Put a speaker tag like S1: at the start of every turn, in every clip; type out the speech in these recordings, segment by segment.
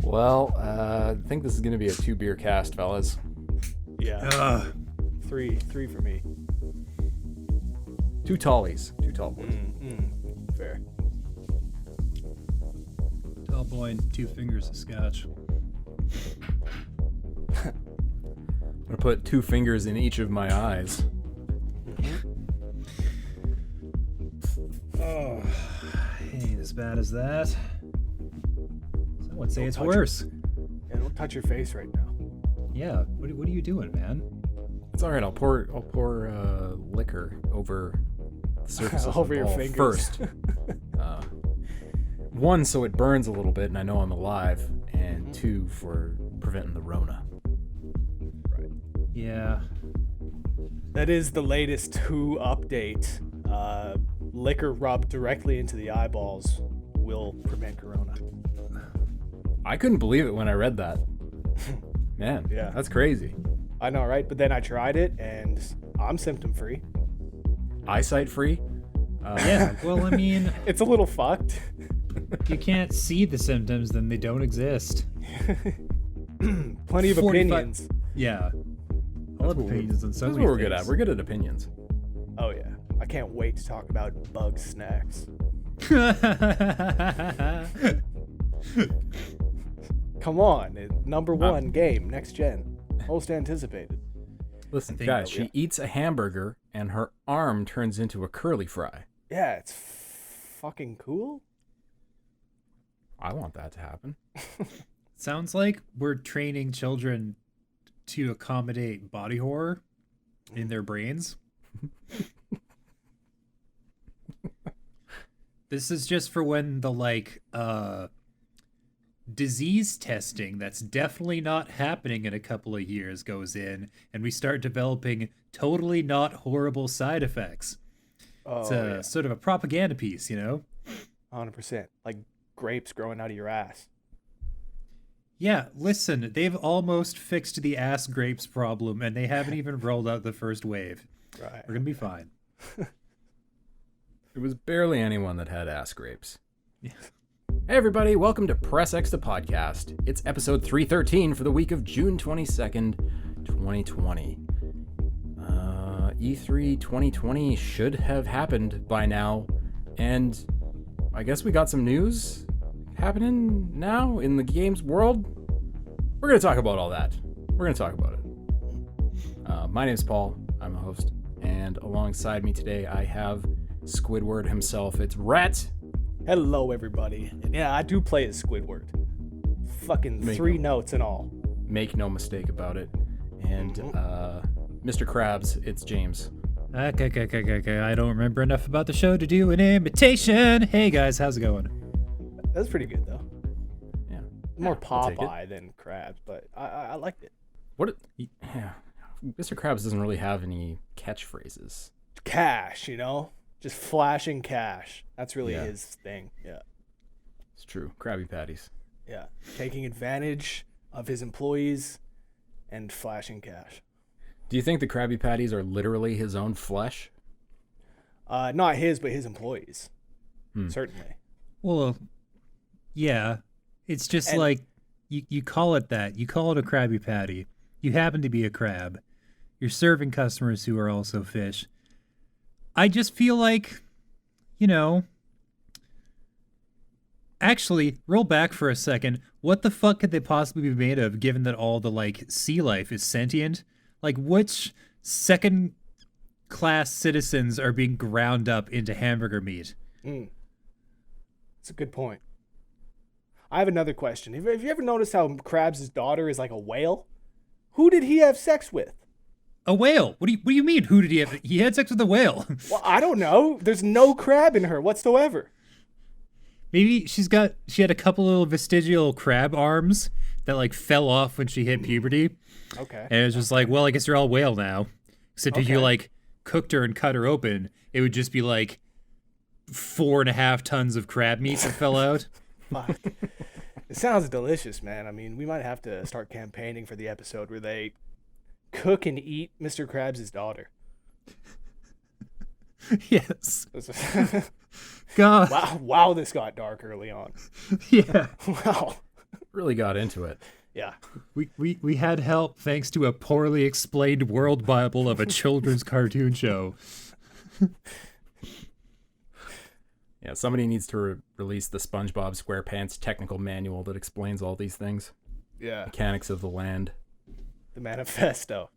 S1: Well, I think this is going to be a 2-beer cast, fellas.
S2: Yeah. Three for me.
S1: 2 tallies. 2 tall boys.
S2: Fair.
S3: Tall boy and 2 fingers of scotch.
S1: I'm going to put 2 fingers in each of my eyes.
S3: Oh, ain't as bad as that. Some would say it's
S2: touch
S3: worse.
S2: Yeah, don't touch your face right now.
S3: Yeah, what are you doing, man?
S1: It's all right. I'll pour liquor over the surface of
S2: Over
S1: the
S2: your
S1: ball
S2: fingers.
S1: first. One, so it burns a little bit and I know I'm alive, and 2, for preventing the Rona.
S2: Right.
S3: Yeah.
S2: That is the latest Who update. Liquor rubbed directly into the eyeballs will prevent corona.
S1: I couldn't believe it when I read that. Man,
S2: Yeah.
S1: that's crazy.
S2: I know, right? But then I tried it, and I'm symptom-free.
S1: Eyesight free?
S3: Yeah, well, I mean,
S2: It's a little fucked.
S3: if you can't see the symptoms, then they don't exist.
S2: Plenty of
S3: 45
S2: opinions.
S3: Yeah. I love opinions on so
S1: That's
S3: many
S1: what we're good
S3: things.
S1: at. We're good at opinions.
S2: Oh, yeah. I can't wait to talk about bug snacks. Come on. Number one game, next gen. Most anticipated.
S1: Listen,
S3: think-
S1: guys, she eats a hamburger and her arm turns into a curly fry.
S2: Yeah, it's fucking cool.
S1: I want that to happen.
S3: Sounds like we're training children to accommodate body horror in their brains. This is just for when the disease testing that's definitely not happening in a couple of years goes in, and we start developing totally not horrible side effects.
S2: Oh,
S3: It's a
S2: yeah.
S3: sort of a propaganda piece, you know?
S2: 100%. Like grapes growing out of your ass.
S3: Yeah, listen, they've almost fixed the ass grapes problem, and they haven't even rolled out the first wave.
S2: Right.
S3: We're gonna be fine.
S1: There was barely anyone that had ass grapes.
S3: Yeah.
S1: Hey everybody, welcome to Press X the podcast. It's episode 313 for the week of June 22nd, 2020. E3 2020 should have happened by now, and I guess we got some news happening now in the games world. We're going to talk about all that. We're going to talk about it. My name's Paul. I'm a host, and alongside me today I have Squidward himself. It's Rhett.
S2: Hello, everybody. And yeah, I do play as Squidward. Fucking
S1: Make
S2: 3
S1: no-
S2: notes and all.
S1: Make no mistake about it. And Mr. Krabs, it's James.
S3: Okay. I don't remember enough about the show to do an imitation. Hey guys, how's it going?
S2: That's pretty good, though.
S1: Yeah.
S2: More
S1: I'll take it.
S2: Popeye than Krabs, but I liked it.
S1: Yeah. Mr. Krabs doesn't really have any catchphrases.
S2: Cash, Just flashing cash. That's really
S1: Yeah.
S2: his thing. Yeah.
S1: It's true. Krabby Patties.
S2: Yeah. Taking advantage of his employees and flashing cash.
S1: Do you think the Krabby Patties are literally his own flesh?
S2: Not his, but his employees.
S1: Hmm.
S2: Certainly.
S3: Well, yeah. It's just
S2: And-
S3: like you call it that. You call it a Krabby Patty. You happen to be a crab. You're serving customers who are also fish. I just feel like, actually, roll back for a second. What the fuck could they possibly be made of, given that all the, sea life is sentient? Like, which second-class citizens are being ground up into hamburger meat?
S2: That's a good point. I have another question. Have you ever noticed how Krabs' daughter is like a whale? Who did he have sex with?
S3: A whale? What do you mean? Who did he have? He had sex with a whale.
S2: Well, I don't know. There's no crab in her whatsoever.
S3: Maybe she had a couple little vestigial crab arms that fell off when she hit puberty.
S2: Okay.
S3: And it was just well, I guess you're all whale now. Except if you
S2: Okay.
S3: cooked her and cut her open, it would just be 4.5 tons of crab meat that fell out.
S2: Fuck. It sounds delicious, man. I mean, we might have to start campaigning for the episode where they cook and eat Mr. Krabs' daughter.
S3: Yes. God.
S2: Wow, this got dark early on.
S3: Yeah.
S2: Wow.
S1: really got into it.
S2: Yeah.
S3: We had help thanks to a poorly explained world bible of a children's cartoon show.
S1: Yeah, somebody needs to release the SpongeBob SquarePants technical manual that explains all these things.
S2: Yeah.
S1: Mechanics of the land.
S2: The manifesto.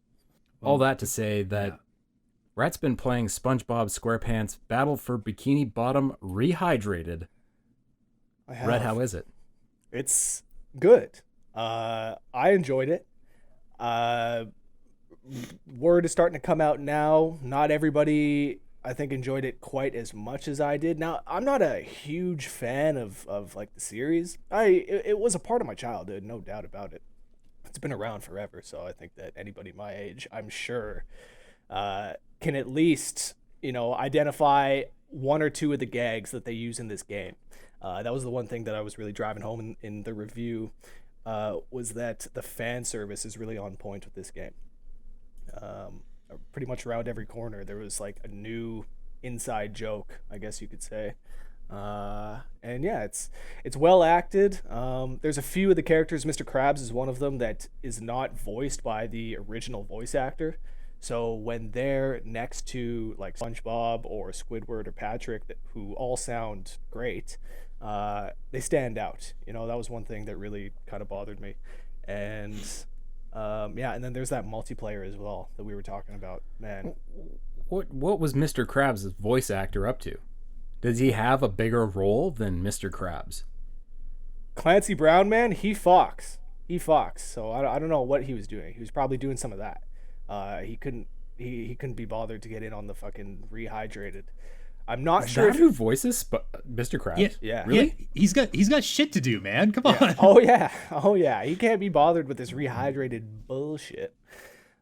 S1: All that to say that Rat's been playing SpongeBob SquarePants Battle for Bikini Bottom Rehydrated. Red, how is it?
S2: It's good. I enjoyed it. Word is starting to come out now. Not everybody, I think, enjoyed it quite as much as I did. Now, I'm not a huge fan of like the series. It was a part of my childhood, no doubt about it. It's been around forever, so I think that anybody my age, I'm sure, can at least, identify one or two of the gags that they use in this game. That was the one thing that I was really driving home in the review, was that the fan service is really on point with this game. Pretty much around every corner, there was like a new inside joke, I guess you could say. And yeah, it's well acted. There's a few of the characters. Mr. Krabs is one of them that is not voiced by the original voice actor. So when they're next to like SpongeBob or Squidward or Patrick, who all sound great, they stand out. That was one thing that really kind of bothered me. And and then there's that multiplayer as well that we were talking about. Man,
S1: what was Mr. Krabs' voice actor up to? Does he have a bigger role than Mr. Krabs?
S2: Clancy Brown, man, he fox. So I don't know what he was doing. He was probably doing some of that. He couldn't be bothered to get in on the fucking Rehydrated. I'm not sure
S1: if who voices Mr. Krabs.
S2: Yeah.
S1: Really?
S3: Yeah, he's got shit to do, man. Come on.
S2: Yeah. Oh yeah. He can't be bothered with this Rehydrated bullshit.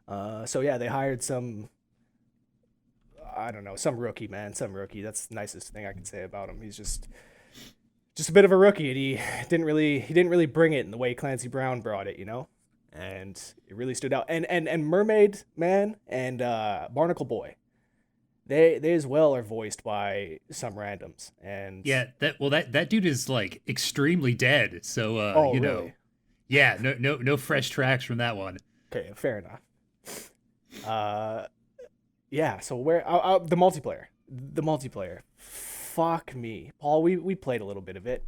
S2: So yeah, they hired some. I don't know, some rookie, man. Some rookie. That's the nicest thing I can say about him. He's just a bit of a rookie, and he didn't really bring it in the way Clancy Brown brought it, and it really stood out. And Mermaid Man and Barnacle Boy, they as well are voiced by some randoms. And
S3: yeah, that dude is like extremely dead. So
S2: really?
S3: Yeah, no fresh tracks from that one.
S2: Okay, fair enough. Yeah, so where the multiplayer, fuck me, Paul. We played a little bit of it.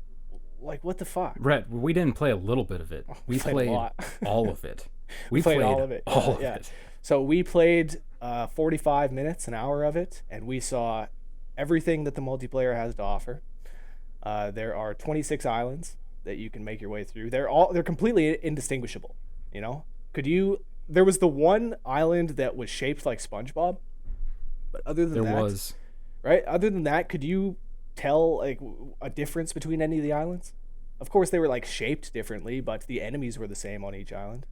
S2: Like, what the fuck?
S1: Rhett, we didn't play a little bit of it. We played
S2: a lot.
S1: all of it. We
S2: played all of it.
S1: All of it.
S2: So we played 45 minutes, an hour of it, and we saw everything that the multiplayer has to offer. There are 26 islands that you can make your way through. They're completely indistinguishable. There was the one island that was shaped like SpongeBob, but other than right? Other than that, could you tell like a difference between any of the islands? Of course, they were like shaped differently, but the enemies were the same on each island.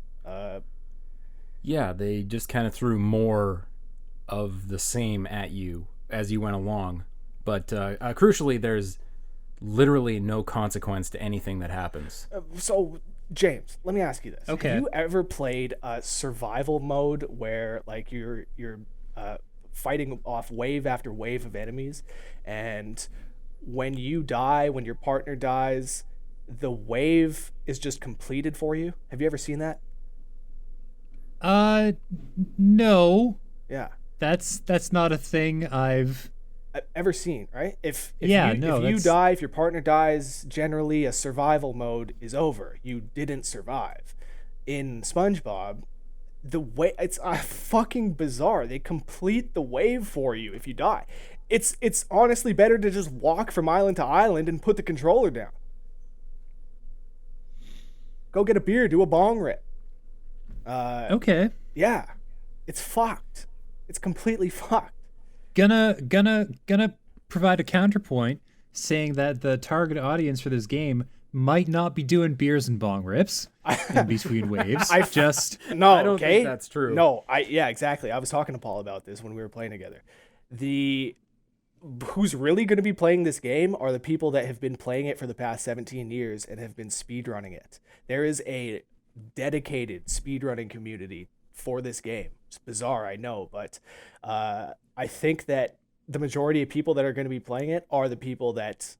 S1: Yeah, they just kind of threw more of the same at you as you went along. But crucially, there's literally no consequence to anything that happens.
S2: So, James, let me ask you this.
S3: Okay.
S2: Have you ever played a survival mode where like you're fighting off wave after wave of enemies, and when you die, when your partner dies, the wave is just completed for you? Have you ever seen that?
S3: No.
S2: Yeah.
S3: That's not a thing I've
S2: ever seen, right? If you die, if your partner dies, generally a survival mode is over. You didn't survive. In SpongeBob, it's fucking bizarre. They complete the wave for you if you die. It's honestly better to just walk from island to island and put the controller down. Go get a beer, do a bong rip.
S3: Okay.
S2: Yeah. It's fucked. It's completely fucked.
S3: Gonna provide a counterpoint saying that the target audience for this game might not be doing beers and bong rips in between waves. I
S1: don't think that's true.
S2: No, exactly. I was talking to Paul about this when we were playing together. Who's really going to be playing this game are the people that have been playing it for the past 17 years and have been speedrunning it. There is a dedicated speedrunning community for this game. It's bizarre, I know, but I think that the majority of people that are going to be playing it are the people that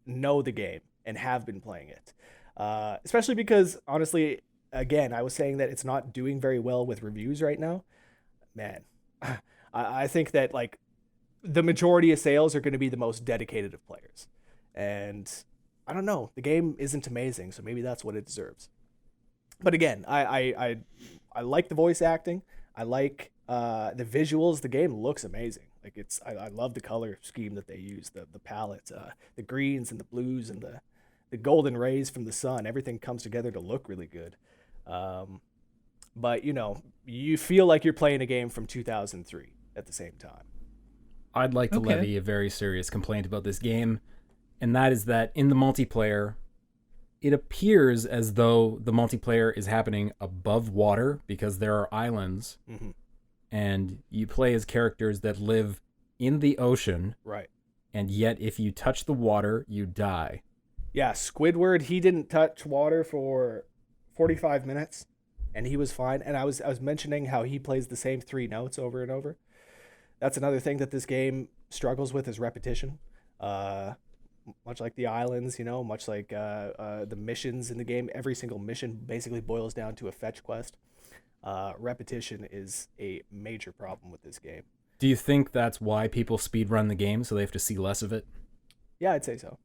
S2: know the game and have been playing it. Especially because, honestly, again, I was saying that it's not doing very well with reviews right now. Man, I think that like the majority of sales are going to be the most dedicated of players, and I don't know. The game isn't amazing, so maybe that's what it deserves. But again, I like the voice acting. I like the visuals. The game looks amazing. Like I love the color scheme that they use. The palette, the greens and the blues and the golden rays from the sun. Everything comes together to look really good. But you feel like you're playing a game from 2003 at the same time.
S1: I'd like to levy a very serious complaint about this game, and that is that in the multiplayer, it appears as though the multiplayer is happening above water because there are islands, and you play as characters that live in the ocean.
S2: Right.
S1: And yet, if you touch the water, you die.
S2: Yeah, Squidward, he didn't touch water for 45 minutes, and he was fine. And I was mentioning how he plays the same 3 notes over and over. That's another thing that this game struggles with is repetition. Much like the islands, much like the missions in the game, every single mission basically boils down to a fetch quest. Repetition is a major problem with this game.
S1: Do you think that's why people speedrun the game, so they have to see less of it?
S2: Yeah, I'd say so.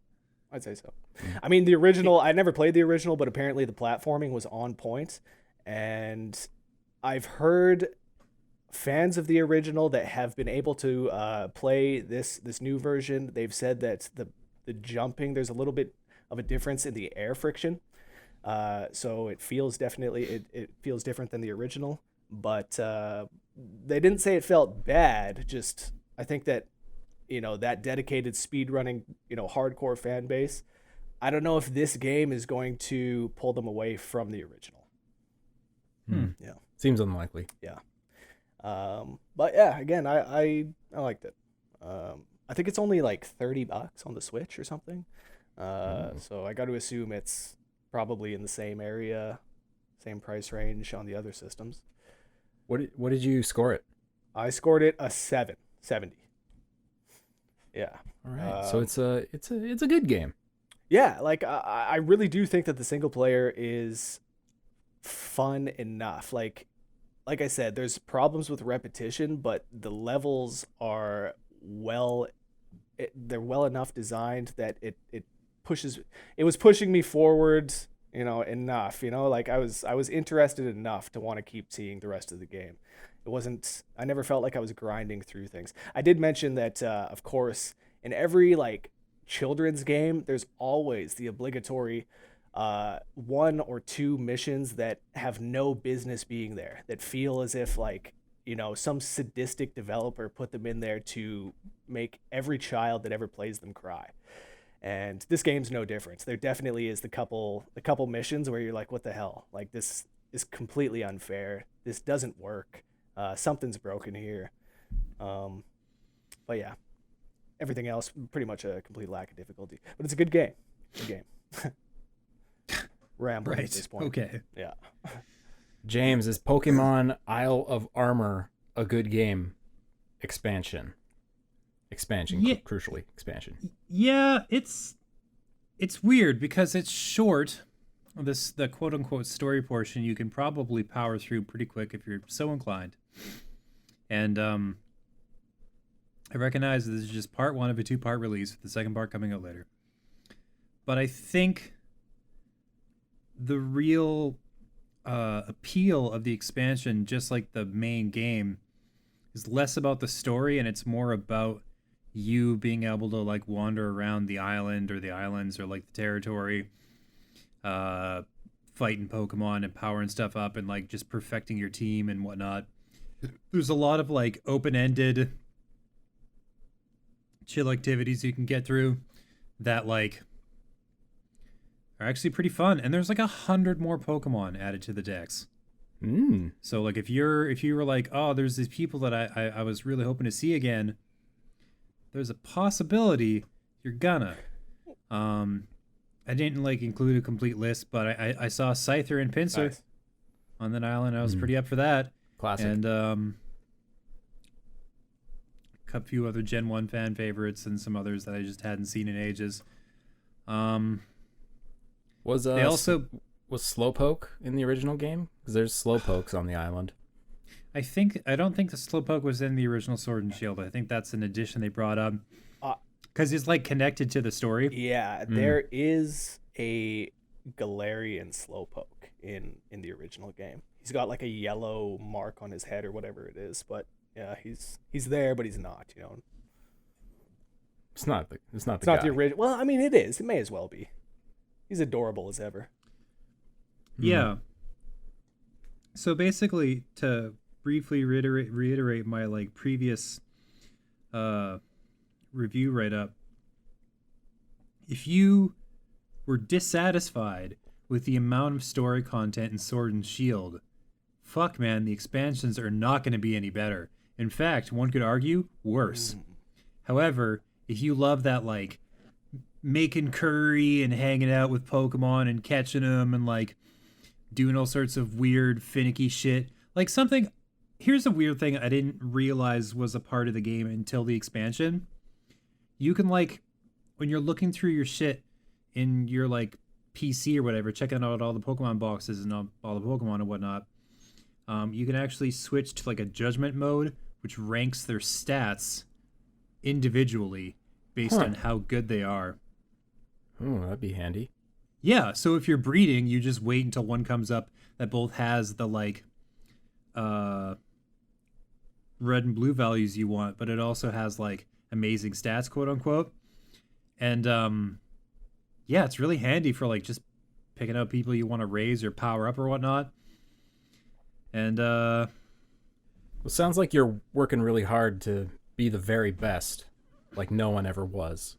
S2: I mean, the original, I never played the original, but apparently the platforming was on point. And I've heard fans of the original that have been able to play this new version. They've said that the jumping, there's a little bit of a difference in the air friction. So it feels it feels different than the original. But they didn't say it felt bad. Just, I think that, that dedicated speedrunning, hardcore fan base, I don't know if this game is going to pull them away from the original. Yeah.
S1: Seems unlikely.
S2: Yeah. But yeah, again, I liked it. I think it's only like $30 on the Switch or something. So I got to assume it's probably in the same area, same price range on the other systems.
S1: What did you score it?
S2: I scored it a 70. Yeah.
S1: All right. So it's a good game.
S2: Yeah, like I really do think that the single player is fun enough. Like I said, there's problems with repetition, but the levels are they're well enough designed that it was pushing me forward, enough, like I was interested enough to want to keep seeing the rest of the game. I never felt like I was grinding through things. I did mention that, of course, in every like children's game, there's always the obligatory 1 or 2 missions that have no business being there, that feel as if like, some sadistic developer put them in there to make every child that ever plays them cry. And this game's no different. There definitely is the couple missions where you're like, what the hell? Like, this is completely unfair. This doesn't work. Something's broken here. But yeah, everything else, pretty much a complete lack of difficulty. But it's a good game. Rambling at this point.
S3: Okay.
S2: Yeah.
S1: James, is Pokemon Isle of Armor a good game? Expansion. Crucially, expansion.
S3: Yeah, it's weird because it's short. The quote unquote story portion you can probably power through pretty quick if you're so inclined. And I recognize this is just part 1 of a 2-part release, with the second part coming out later. But I think the real appeal of the expansion, just like the main game, is less about the story, and it's more about you being able to like wander around the island or the islands or like the territory, fighting Pokemon and powering stuff up and like just perfecting your team and whatnot. There's a lot of like open-ended chill activities you can get through that like are actually pretty fun, and there's like 100 more Pokemon added to the dex. So like if you were like, oh, there's these people that I was really hoping to see again, there's a possibility you're gonna. I didn't like include a complete list, but I saw Scyther and Pinsir on that island. I was pretty up for that.
S1: Classic.
S3: And a few other Gen 1 fan favorites and some others that I just hadn't seen in ages.
S1: Was
S3: They also,
S1: was Slowpoke in the original game? Because there's Slowpokes on the island.
S3: I don't think the Slowpoke was in the original Sword and Shield. I think that's an addition they brought up
S2: Uh,
S3: because it's like connected to the story.
S2: Yeah, there is a Galarian Slowpoke in the original game. He's got like a yellow mark on his head or whatever it is, but yeah, he's there, but he's not. You know,
S1: It's not the
S2: it's
S1: guy.
S2: not the original. Well, I mean, it is. It may as well be. He's adorable as ever.
S3: Yeah. So basically, to briefly reiterate my like previous review write up, if you were dissatisfied with the amount of story content in Sword and Shield, fuck man, the expansions are not going to be any better. In fact, one could argue worse. However, if you love that like making curry and hanging out with Pokemon and catching them and like doing all sorts of weird finicky shit, like something, here's a weird thing I didn't realize was a part of the game until the expansion. You can like, when you're looking through your shit in your like PC or whatever, checking out all the Pokemon boxes and all the Pokemon and whatnot, you can actually switch to like a judgment mode, which ranks their stats individually based on how good they are.
S1: Oh, that'd be handy.
S3: Yeah, so if you're breeding, you just wait until one comes up that both has the like red and blue values you want, but it also has like amazing stats, quote unquote. And yeah, it's really handy for like just picking out people you want to raise or power up or whatnot. And
S1: Well, sounds like you're working really hard to be the very best, like no one ever was.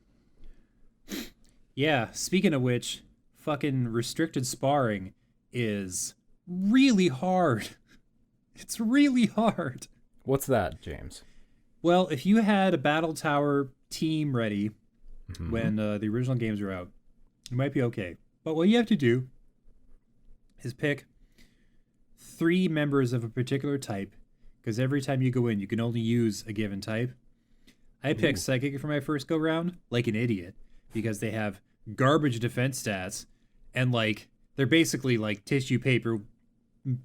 S3: yeah, speaking of which, fucking restricted sparring is really hard. It's really hard.
S1: What's that, James?
S3: Well, if you had a battle tower team ready when the original games were out, it might be okay. But what you have to do is pick 3 members of a particular type, because every time you go in, you can only use a given type. I picked Psychic for my first go round, like an idiot, because they have garbage defense stats, and like they're basically like tissue paper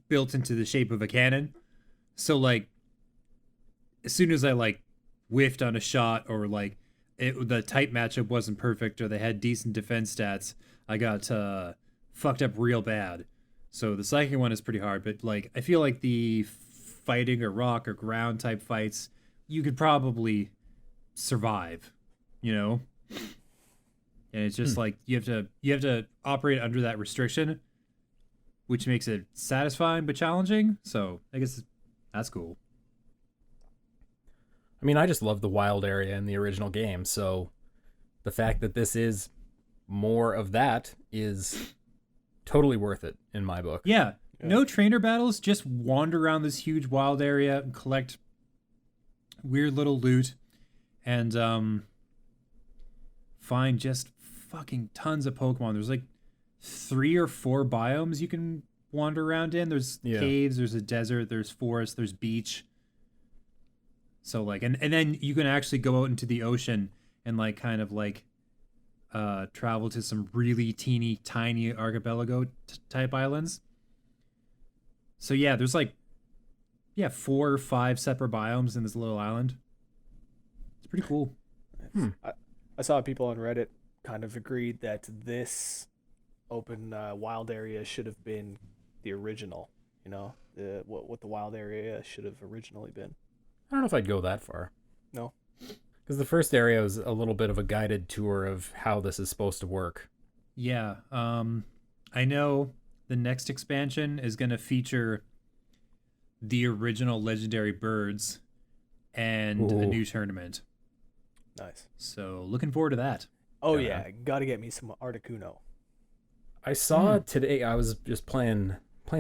S3: built into the shape of a cannon. So like, as soon as I like whiffed on a shot or like the type matchup wasn't perfect or they had decent defense stats, I got fucked up real bad. So the Psychic one is pretty hard, but like I feel like the fighting or rock or ground type fights, you could probably survive, you know? And it's just like you have to operate under that restriction, which makes it satisfying but challenging. So I guess that's cool.
S1: I mean, I just love the wild area in the original game, so the fact that this is more of that is totally worth it in my book.
S3: Yeah. No trainer battles, just wander around this huge wild area and collect weird little loot and find just fucking tons of Pokemon. There's like 3 or 4 biomes you can wander around in. There's caves, there's a desert, there's forest, there's beach. So like, and then you can actually go out into the ocean and like kind of like travel to some really teeny tiny archipelago type islands. So yeah, there's like 4 or 5 separate biomes in this little island. It's pretty cool.
S2: I saw people on Reddit kind of agreed that this open wild area should have been the original. You know, what the wild area should have originally been.
S1: I don't know if I'd go that far.
S2: No.
S1: Because the first area was a little bit of a guided tour of how this is supposed to work.
S3: Yeah. I know the next expansion is going to feature the original legendary birds and a new tournament.
S2: Nice.
S3: So looking forward to that.
S2: Oh yeah, gotta get me some Articuno.
S1: I saw today, I was just playing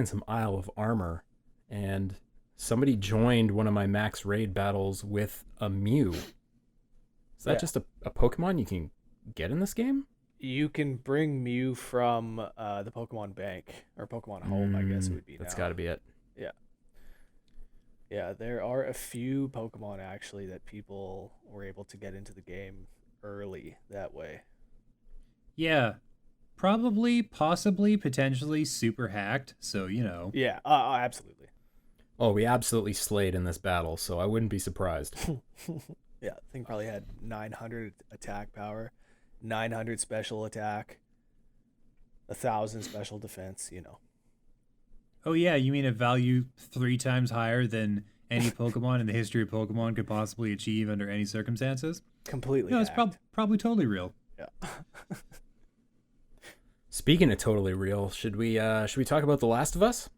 S1: some Isle of Armor, and somebody joined one of my max raid battles with a Mew. Is that just a Pokemon you can get in this game?
S2: You can bring Mew from the Pokemon Bank or Pokemon Home, I guess it would be.
S1: That's got to be it.
S2: Yeah. Yeah, there are a few Pokemon actually that people were able to get into the game early that way.
S3: Yeah. Probably, possibly, potentially super hacked. So, you know.
S2: Yeah, absolutely.
S1: Oh, we absolutely slayed in this battle, so I wouldn't be surprised.
S2: Yeah, the thing probably had 900 attack power, 900 special attack, 1,000 special defense, you know.
S3: Oh, yeah, you mean a value 3 times higher than any Pokemon in the history of Pokemon could possibly achieve under any circumstances?
S2: Completely
S3: No, it's
S2: hacked.
S3: probably totally real.
S2: Yeah.
S1: Speaking of totally real, should we talk about The Last of Us?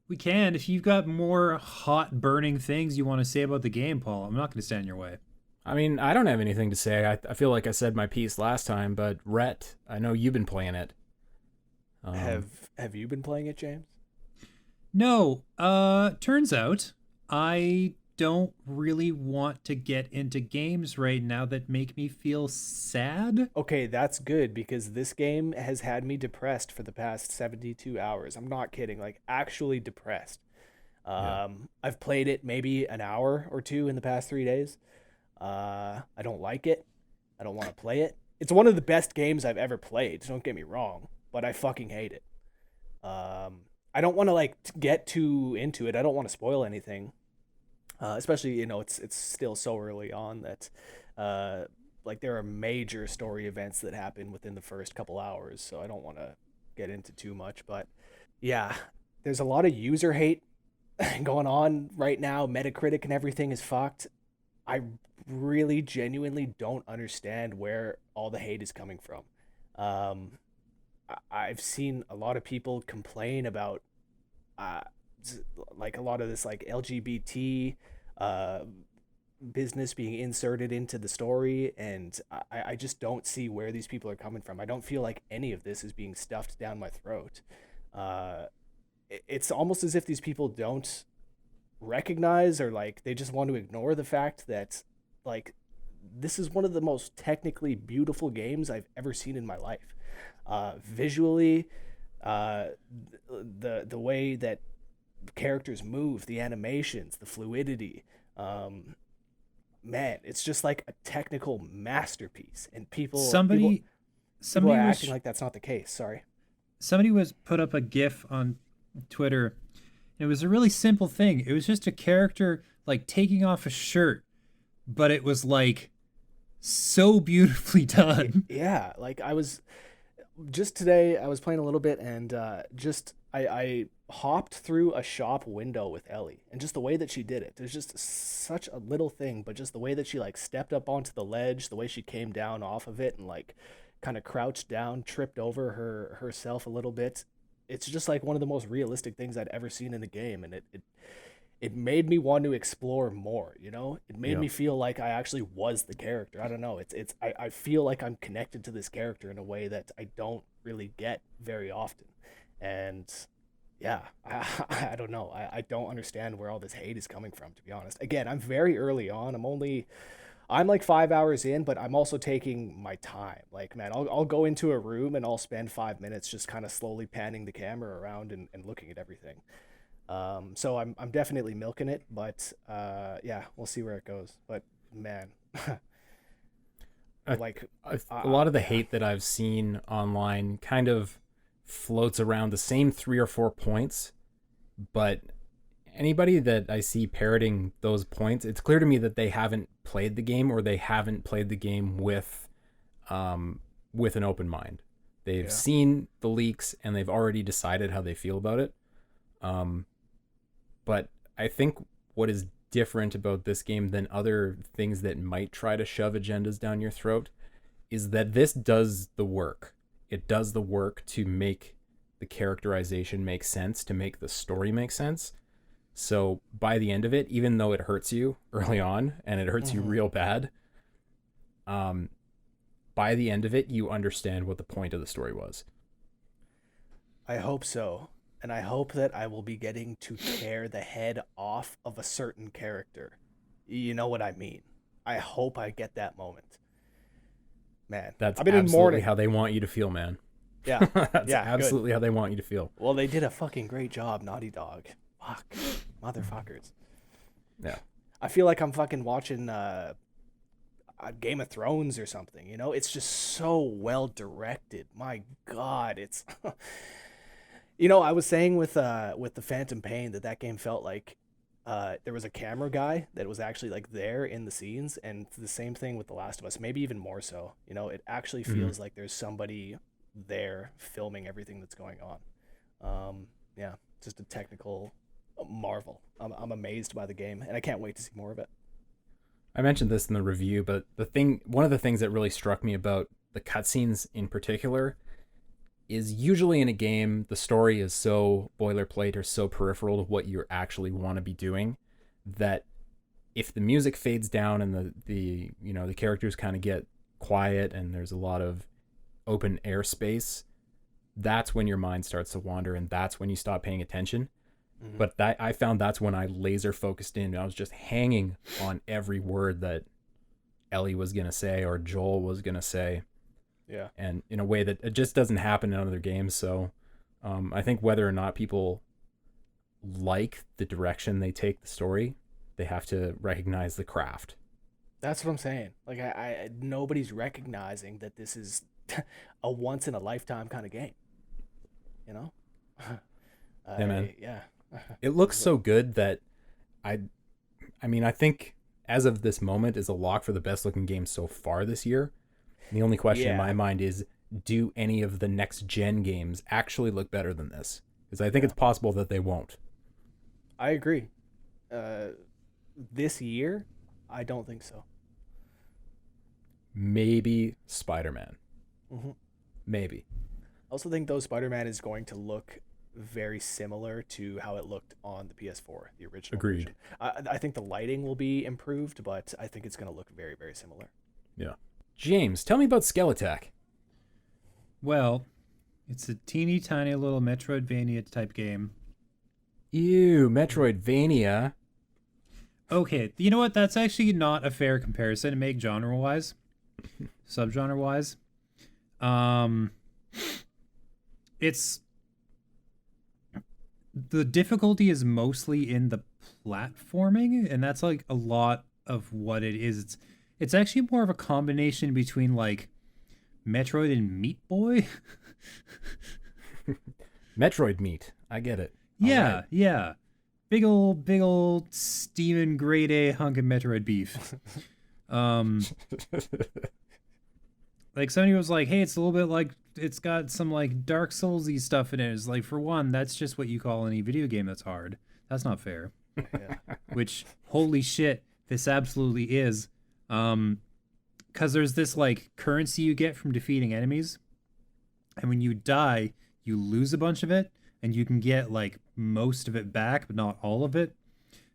S3: We can. If you've got more hot, burning things you want to say about the game, Paul, I'm not going to stand in your way.
S1: I mean, I don't have anything to say. I feel like I said my piece last time, but Rhett, I know you've been playing it.
S2: Have you been playing it, James?
S3: No, turns out I don't really want to get into games right now that make me feel sad.
S2: Okay, that's good because this game has had me depressed for the past 72 hours. I'm not kidding, like actually depressed. I've played it maybe an hour or two in the past 3 days. I don't like it. I don't want to play it. It's one of the best games I've ever played, don't get me wrong, but I fucking hate it. I don't want to like get too into it. I don't want to spoil anything. Especially, you know, it's still so early on that like there are major story events that happen within the first couple hours, so I don't want to get into too much. But yeah, there's a lot of user hate going on right now. Metacritic and everything is fucked. I really genuinely don't understand where all the hate is coming from. I've seen a lot of people complain about like a lot of this like LGBT business being inserted into the story, and I just don't see where these people are coming from. I don't feel like any of this is being stuffed down my throat. It's almost as if these people don't recognize, or like they just want to ignore the fact that like this is one of the most technically beautiful games I've ever seen in my life. Visually, the way that characters move, the animations, the fluidity, man, it's just like a technical masterpiece. And somebody are acting like that's not the case. Sorry.
S3: Somebody was put up a GIF on Twitter. It was a really simple thing. It was just a character like taking off a shirt, but it was like so beautifully done.
S2: Yeah, like I was just today, I was playing a little bit, and I hopped through a shop window with Ellie, and just the way that she did it, there's just such a little thing, but just the way that she like stepped up onto the ledge, the way she came down off of it and like kind of crouched down, tripped over herself a little bit. It's just like one of the most realistic things I'd ever seen in the game, and it made me want to explore more, you know? It made me feel like I actually was the character. I don't know. I feel like I'm connected to this character in a way that I don't really get very often. And yeah, I don't know. I don't understand where all this hate is coming from, to be honest. Again, I'm very early on. I'm like 5 hours in, but I'm also taking my time. Like, man, I'll go into a room and I'll spend 5 minutes just kind of slowly panning the camera around and looking at everything. So I'm definitely milking it, but yeah, we'll see where it goes. But man, like
S1: a lot of the hate that I've seen online kind of floats around the same 3 or 4 points, but anybody that I see parroting those points, it's clear to me that they haven't played the game, or they haven't played the game with an open mind. They've seen the leaks and they've already decided how they feel about it. But I think what is different about this game than other things that might try to shove agendas down your throat is that this does the work. It does the work to make the characterization make sense, to make the story make sense. So by the end of it, even though it hurts you early on and it hurts you real bad, by the end of it, you understand what the point of the story was.
S2: I hope so. And I hope that I will be getting to tear the head off of a certain character. You know what I mean? I hope I get that moment. Man,
S1: that's
S2: I've been
S1: absolutely how they want you to feel, man.
S2: Yeah,
S1: that's absolutely how they want you to feel.
S2: Well, they did a fucking great job, Naughty Dog. Fuck, motherfuckers.
S1: Yeah.
S2: I feel like I'm fucking watching. Game of Thrones or something. You know, it's just so well directed. My God, it's you know, I was saying with the Phantom Pain that game felt like there was a camera guy that was actually like there in the scenes, and the same thing with The Last of Us, maybe even more so. You know, it actually feels like there's somebody there filming everything that's going on. Yeah, just a technical marvel. I'm amazed by the game, and I can't wait to see more of it.
S1: I mentioned this in the review, but one of the things that really struck me about the cutscenes in particular is usually in a game, the story is so boilerplate or so peripheral to what you actually want to be doing that if the music fades down and the characters kind of get quiet and there's a lot of open air space, that's when your mind starts to wander and that's when you stop paying attention. But I found that's when I laser focused in. I was just hanging on every word that Ellie was going to say or Joel was going to say.
S2: Yeah.
S1: And in a way that it just doesn't happen in other games. So I think whether or not people like the direction they take the story, they have to recognize the craft.
S2: That's what I'm saying. Like I nobody's recognizing that this is a once in a lifetime kind of game. You know?
S1: Yeah, man.
S2: Yeah.
S1: It looks so good that I think as of this moment is a lock for the best looking game so far this year. And the only question in my mind is, do any of the next gen games actually look better than this? Because I think it's possible that they won't.
S2: I agree. This year, I don't think so.
S1: Maybe SpiderMan. Maybe.
S2: I also think though SpiderMan is going to look very similar to how it looked on the PS4, the original
S1: Agreed.
S2: version. I think the lighting will be improved, but I think it's going to look very, very similar.
S1: Yeah. James, tell me about Skeletak.
S3: Well, it's a teeny tiny little Metroidvania type game.
S1: Ew, Metroidvania.
S3: Okay, you know what? That's actually not a fair comparison to make genre-wise, subgenre-wise. It's the difficulty is mostly in the platforming, and that's like a lot of what it is. It's actually more of a combination between like Metroid and Meat Boy.
S1: Metroid meat. I get it.
S3: Yeah,
S1: right.
S3: yeah. Big old steaming grade A hunk of Metroid beef. Like somebody was like, hey, it's a little bit like it's got some like Dark Souls-y stuff in it. It's like, for one, that's just what you call any video game that's hard. That's not fair.
S2: Yeah.
S3: Which, holy shit, this absolutely is. Because there's this like currency you get from defeating enemies, and when you die, you lose a bunch of it, and you can get like most of it back, but not all of it.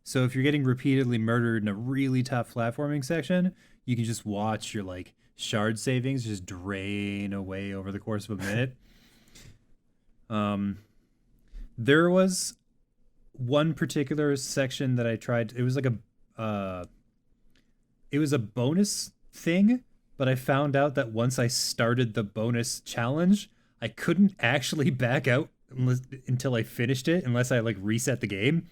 S3: So if you're getting repeatedly murdered in a really tough platforming section, you can just watch your like shard savings just drain away over the course of a minute. There was one particular section that I tried. It was like it was a bonus thing, but I found out that once I started the bonus challenge, I couldn't actually back out until I finished it, unless I like reset the game.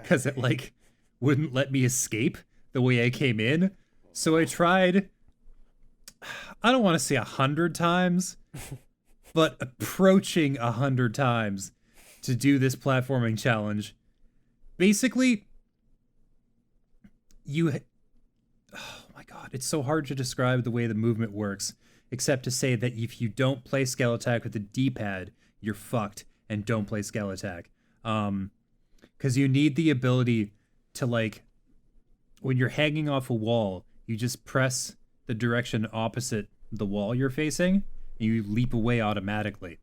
S3: Because it like wouldn't let me escape the way I came in. So I tried, I don't want to say 100 times, but approaching 100 times to do this platforming challenge. Basically, oh my god, it's so hard to describe the way the movement works, except to say that if you don't play Skeletak with the D-pad, you're fucked, and don't play Skeletak. Because you need the ability to, like, when you're hanging off a wall, you just press the direction opposite the wall you're facing, and you leap away automatically.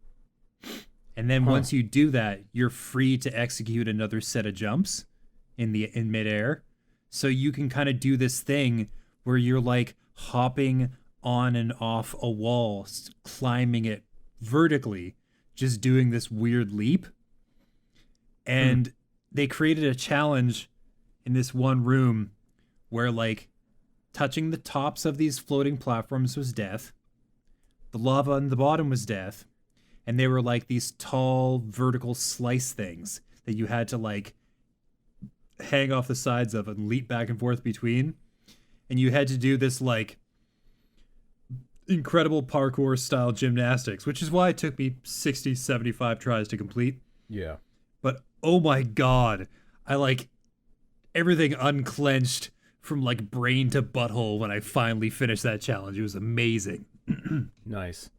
S3: And then once you do that, you're free to execute another set of jumps in midair. So you can kind of do this thing where you're like hopping on and off a wall, climbing it vertically, just doing this weird leap. And they created a challenge in this one room where like touching the tops of these floating platforms was death. The lava on the bottom was death. And they were like these tall vertical slice things that you had to like hang off the sides of and leap back and forth between. and you had to do this like incredible parkour style gymnastics, which is why it took me 60, 75 tries to complete.
S1: Yeah.
S3: But oh my god, I like everything unclenched from like brain to butthole when I finally finished that challenge. It was amazing.
S1: Nice.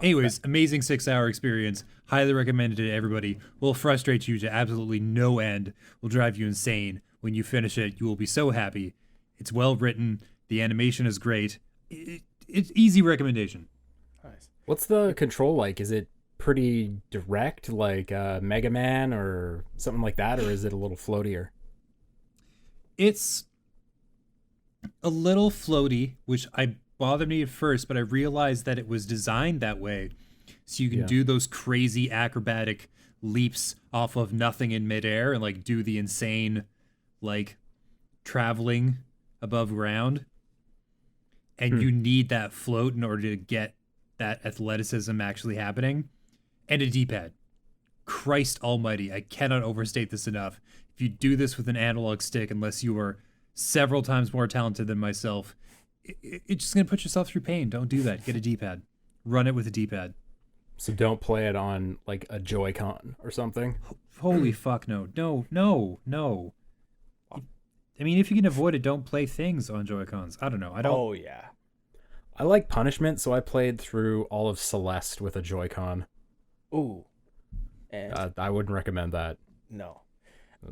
S3: Anyways, amazing 6-hour experience. Highly recommended to everybody. Will frustrate you to absolutely no end. Will drive you insane. When you finish it, you will be so happy. It's well written. The animation is great. It's easy recommendation.
S2: Nice.
S1: What's the control like? Is it pretty direct, like Mega Man or something like that, or is it a little floatier?
S3: It's a little floaty, which bothered me at first, but I realized that it was designed that way so you can do those crazy acrobatic leaps off of nothing in midair and like do the insane like traveling above ground. And you need that float in order to get that athleticism actually happening. And a D-pad. Christ almighty, I cannot overstate this enough. If you do this with an analog stick, unless you are several times more talented than myself, it's just going to put yourself through pain. Don't do that. Get a D-pad. Run it with a D-pad.
S1: So don't play it on like a Joy-Con or something.
S3: Holy fuck, no. No. I mean, if you can avoid it, don't play things on Joy-Cons. I don't know.
S2: Oh, yeah.
S1: I like punishment, so I played through all of Celeste with a Joy-Con.
S2: Ooh. And
S1: I wouldn't recommend that.
S2: no.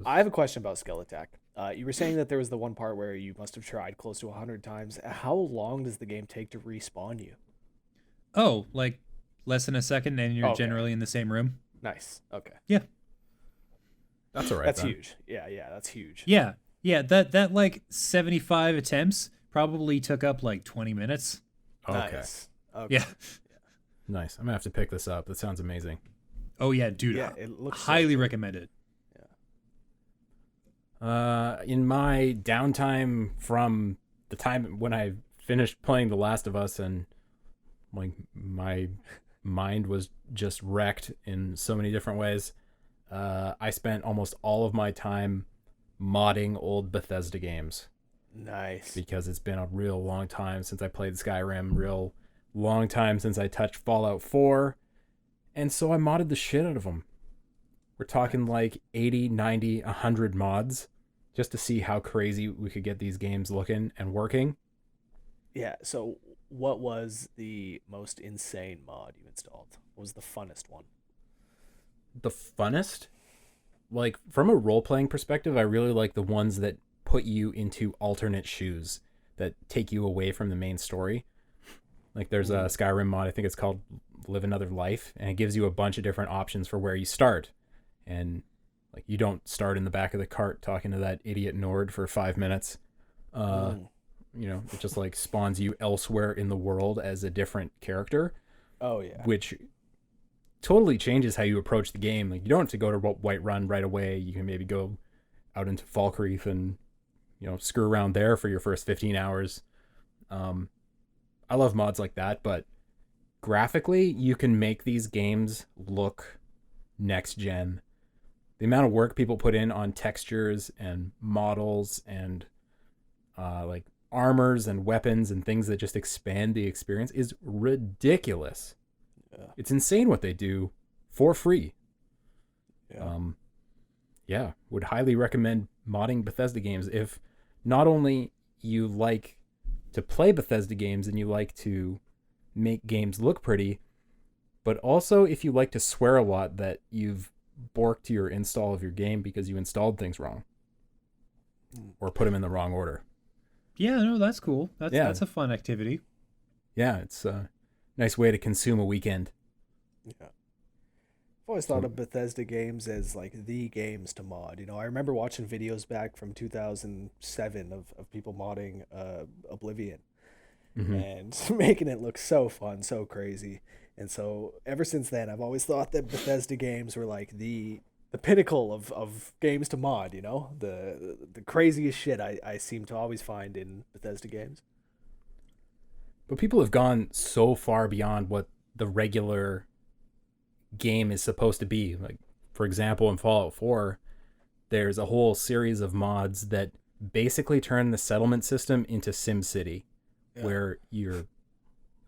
S2: I have a question about skill attack. You were saying that there was the one part where you must have tried close to 100 times. How long does the game take to respawn you?
S3: Oh, like less than a second and you're
S2: Okay.
S3: generally in the same room?
S2: Nice. Okay.
S3: Yeah.
S1: That's all right.
S2: That's
S1: then.
S2: huge. Yeah, that's huge.
S3: Yeah. That like 75 attempts probably took up like 20 minutes.
S1: Okay.
S2: Nice. Okay.
S3: Yeah.
S1: Nice. I'm gonna have to pick this up. That sounds amazing.
S3: Oh yeah, dude.
S2: Yeah, it looks so
S3: highly
S2: good.
S3: recommended.
S1: In my downtime from the time when I finished playing The Last of Us and like my mind was just wrecked in so many different ways, I spent almost all of my time modding old Bethesda games
S2: Nice.
S1: because it's been a real long time since I played Skyrim, real long time since I touched Fallout 4, and so I modded the shit out of them. We're talking like 80, 90, 100 mods just to see how crazy we could get these games looking and working.
S2: Yeah, so what was the most insane mod you installed? What was the funnest one?
S1: The funnest? Like, from a role-playing perspective, I really like the ones that put you into alternate shoes, that take you away from the main story. Like, there's a Skyrim mod, I think it's called Live Another Life, and it gives you a bunch of different options for where you start. And like, you don't start in the back of the cart talking to that idiot Nord for 5 minutes. You know, it just like spawns you elsewhere in the world as a different character.
S2: Oh, yeah.
S1: Which totally changes how you approach the game. Like, you don't have to go to Whiterun right away. You can maybe go out into Falkreath and, you know, screw around there for your first 15 hours. I love mods like that, but graphically, you can make these games look next gen. The amount of work people put in on textures and models and like armors and weapons and things that just expand the experience is ridiculous.
S2: Yeah.
S1: It's insane what they do for free.
S2: Yeah.
S1: Would highly recommend modding Bethesda games if not only you like to play Bethesda games and you like to make games look pretty, but also if you like to swear a lot that you've borked your install of your game because you installed things wrong or put them in the wrong order.
S3: Yeah, no, that's cool. That's
S1: Yeah.
S3: that's a fun activity.
S1: Yeah, it's a nice way to consume a weekend.
S2: Yeah. I've always thought of Bethesda games as like the games to mod. You know, I remember watching videos back from 2007 of people modding Oblivion and making it look so fun, so crazy. And so ever since then, I've always thought that Bethesda games were like the pinnacle of games to mod, you know? The craziest shit I seem to always find in Bethesda games.
S1: But people have gone so far beyond what the regular game is supposed to be. Like, for example, in Fallout 4, there's a whole series of mods that basically turned the settlement system into SimCity, where you're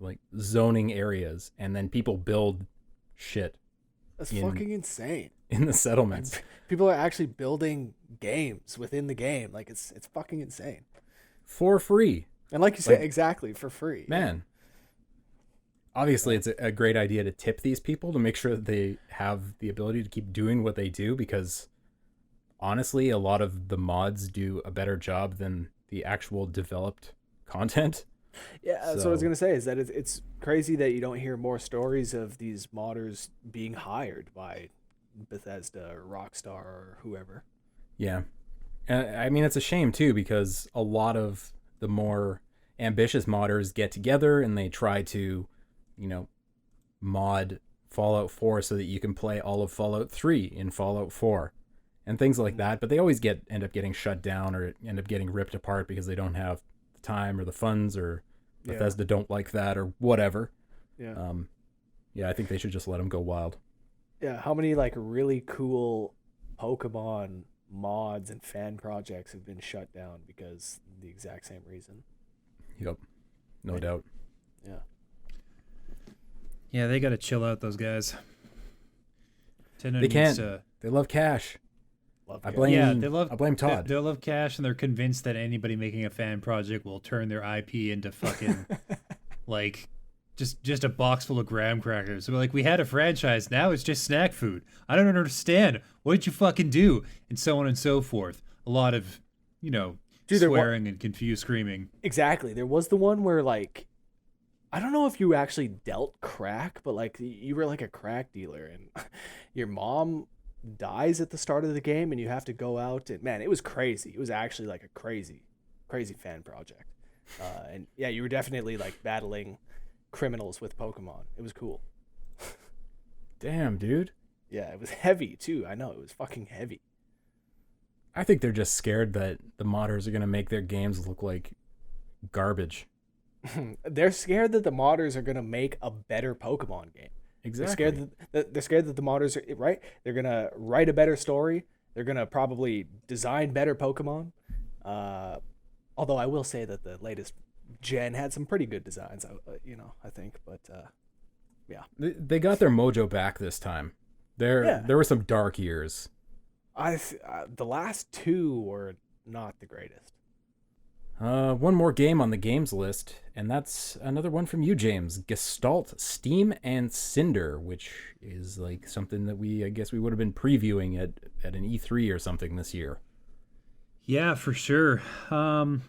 S1: like zoning areas and then people build shit.
S2: That's fucking insane.
S1: In the settlements.
S2: People are actually building games within the game. Like it's fucking insane.
S1: For free.
S2: And like you said, exactly, for free.
S1: Man. Obviously, it's a great idea to tip these people to make sure that they have the ability to keep doing what they do, because honestly, a lot of the mods do a better job than the actual developed content.
S2: Yeah, that's what I was going to say, is that it's crazy that you don't hear more stories of these modders being hired by Bethesda or Rockstar or whoever.
S1: Yeah. I mean, it's a shame, too, because a lot of the more ambitious modders get together and they try to, mod Fallout 4 so that you can play all of Fallout 3 in Fallout 4 and things like that. But they always end up getting shut down or end up getting ripped apart because they don't have the time or the funds, or Bethesda don't like that or whatever. Yeah. I think they should just let them go wild.
S2: Yeah. How many really cool Pokemon mods and fan projects have been shut down because of the exact same reason?
S1: Yep. No doubt.
S2: Yeah.
S3: Yeah, they got to chill out, those guys. Nintendo
S1: they can't. They love cash. I blame Todd.
S3: They love cash, and they're convinced that anybody making a fan project will turn their IP into fucking just a box full of graham crackers. So we're like, we had a franchise, now it's just snack food. I don't understand. What did you fucking do? And so on and so forth. A lot of, swearing and confused screaming.
S2: Exactly. There was the one where I don't know if you actually dealt crack, but you were a crack dealer and your mom dies at the start of the game and you have to go out and, man, it was crazy. It was actually a crazy fan project. And yeah, you were definitely battling criminals with Pokemon. It was cool.
S1: Damn, dude.
S2: Yeah, it was heavy too. I know, it was fucking heavy.
S1: I think they're just scared that the modders are going to make their games look like garbage.
S2: They're scared that the modders are going to make a better Pokemon game.
S1: Exactly.
S2: They're scared that the modders are right. They're going to write a better story. They're going to probably design better Pokemon. Although I will say that the latest gen had some pretty good designs, I think. But yeah.
S1: They got their mojo back this time. There were some dark years.
S2: The last two were not the greatest.
S1: One more game on the games list, and that's another one from you, James. Gestalt, Steam, and Cinder, which is something that I guess we would have been previewing at an E3 or something this year.
S3: Yeah, for sure. Oh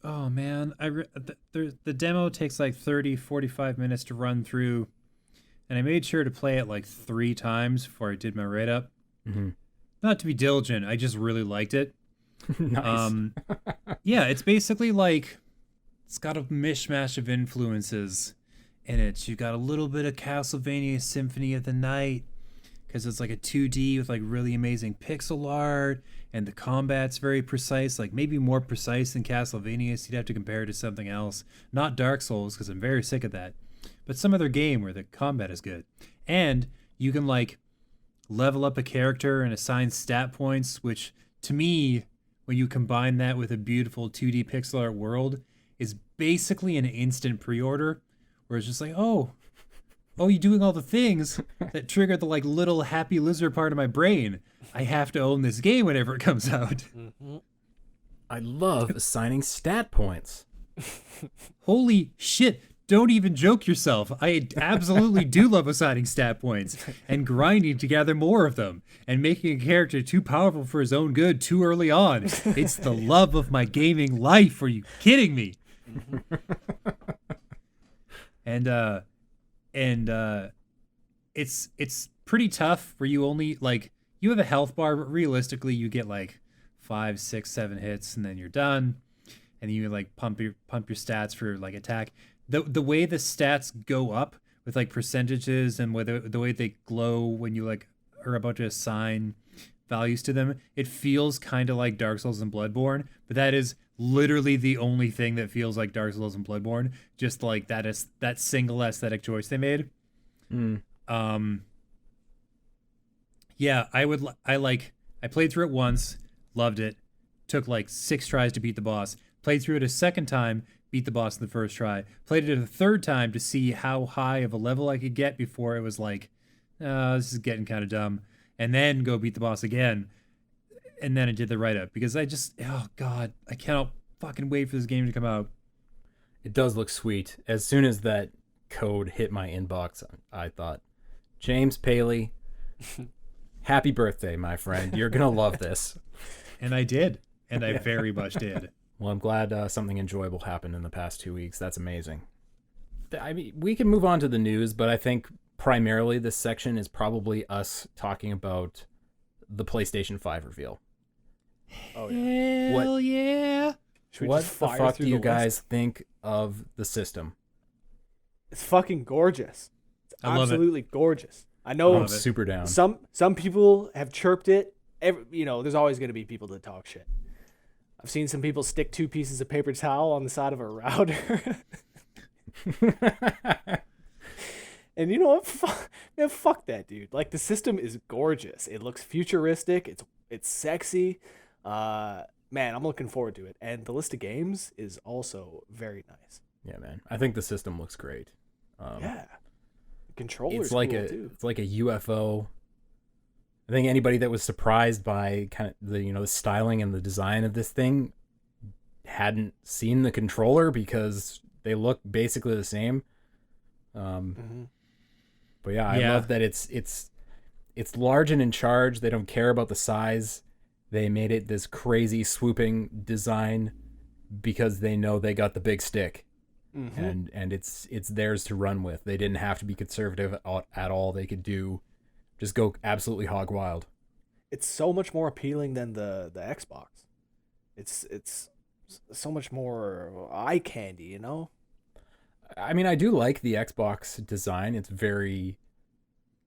S3: man, the demo takes 30-45 minutes to run through, and I made sure to play it 3 times before I did my write-up.
S1: Mm-hmm.
S3: Not to be diligent, I just really liked it.
S1: Nice.
S3: Yeah, it's basically it's got a mishmash of influences in it. You got a little bit of Castlevania Symphony of the Night, because it's a 2D with really amazing pixel art, and the combat's very precise, maybe more precise than Castlevania, so you'd have to compare it to something else. Not Dark Souls, because I'm very sick of that, but some other game where the combat is good. And you can level up a character and assign stat points, which to me, when you combine that with a beautiful 2D pixel art world, is basically an instant pre-order, where it's just oh, you're doing all the things that trigger the little happy lizard part of my brain. I have to own this game whenever it comes out.
S2: Mm-hmm.
S1: I love assigning stat points.
S3: Holy shit. Don't even joke yourself. I absolutely do love assigning stat points and grinding to gather more of them and making a character too powerful for his own good too early on. It's the love of my gaming life. Are you kidding me? And it's pretty tough where you only you have a health bar, but realistically you get 5, 6, 7 hits and then you're done. And you pump your stats for attack. The way the stats go up with percentages and the way they glow when you are about to assign values to them, it feels kind of like Dark Souls and Bloodborne, but that is literally the only thing that feels like Dark Souls and Bloodborne, just that single aesthetic choice they made. Yeah, I played through it once, loved it. took like 6 tries to beat the boss. Played through it a second time, beat the boss in the first try. Played it a third time to see how high of a level I could get before it was like, this is getting kind of dumb. And then go beat the boss again. And then I did the write-up because oh God, I cannot fucking wait for this game to come out.
S1: It does look sweet. As soon as that code hit my inbox, I thought, James Paley, happy birthday, my friend. You're going to love this.
S3: And I did. And I very much did.
S1: Well, I'm glad something enjoyable happened in the past 2 weeks. That's amazing. I mean, we can move on to the news, but I think primarily this section is probably us talking about the PlayStation 5 reveal.
S2: Oh, yeah.
S3: Hell yeah.
S1: What the fuck do you guys think of the system?
S2: It's fucking gorgeous. It's
S3: I love it.
S2: absolutely gorgeous. I know
S1: I'm super down.
S2: some people have chirped it. There's always going to be people that talk shit. I've seen some people stick 2 pieces of paper towel on the side of a router. And you know what? Man, fuck that, dude. Like, the system is gorgeous. It looks futuristic. It's sexy. Man, I'm looking forward to it. And the list of games is also very nice.
S1: Yeah, man. I think the system looks great.
S2: Yeah. The controller's
S1: It's like
S2: cool, too.
S1: it's like a UFO. I think anybody that was surprised by kind of the styling and the design of this thing hadn't seen the controller because they look basically the same. But yeah, I love that it's large and in charge. They don't care about the size. They made it this crazy swooping design because they know they got the big stick. And it's theirs to run with. They didn't have to be conservative at all. They could just go absolutely hog wild.
S2: It's so much more appealing than the Xbox. It's so much more eye candy, you know?
S1: I mean, I do like the Xbox design. It's very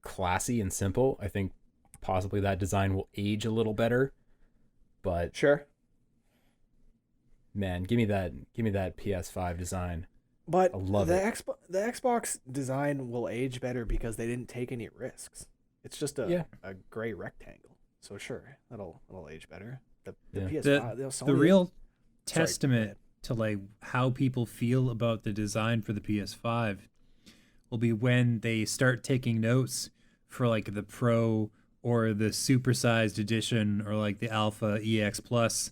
S1: classy and simple. I think possibly that design will age a little better. But
S2: sure.
S1: Man, give me that PS5 design.
S2: But
S1: I love
S2: the
S1: it.
S2: The Xbox design will age better because they didn't take any risks. It's just a gray rectangle. So sure, that'll age better. The PS5,
S3: the real testament to like how people feel about the design for the PS5 will be when they start taking notes for like the Pro or the supersized edition or like the Alpha EX Plus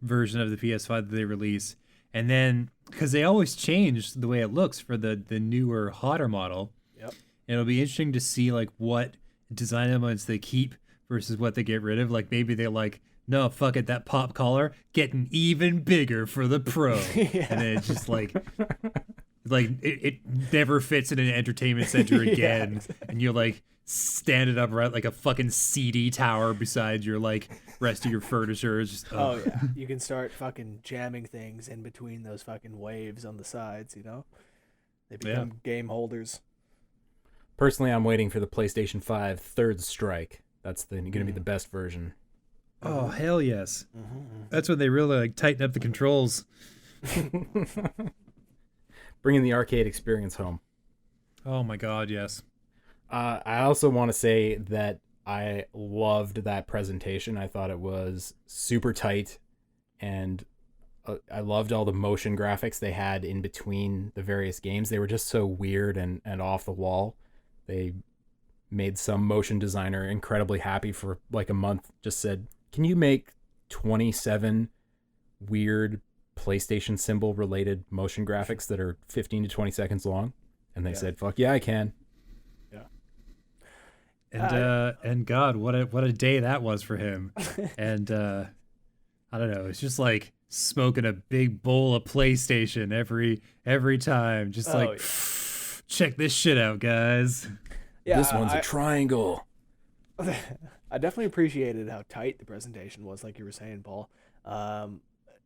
S3: version of the PS5 that they release. And then, because they always change the way it looks for the newer, hotter model.
S2: Yep.
S3: And it'll be interesting to see like what design elements they keep versus what they get rid of. Like maybe they're like, no, fuck it, that pop collar getting even bigger for the Pro.
S2: Yeah.
S3: And then it's just like it never fits in an entertainment center again.
S2: Exactly.
S3: And you're like standing upright like a fucking CD tower beside your like rest of your furniture. It's just
S2: Oh yeah, you can start fucking jamming things in between those fucking waves on the sides, you know? They become game holders.
S1: Personally, I'm waiting for the PlayStation 5 Third Strike. That's going to be the best version.
S3: Oh, hell yes. That's when they really like tighten up the controls.
S1: Bringing the arcade experience home.
S3: Oh my god, yes.
S1: I also want to say that I loved that presentation. I thought it was super tight, and I loved all the motion graphics they had in between the various games. They were just so weird and off the wall. They made some motion designer incredibly happy for like a month. Just said, can you make 27 weird PlayStation symbol related motion graphics that are 15 to 20 seconds long? And they said, fuck yeah, I can.
S3: And God, what a day that was for him. And I don't know, it's just like smoking a big bowl of PlayStation every time. Just check this shit out, guys.
S2: Yeah,
S1: this one's a triangle.
S2: I definitely appreciated how tight the presentation was, like you were saying, Paul.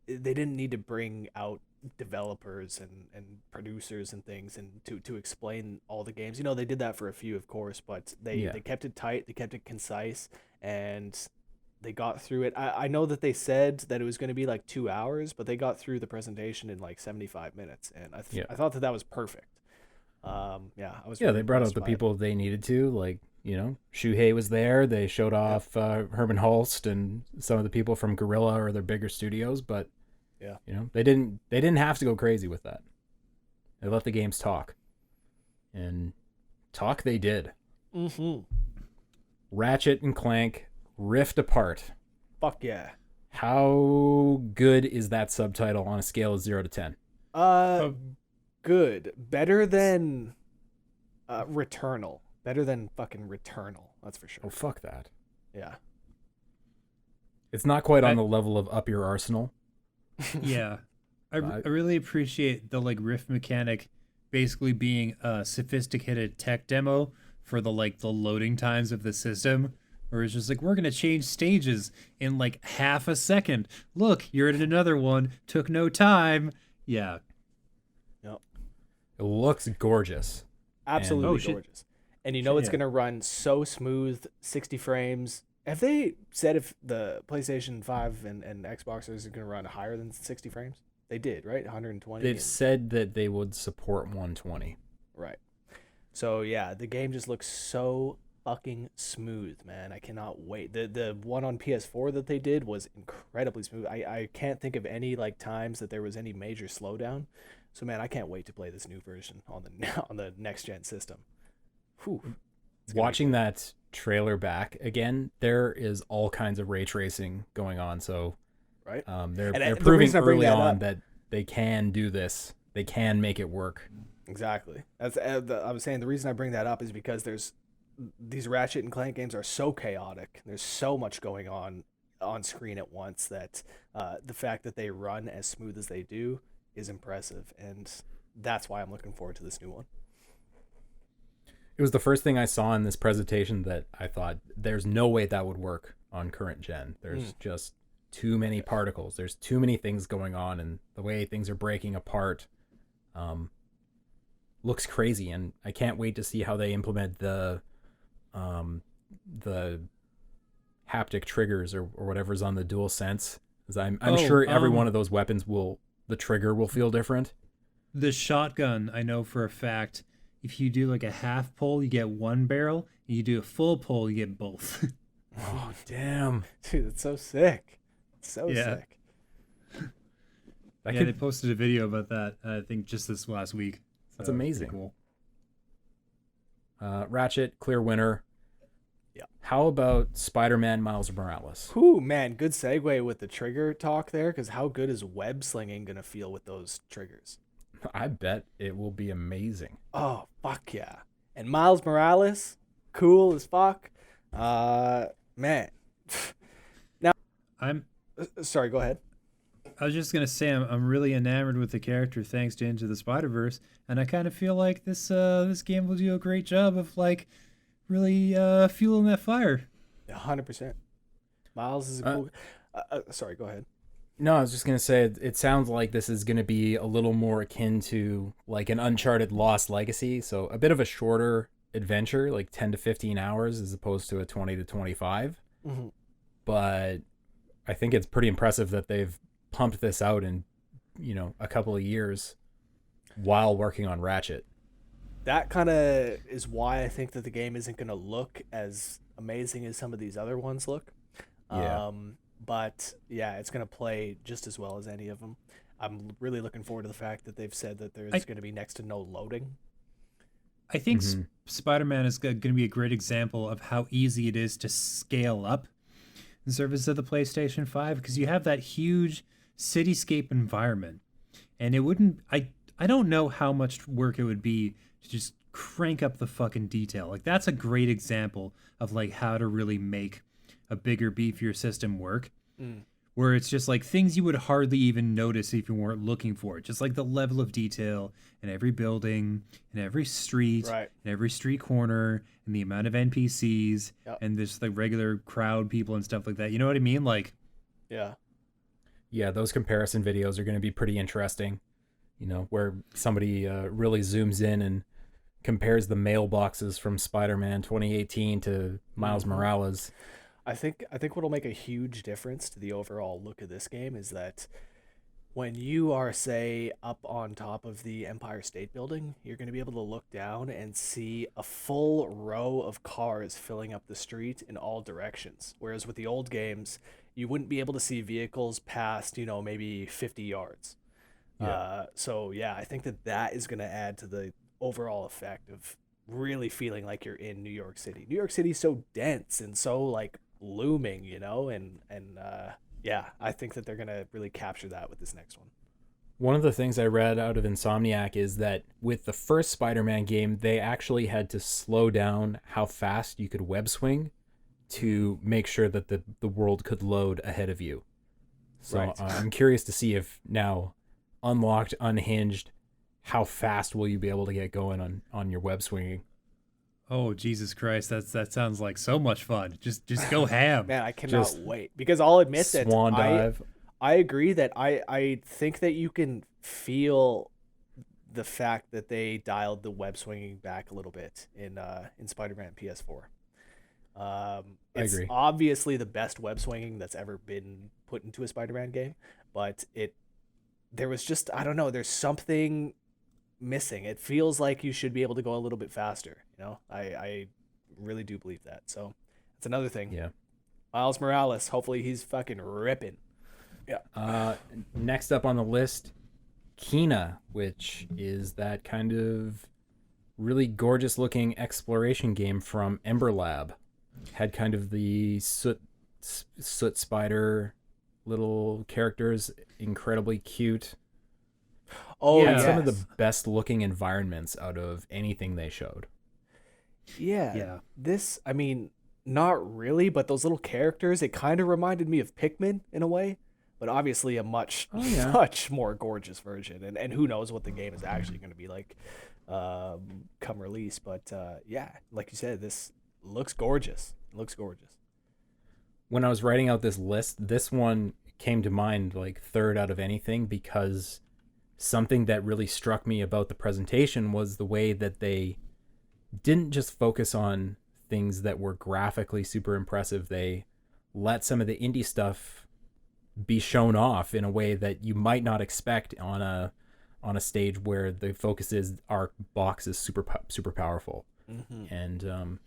S2: They didn't need to bring out developers and producers and things and to explain all the games. You know, they did that for a few, of course, but they kept it tight, they kept it concise, and they got through it. I know that they said that it was going to be like 2 hours, but they got through the presentation in like 75 minutes, and I thought that was perfect. I was
S1: they brought out
S2: impressed
S1: the
S2: by
S1: people they needed to. Like, Shuhei was there. They showed off Herman Hulst and some of the people from Guerrilla or their bigger studios, but
S2: Yeah.
S1: they didn't have to go crazy with that. They let the games talk, and talk they did.
S2: Mm-hmm.
S1: Ratchet and Clank Rift Apart.
S2: Fuck yeah.
S1: How good is that subtitle on a scale of 0 to 10?
S2: Good. Better than Returnal. Better than fucking Returnal. That's for sure.
S1: Oh, fuck that.
S2: Yeah.
S1: It's not quite on the level of Up Your Arsenal.
S3: Yeah. I really appreciate the rift mechanic basically being a sophisticated tech demo for the loading times of the system, where it's just we're gonna change stages in half a second. Look, you're in another one. Took no time. Yeah.
S2: Yep.
S1: It looks gorgeous.
S2: Absolutely gorgeous. And it's gonna run so smooth, 60 frames. Have they said if the PlayStation 5 and Xbox is gonna run higher than 60 frames? They did, right? 120.
S1: They've said that they would support 120.
S2: Right. So yeah, the game just looks so fucking smooth, man. I cannot wait. The one on PS4 that they did was incredibly smooth. I can't think of any times that there was any major slowdown. So man, I can't wait to play this new version on the next gen system. Whew.
S1: Watching that trailer back again, there is all kinds of ray tracing going on. So
S2: right,
S1: they're proving early on that they can do this. They can make it work.
S2: Exactly. I was saying the reason I bring that up is because these Ratchet and Clank games are so chaotic. There's so much going on screen at once that the fact that they run as smooth as they do is impressive, and that's why I'm looking forward to this new one.
S1: It was the first thing I saw in this presentation that I thought there's no way that would work on current gen. There's just too many particles. There's too many things going on, and the way things are breaking apart looks crazy, and I can't wait to see how they implement the haptic triggers or whatever's on the DualSense. Because I'm sure every one of those weapons the trigger will feel different.
S3: The shotgun, I know for a fact, if you do a half pull, you get one barrel. And you do a full pull, you get both.
S1: Oh, damn.
S2: Dude, that's so sick. Sick.
S3: They posted a video about that, I think, just this last week. So
S1: that's amazing.
S3: Cool.
S1: Ratchet, clear winner.
S2: Yeah.
S1: How about SpiderMan Miles Morales?
S2: Ooh, man, good segue with the trigger talk there, because how good is web slinging going to feel with those triggers?
S1: I bet it will be amazing.
S2: Oh, fuck yeah. And Miles Morales, cool as fuck. Man. Now, sorry, go ahead.
S3: I was just going to say I'm really enamored with the character thanks to Into the Spider-Verse, and I kind of feel like this game will do a great job of really fueling that fire.
S2: 100%. Miles is a cool... sorry, go ahead.
S1: No, I was just going to say, it sounds like this is going to be a little more akin to an Uncharted Lost Legacy. So a bit of a shorter adventure, 10 to 15 hours as opposed to a 20 to 25.
S2: Mm-hmm.
S1: But I think it's pretty impressive that they've pumped this out in, a couple of years while working on Ratchet.
S2: That kind of is why I think that the game isn't going to look as amazing as some of these other ones look.
S1: Yeah.
S2: But yeah, it's going to play just as well as any of them. I'm really looking forward to the fact that they've said that there's going to be next to no loading.
S3: I think Spider-Man is going to be a great example of how easy it is to scale up in service of the PlayStation 5, because you have that huge cityscape environment, and it wouldn't... I don't know how much work it would be to just crank up the fucking detail. That's a great example of how to really make a bigger, beefier system work, where it's just things you would hardly even notice if you weren't looking for it. Just the level of detail in every building, in every street,
S2: right,
S3: in every street corner, and the amount of NPCs,
S2: yep,
S3: and just regular crowd people and stuff like that. You know what I mean?
S1: Yeah, those comparison videos are going to be pretty interesting. Where somebody really zooms in and compares the mailboxes from Spider-Man 2018 to Miles Morales.
S2: I think what'll make a huge difference to the overall look of this game is that When you are, say, up on top of the Empire State Building, you're going to be able to look down and see a full row of cars filling up the street in all directions. Whereas with the old games, you wouldn't be able to see vehicles past, maybe 50 yards. So, yeah, I think that is going to add to the overall effect of really feeling like you're in New York City. New York City's so dense and so, like, looming, yeah, I think that they're going to really capture that with this next one.
S1: One of the things I read out of Insomniac is that with the first Spider-Man game, they actually had to slow down how fast you could web swing to make sure that the world could load ahead of you. So
S2: Right.
S1: I'm curious to see if now unlocked, unhinged, how fast will you be able to get going on your web swinging?
S3: Oh, Jesus Christ, that sounds like so much fun. Just go ham.
S2: Man, I cannot
S1: Just
S2: wait, because I'll admit that
S1: Swan dive.
S2: I agree that I think that you can feel the fact that they dialed the web swinging back a little bit in Spider-Man PS4. It's
S1: agree.
S2: obviously the best web swinging that's ever been put into a Spider-Man game, but there was just, I don't know, there's something missing. It feels like you should be able to go a little bit faster. I really do believe that. So that's another thing.
S1: Yeah.
S2: Miles Morales, hopefully he's fucking ripping. Yeah.
S1: Next up on the list, Kena, which is that kind of really gorgeous looking exploration game from Ember Lab. Had kind of the soot spider little characters, incredibly cute.
S2: Oh,
S1: And
S2: yeah.
S1: some of the best looking environments out of anything they showed.
S2: Yeah. This, I mean, not really, but those little characters, it kind of reminded me of Pikmin in a way, but obviously a much, much more gorgeous version. And who knows what the game is actually going to be like come release. But yeah, like you said, this looks gorgeous. It looks gorgeous.
S1: When I was writing out this list, this one came to mind like third out of anything, because something that really struck me about the presentation was the way that they didn't just focus on things that were graphically super impressive. They let some of the indie stuff be shown off in a way that you might not expect on a stage where the focus is our box is super powerful.
S2: Mm-hmm.
S1: And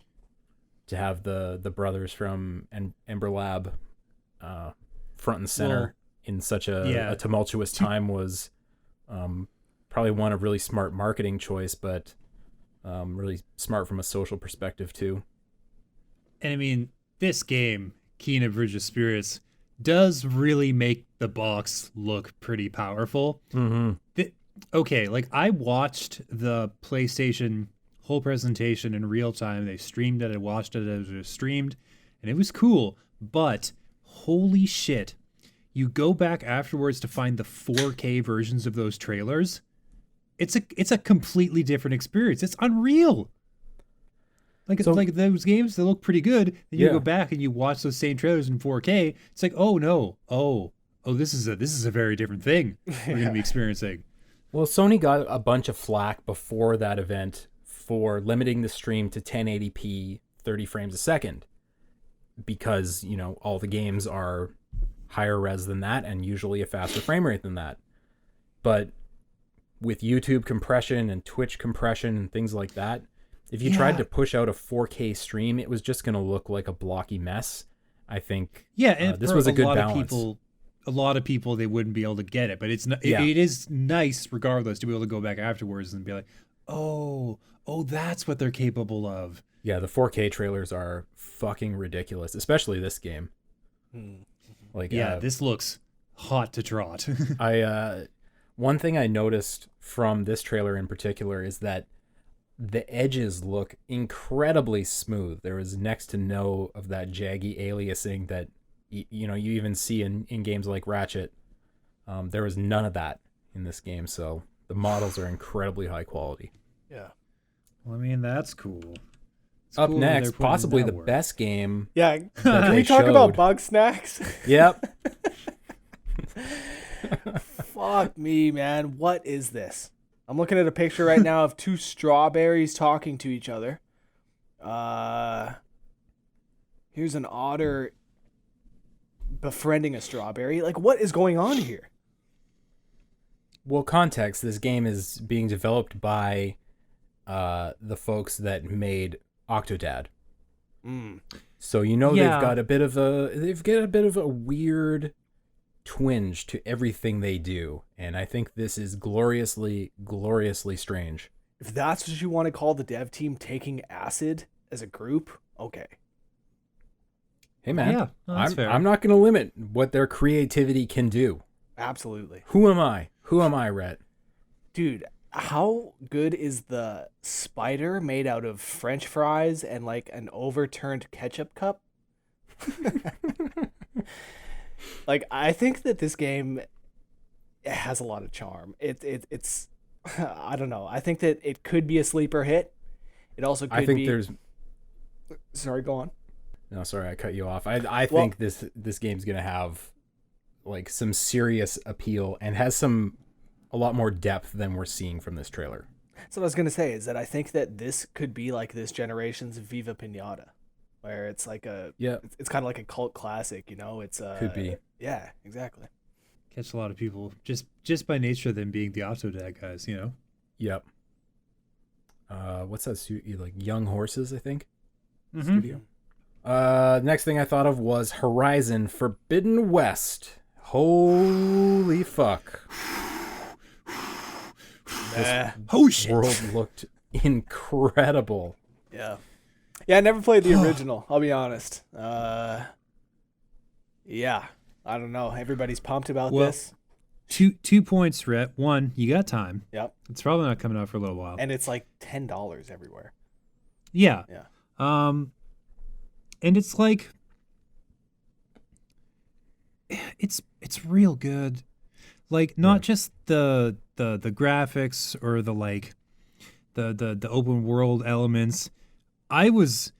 S1: to have the brothers from Ember Lab front and center in such a tumultuous time was probably one, a really smart marketing choice, but really smart from a social perspective too.
S3: And I mean, this game, Kena Bridge of Spirits, does really make the box look pretty powerful.
S1: Mm-hmm.
S3: Okay, like I watched the PlayStation whole presentation in real time. They streamed it. I watched it as it was streamed, and it was cool. But holy shit, you go back afterwards to find the 4K versions of those trailers. It's a completely different experience. It's unreal. Like those games, they look pretty good. Then you go back and you watch those same trailers in 4K. It's like, oh no, this is a very different thing we're gonna be experiencing.
S1: Well, Sony got a bunch of flack before that event for limiting the stream to 1080p 30 frames a second, because all the games are higher res than that and usually a faster frame rate than that. But with YouTube compression and Twitch compression and things like that, if you tried to push out a 4K stream, it was just going to look like a blocky mess. I think
S3: and
S1: this was a good balance.
S3: A lot of people, they wouldn't be able to get it, but it's not, it is nice regardless to be able to go back afterwards and be like, oh, that's what they're capable of.
S1: Yeah, the 4K trailers are fucking ridiculous, especially this game. Like,
S3: this looks hot to trot.
S1: One thing I noticed from this trailer in particular is that the edges look incredibly smooth. There is next to no of that jaggy aliasing that you even see in games like Ratchet. There was none of that in this game, so the models are incredibly high quality.
S2: Yeah.
S3: Well, I mean, that's cool.
S1: Up next, possibly the best game.
S2: Yeah. Can we talk about bug snacks?
S1: Yep.
S2: Fuck me, man. What is this? I'm looking at a picture right now of two strawberries talking to each other. Here's an otter befriending a strawberry. Like, what is going on here?
S1: Well, context, this game is being developed by the folks that made Octodad. So
S3: Yeah.
S1: they've got a bit of a weird twinge to everything they do, and I think this is gloriously strange.
S2: If that's what you want to call the dev team taking acid as a group, okay.
S1: Hey man,
S3: Yeah, no, that's fair.
S1: I'm not going to limit what their creativity can do.
S2: Absolutely.
S1: Who am I, Rhett?
S2: Dude, how good is the spider made out of French fries and like an overturned ketchup cup? Like, I think that this game has a lot of charm. It's I don't know. I think that it could be a sleeper hit. It also could be.
S1: I think there's.
S2: Sorry, go on.
S1: No, sorry, I cut you off. I think this game's gonna have like some serious appeal and has a lot more depth than we're seeing from this trailer.
S2: So what I was gonna say is that I think that this could be like this generation's Viva Pinata, where it's like it's kind of like a cult classic, It's
S1: Could be.
S2: Yeah, exactly.
S3: Catch a lot of people just by nature of them being the Octodad guys,
S1: Yep. What's that suit? Like Young Horses, I think.
S3: Mm-hmm.
S1: Studio. Next thing I thought of was Horizon Forbidden West. Holy fuck.
S3: Oh shit.
S1: World looked incredible.
S2: Yeah. Yeah, I never played the original, I'll be honest. Yeah. I don't know. Everybody's pumped about this.
S3: Two points, Rhett. One, you got time.
S2: Yep.
S3: It's probably not coming out for a little while.
S2: And it's like $10 everywhere.
S3: Yeah.
S2: Yeah.
S3: And it's like it's real good. Like not just the graphics or the like the open world elements. I was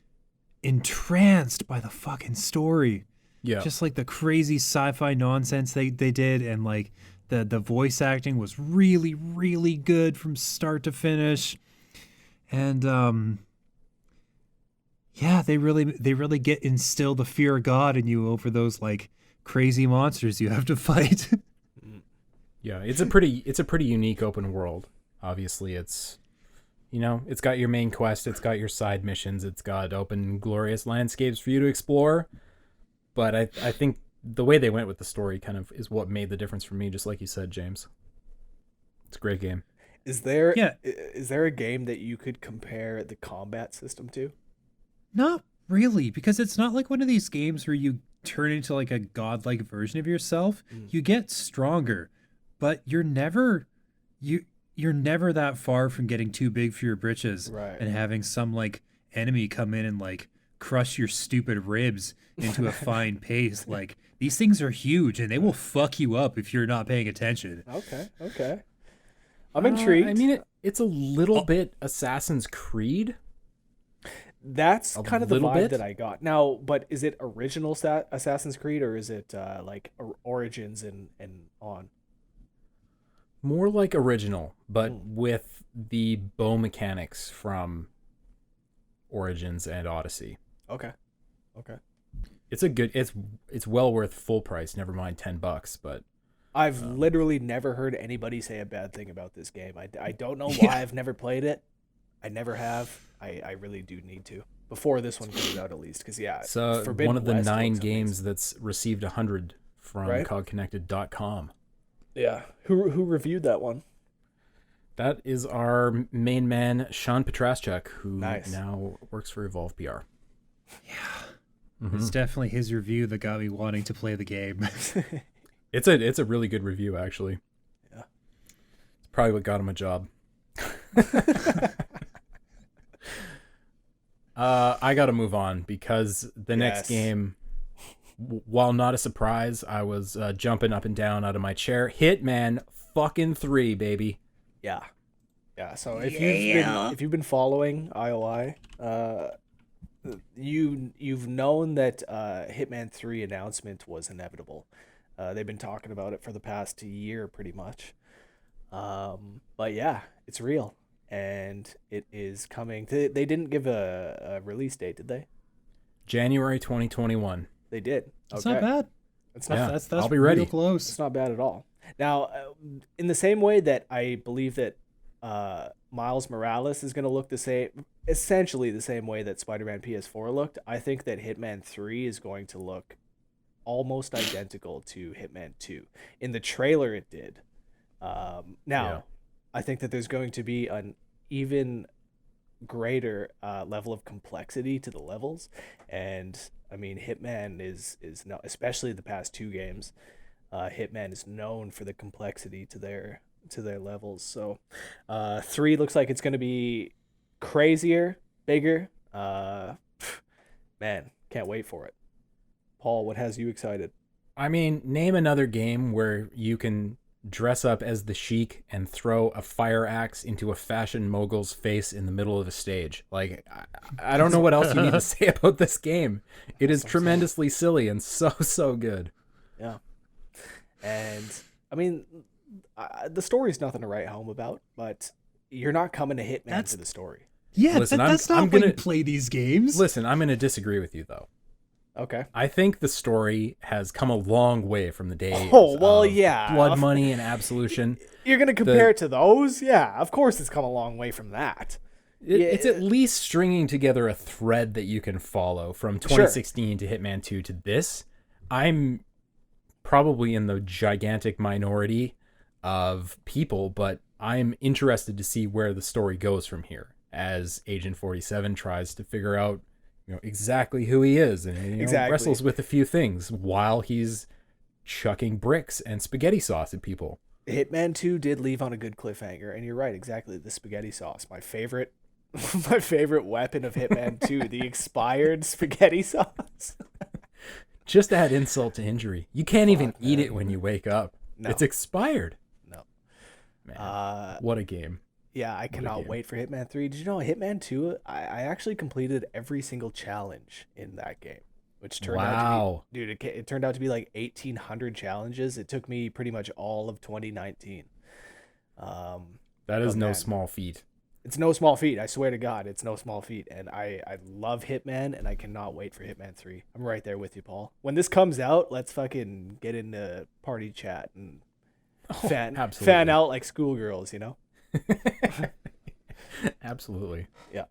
S3: entranced by the fucking story.
S1: Yeah.
S3: Just like the crazy sci-fi nonsense they did, and like the voice acting was really, really good from start to finish. And yeah, they really instill the fear of God in you over those like crazy monsters you have to fight.
S1: Yeah, it's a pretty unique open world. Obviously, it's got your main quest, it's got your side missions, it's got open glorious landscapes for you to explore. But I think the way they went with the story kind of is what made the difference for me, just like you said, James. It's a great game.
S2: Is there a game that you could compare the combat system to?
S3: Not really, because it's not like one of these games where you turn into like a godlike version of yourself. You get stronger, but you're never that far from getting too big for your britches,
S2: right,
S3: and having some like enemy come in and like crush your stupid ribs into a fine paste. Like, these things are huge and they will fuck you up if you're not paying attention.
S2: Okay. I'm intrigued.
S1: I mean, it's a little bit Assassin's Creed.
S2: That's kind of the vibe
S1: bit?
S2: that I got. Now, but is it original Assassin's Creed, or is it like Origins and on?
S1: More like original, but with the bow mechanics from Origins and Odyssey.
S2: Okay.
S1: It's well worth full price, never mind $10, but
S2: I've literally never heard anybody say a bad thing about this game. I don't know why I've never played it. I never have. I really do need to before this one comes out, at least, because
S1: it's
S2: Forbidden
S1: one of the
S2: West
S1: 9
S2: looks
S1: games that's received 100 from
S2: Right?
S1: COGconnected.com.
S2: Yeah. Who reviewed that one?
S1: That is our main man, Sean Petraschuk, who
S2: Nice.
S1: now works for Evolve PR.
S3: Yeah. It's definitely his review that got me wanting to play the game.
S1: It's a really good review, actually.
S2: Yeah.
S1: It's probably what got him a job. I got to move on because the next game, while not a surprise, I was jumping up and down out of my chair. Hitman fucking 3, baby.
S2: Yeah. So if you've been following IOI, you've known that Hitman 3 announcement was inevitable. They've been talking about it for the past year, pretty much. But yeah, it's real, and it is coming. They didn't give a release date, did they?
S1: January 2021.
S2: They did.
S3: It's not bad.
S2: It's not.
S1: Yeah.
S3: That's
S1: I'll be ready.
S3: real close.
S2: It's not bad at all. Now, in the same way that I believe that Miles Morales is going to look the same, essentially the same way that Spider-Man PS4 looked, I think that Hitman 3 is going to look almost identical to Hitman 2. In the trailer, it did. Now,
S1: Yeah.
S2: I think that there's going to be an even greater level of complexity to the levels, and I mean, Hitman is no, especially the past two games. Hitman is known for the complexity to their levels. So, 3 looks like it's going to be crazier, bigger. Man, can't wait for it. Paul, what has you excited?
S1: I mean, name another game where you can dress up as the Sheik and throw a fire axe into a fashion mogul's face in the middle of a stage. Like, I don't know what else you need to say about this game. It is tremendously silly and so good.
S2: Yeah. And, I mean, the story's nothing to write home about, but you're not coming to Hitman for the story.
S3: Yeah,
S1: Listen,
S3: that's not why you play these games.
S1: Listen, I'm going to disagree with you, though.
S2: Okay.
S1: I think the story has come a long way from the days
S2: yeah.
S1: Blood Money and Absolution.
S2: You're going to compare it to those? Yeah, of course it's come a long way from that.
S1: It's at least stringing together a thread that you can follow from 2016 to Hitman 2 to this. I'm probably in the gigantic minority of people, but I'm interested to see where the story goes from here as Agent 47 tries to figure out exactly who he is and wrestles with a few things while he's chucking bricks and spaghetti sauce at people.
S2: Hitman 2 did leave on a good cliffhanger, and you're right, exactly. The spaghetti sauce, my favorite weapon of Hitman 2, the expired spaghetti sauce.
S1: Just add insult to injury. You can't even eat it when you wake up. No. It's expired.
S2: No.
S1: Man, what a game.
S2: Yeah, I cannot wait for Hitman 3. Did you know Hitman 2, I actually completed every single challenge in that game, which turned out to be, dude, it turned out to be like 1,800 challenges. It took me pretty much all of 2019.
S1: That is no small feat.
S2: It's no small feat. I swear to God, it's no small feat. And I love Hitman, and I cannot wait for Hitman 3. I'm right there with you, Paul. When this comes out, let's fucking get into party chat and fan out like schoolgirls,
S1: Absolutely.
S2: Yeah.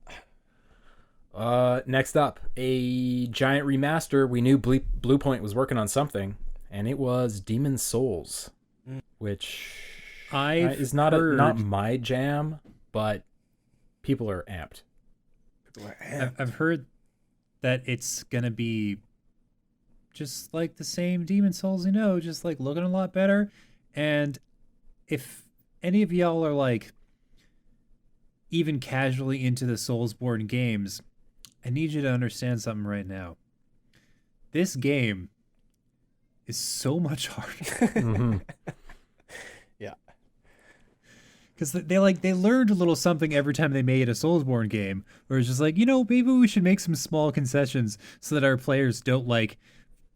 S1: Next up, a giant remaster. We knew Bluepoint was working on something, and it was Demon's Souls, which is not my jam, but people are amped.
S3: I've heard that it's gonna be just like the same Demon's Souls, just like looking a lot better. And if any of y'all are like even casually into the Soulsborne games, I need you to understand something right now. This game is so much harder.
S1: Mm-hmm.
S2: Yeah.
S3: Because they learned a little something every time they made a Soulsborne game, where it's just like, maybe we should make some small concessions so that our players don't like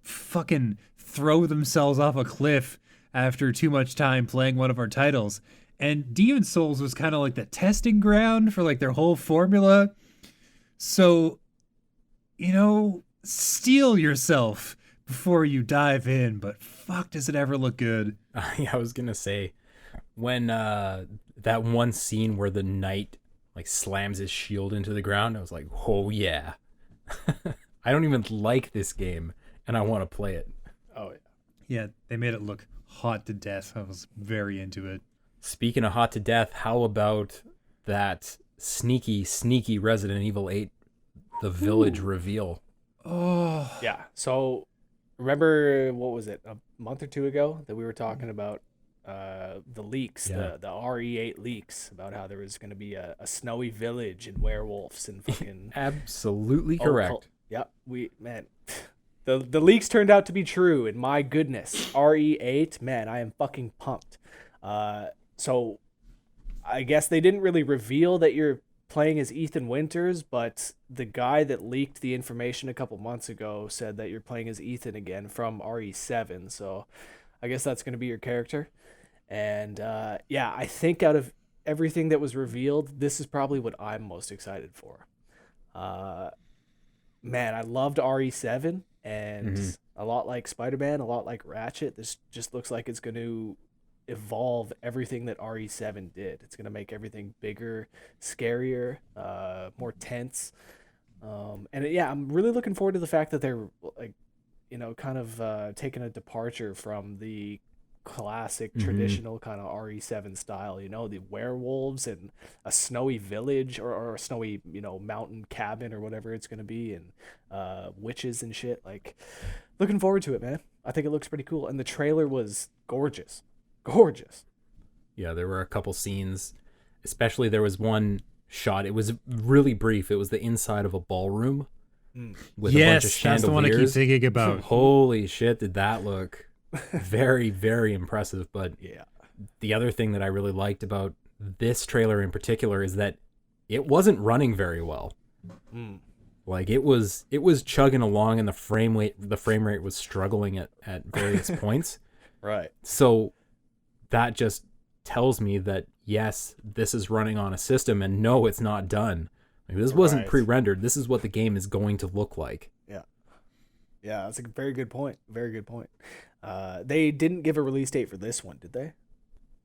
S3: fucking throw themselves off a cliff after too much time playing one of our titles. And Demon's Souls was kind of like the testing ground for like their whole formula. So, steel yourself before you dive in, but fuck, does it ever look good?
S1: I was gonna say, when that one scene where the knight like slams his shield into the ground, I was like, oh yeah. I don't even like this game, and I want to play it.
S2: Oh yeah.
S3: Yeah, they made it look hot to death. I was very into it.
S1: Speaking of hot to death, how about that sneaky Resident Evil 8 The Village reveal?
S2: Oh. Yeah. So remember, what was it, a month or two ago that we were talking about the leaks, the RE8 leaks, about how there was going to be a snowy village and werewolves and fucking...
S1: Absolutely correct.
S2: Yep. The leaks turned out to be true, and my goodness, RE8, man, I am fucking pumped. So I guess they didn't really reveal that you're playing as Ethan Winters, but the guy that leaked the information a couple months ago said that you're playing as Ethan again from RE7, so I guess that's going to be your character. And I think out of everything that was revealed, this is probably what I'm most excited for. Man, I loved RE7, and a lot like Spider-Man, a lot like Ratchet, this just looks like it's going to evolve everything that RE7 did. It's going to make everything bigger, scarier, more tense. And yeah, I'm really looking forward to the fact that they're like, kind of taking a departure from the classic traditional kind of RE7 style, the werewolves and a snowy village or a snowy, mountain cabin or whatever it's going to be, and witches and shit. Like, looking forward to it, man. I think it looks pretty cool. And the trailer was gorgeous. Gorgeous.
S1: Yeah, there were a couple scenes, especially there was one shot. It was really brief. It was the inside of a ballroom with a bunch of chandeliers.
S3: That's the one I keep thinking about.
S1: Holy shit, did that look very, very impressive. But
S2: yeah,
S1: the other thing that I really liked about this trailer in particular is that it wasn't running very well. Like it was chugging along, and the frame rate was struggling at various points.
S2: Right.
S1: So that just tells me that yes, this is running on a system, and no, it's not done. Like, this wasn't pre-rendered. This is what the game is going to look like.
S2: Yeah, that's a very good point. Very good point. They didn't give a release date for this one, did they?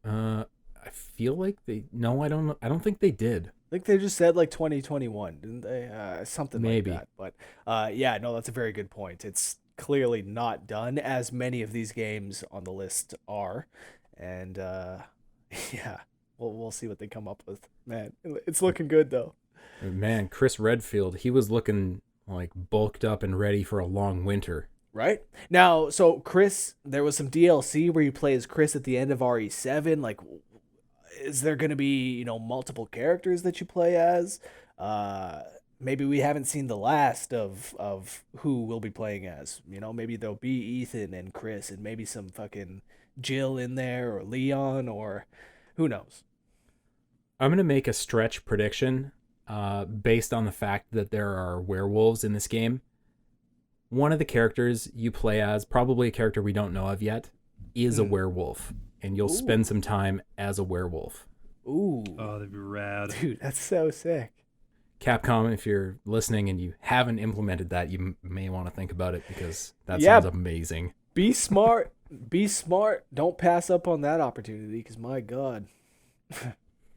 S1: I feel like I don't think they did.
S2: I think they just said like 2021, didn't they? Something
S1: Maybe.
S2: like that. But yeah, no, that's a very good point. It's clearly not done, as many of these games on the list are. And yeah, we'll see what they come up with. Man, it's looking good though.
S1: Man, Chris Redfield, he was looking like bulked up and ready for a long winter.
S2: Right? Now, so Chris, there was some DLC where you play as Chris at the end of RE7. Like, is there going to be, multiple characters that you play as? Maybe we haven't seen the last of who we'll be playing as. Maybe there'll be Ethan and Chris and maybe some fucking Jill in there or Leon or who knows.
S1: I'm going to make a stretch prediction based on the fact that there are werewolves in this game. One of the characters you play as, probably a character we don't know of yet, is a werewolf. And you'll spend some time as a werewolf.
S2: Ooh.
S3: Oh, that'd be rad.
S2: Dude, that's so sick.
S1: Capcom, if you're listening and you haven't implemented that, you may want to think about it, because that sounds amazing.
S2: Be smart. Be smart. Don't pass up on that opportunity, because my God.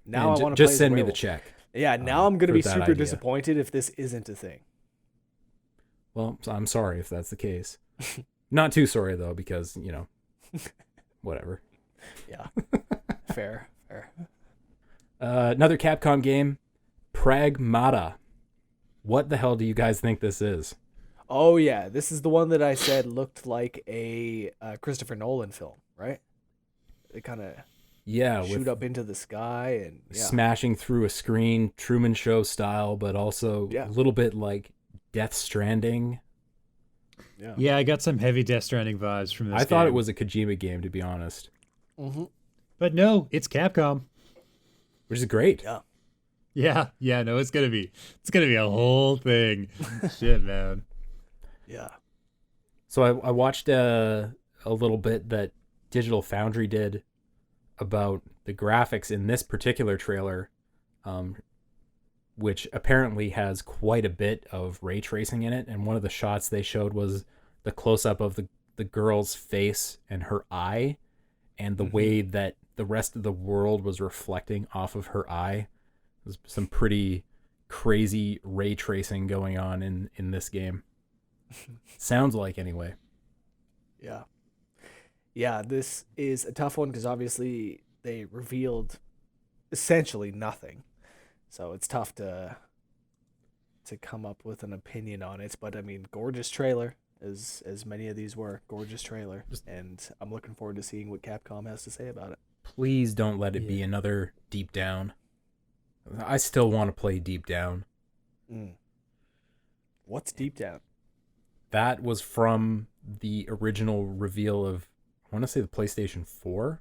S2: Now I want to
S1: just send me the check.
S2: Yeah, now I'm going to be super
S1: idea.
S2: disappointed if this isn't a thing.
S1: Well, I'm sorry if that's the case. Not too sorry, though, because, whatever.
S2: Yeah. Fair.
S1: Another Capcom game, Pragmata. What the hell do you guys think this is?
S2: Oh, yeah. This is the one that I said looked like a Christopher Nolan film, right? It kind of shoot up into the sky and
S1: smashing through a screen, Truman Show style, but also a little bit like Death Stranding.
S3: Yeah, I got some heavy Death Stranding vibes from this
S1: I thought it was a Kojima game, to be honest.
S2: Mm-hmm.
S3: But no, it's Capcom.
S1: Which is great.
S3: Yeah, no, it's gonna be a whole thing. Shit, man.
S2: Yeah.
S1: So I watched a little bit that Digital Foundry did about the graphics in this particular trailer, which apparently has quite a bit of ray tracing in it. And one of the shots they showed was the close-up of the girl's face and her eye, and the way that the rest of the world was reflecting off of her eye. There's some pretty crazy ray tracing going on in this game. Sounds like, anyway.
S2: Yeah, this is a tough one because obviously they revealed essentially nothing. So it's tough to come up with an opinion on it. But I mean, gorgeous trailer, as many of these were. Gorgeous trailer. And I'm looking forward to seeing what Capcom has to say about it.
S1: Please don't let it be another Deep Down. I still want to play Deep Down.
S2: What's Deep Down?
S1: That was from the original reveal of, I want to say, the PlayStation 4.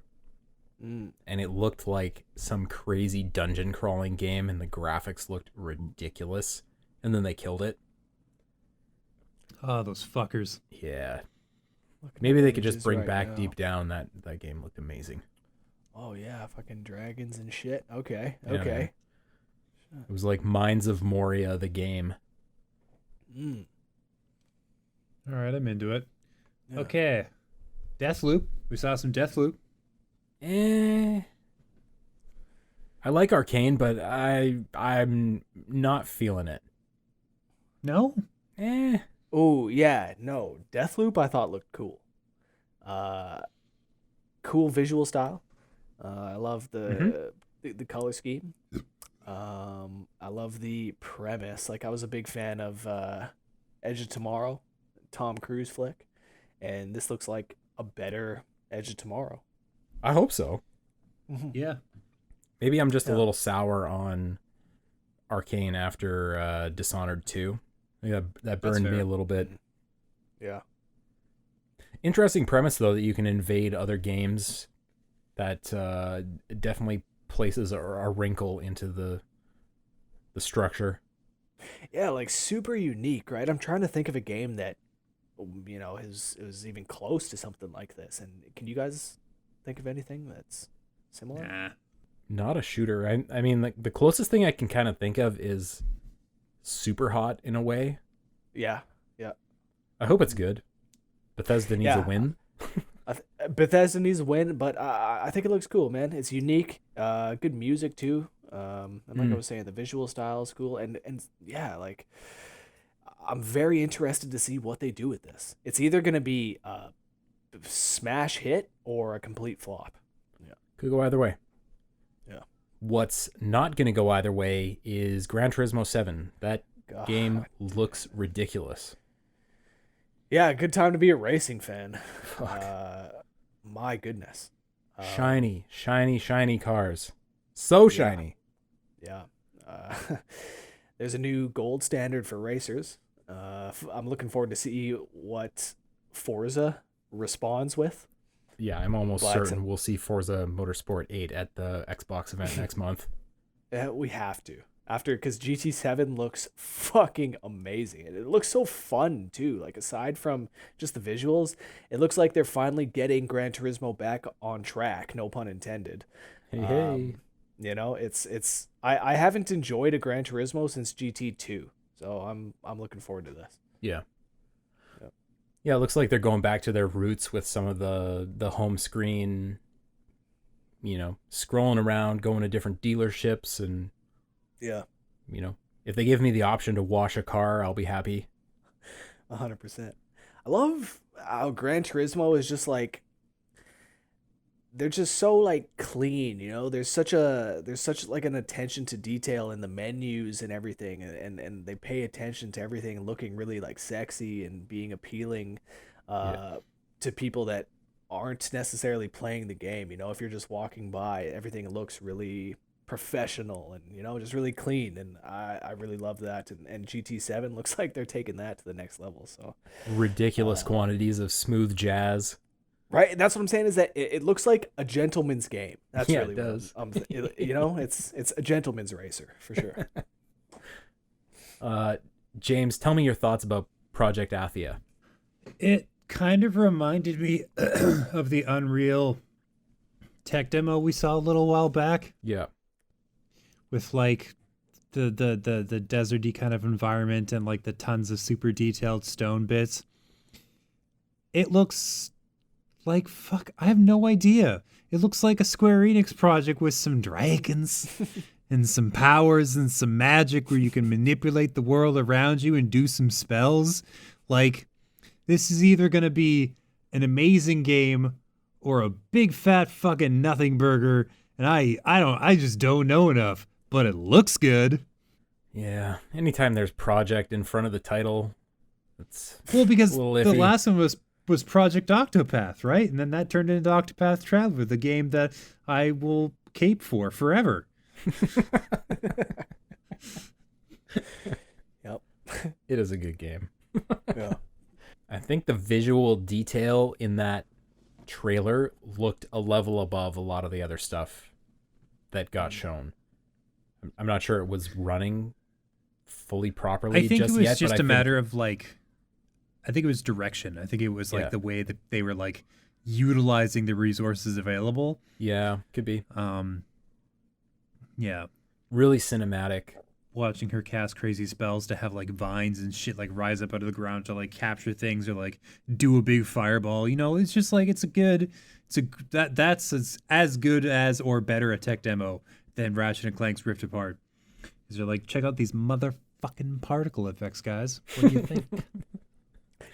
S1: And it looked like some crazy dungeon crawling game, and the graphics looked ridiculous. And then they killed it.
S3: Oh, those fuckers.
S1: Yeah. Maybe they could just bring back Deep Down. That game looked amazing.
S2: Oh, yeah. Fucking dragons and shit. Okay.
S1: Yeah,
S2: Okay.
S1: man. It was like Mines of Moria, the game.
S2: Mm.
S3: All right, I'm into it.
S2: Yeah.
S3: Okay. Deathloop. We saw some Deathloop.
S1: I like Arcane, but I'm not feeling it.
S3: No?
S2: Oh yeah, no. Deathloop I thought looked cool. Cool visual style. I love the color scheme. I love the premise. Like, I was a big fan of Edge of Tomorrow, Tom Cruise flick, and this looks like a better Edge of Tomorrow.
S1: I hope so.
S3: Yeah.
S1: Maybe I'm just a little sour on Arcane after Dishonored 2. That burned me a little bit.
S2: Yeah.
S1: Interesting premise, though, that you can invade other games. That definitely places a wrinkle into the structure.
S2: Yeah, like super unique, right? I'm trying to think of a game that, is even close to something like this. And can you guys think of anything that's similar?
S3: Nah.
S1: Not a shooter. I mean, like, the closest thing I can kind of think of is Super Hot in a way.
S2: Yeah.
S1: I hope it's good. Bethesda needs a win.
S2: Bethesda needs a win, but I think it looks cool, man. It's unique. Good music too. And like I was saying, the visual style is cool, and yeah, like, I'm very interested to see what they do with this. It's either gonna be a smash hit or a complete flop. Yeah,
S1: Could go either way.
S2: Yeah.
S1: What's not going to go either way is Gran Turismo 7. That game looks ridiculous.
S2: Yeah, good time to be a racing fan.
S1: Fuck.
S2: My goodness.
S1: Shiny cars. So shiny.
S2: Yeah. There's a new gold standard for racers. I'm looking forward to see what Forza responds with.
S1: Yeah, I'm almost certain we'll see Forza Motorsport 8 at the Xbox event next month.
S2: We have to. Because GT7 looks fucking amazing. And it looks so fun, too. Like, aside from just the visuals, it looks like they're finally getting Gran Turismo back on track, no pun intended.
S1: Hey.
S2: I haven't enjoyed a Gran Turismo since GT2, so I'm looking forward to this.
S1: Yeah. Yeah, it looks like they're going back to their roots with some of the home screen, scrolling around, going to different dealerships, and
S2: yeah,
S1: if they give me the option to wash a car, I'll be happy.
S2: 100%. I love how Gran Turismo is just like, they're just so like clean, there's such like an attention to detail in the menus and everything, and they pay attention to everything looking really like sexy and being appealing to people that aren't necessarily playing the game. If you're just walking by, everything looks really professional and just really clean, and I really love that, and GT7 looks like they're taking that to the next level. So
S1: ridiculous quantities of smooth jazz.
S2: Right, that's what I'm saying, is that it looks like a gentleman's game. That's really
S1: it does.
S2: It's a gentleman's racer for sure.
S1: James, tell me your thoughts about Project Athia.
S3: It kind of reminded me of the Unreal tech demo we saw a little while back.
S1: Yeah.
S3: With like the deserty kind of environment and like the tons of super detailed stone bits. It looks like, fuck, I have no idea. It looks like a Square Enix project with some dragons and some powers and some magic where you can manipulate the world around you and do some spells. Like, this is either going to be an amazing game or a big fat fucking nothing burger, and I just don't know enough, but it looks good.
S1: Yeah, anytime there's project in front of the title, it's
S3: because
S1: a little
S3: the
S1: iffy.
S3: last one was Project Octopath, right? And then that turned into Octopath Traveler, the game that I will cape for forever.
S2: Yep.
S1: It is a good game.
S2: Yeah.
S1: I think the visual detail in that trailer looked a level above a lot of the other stuff that got shown. I'm not sure it was running fully properly
S3: I think
S1: just
S3: it was
S1: yet,
S3: just
S1: but
S3: a matter of like, I think it was direction. I think it was like
S1: Yeah.
S3: the way that they were like utilizing the resources available.
S1: Yeah, could be.
S3: Yeah.
S1: Really cinematic.
S3: watching her cast crazy spells to have like vines and shit like rise up out of the ground to like capture things or like do a big fireball. You know, it's just like that's as good as or better a tech demo than Ratchet and Clank's Rift Apart. Because they're like, check out these motherfucking particle effects, guys. What do you think?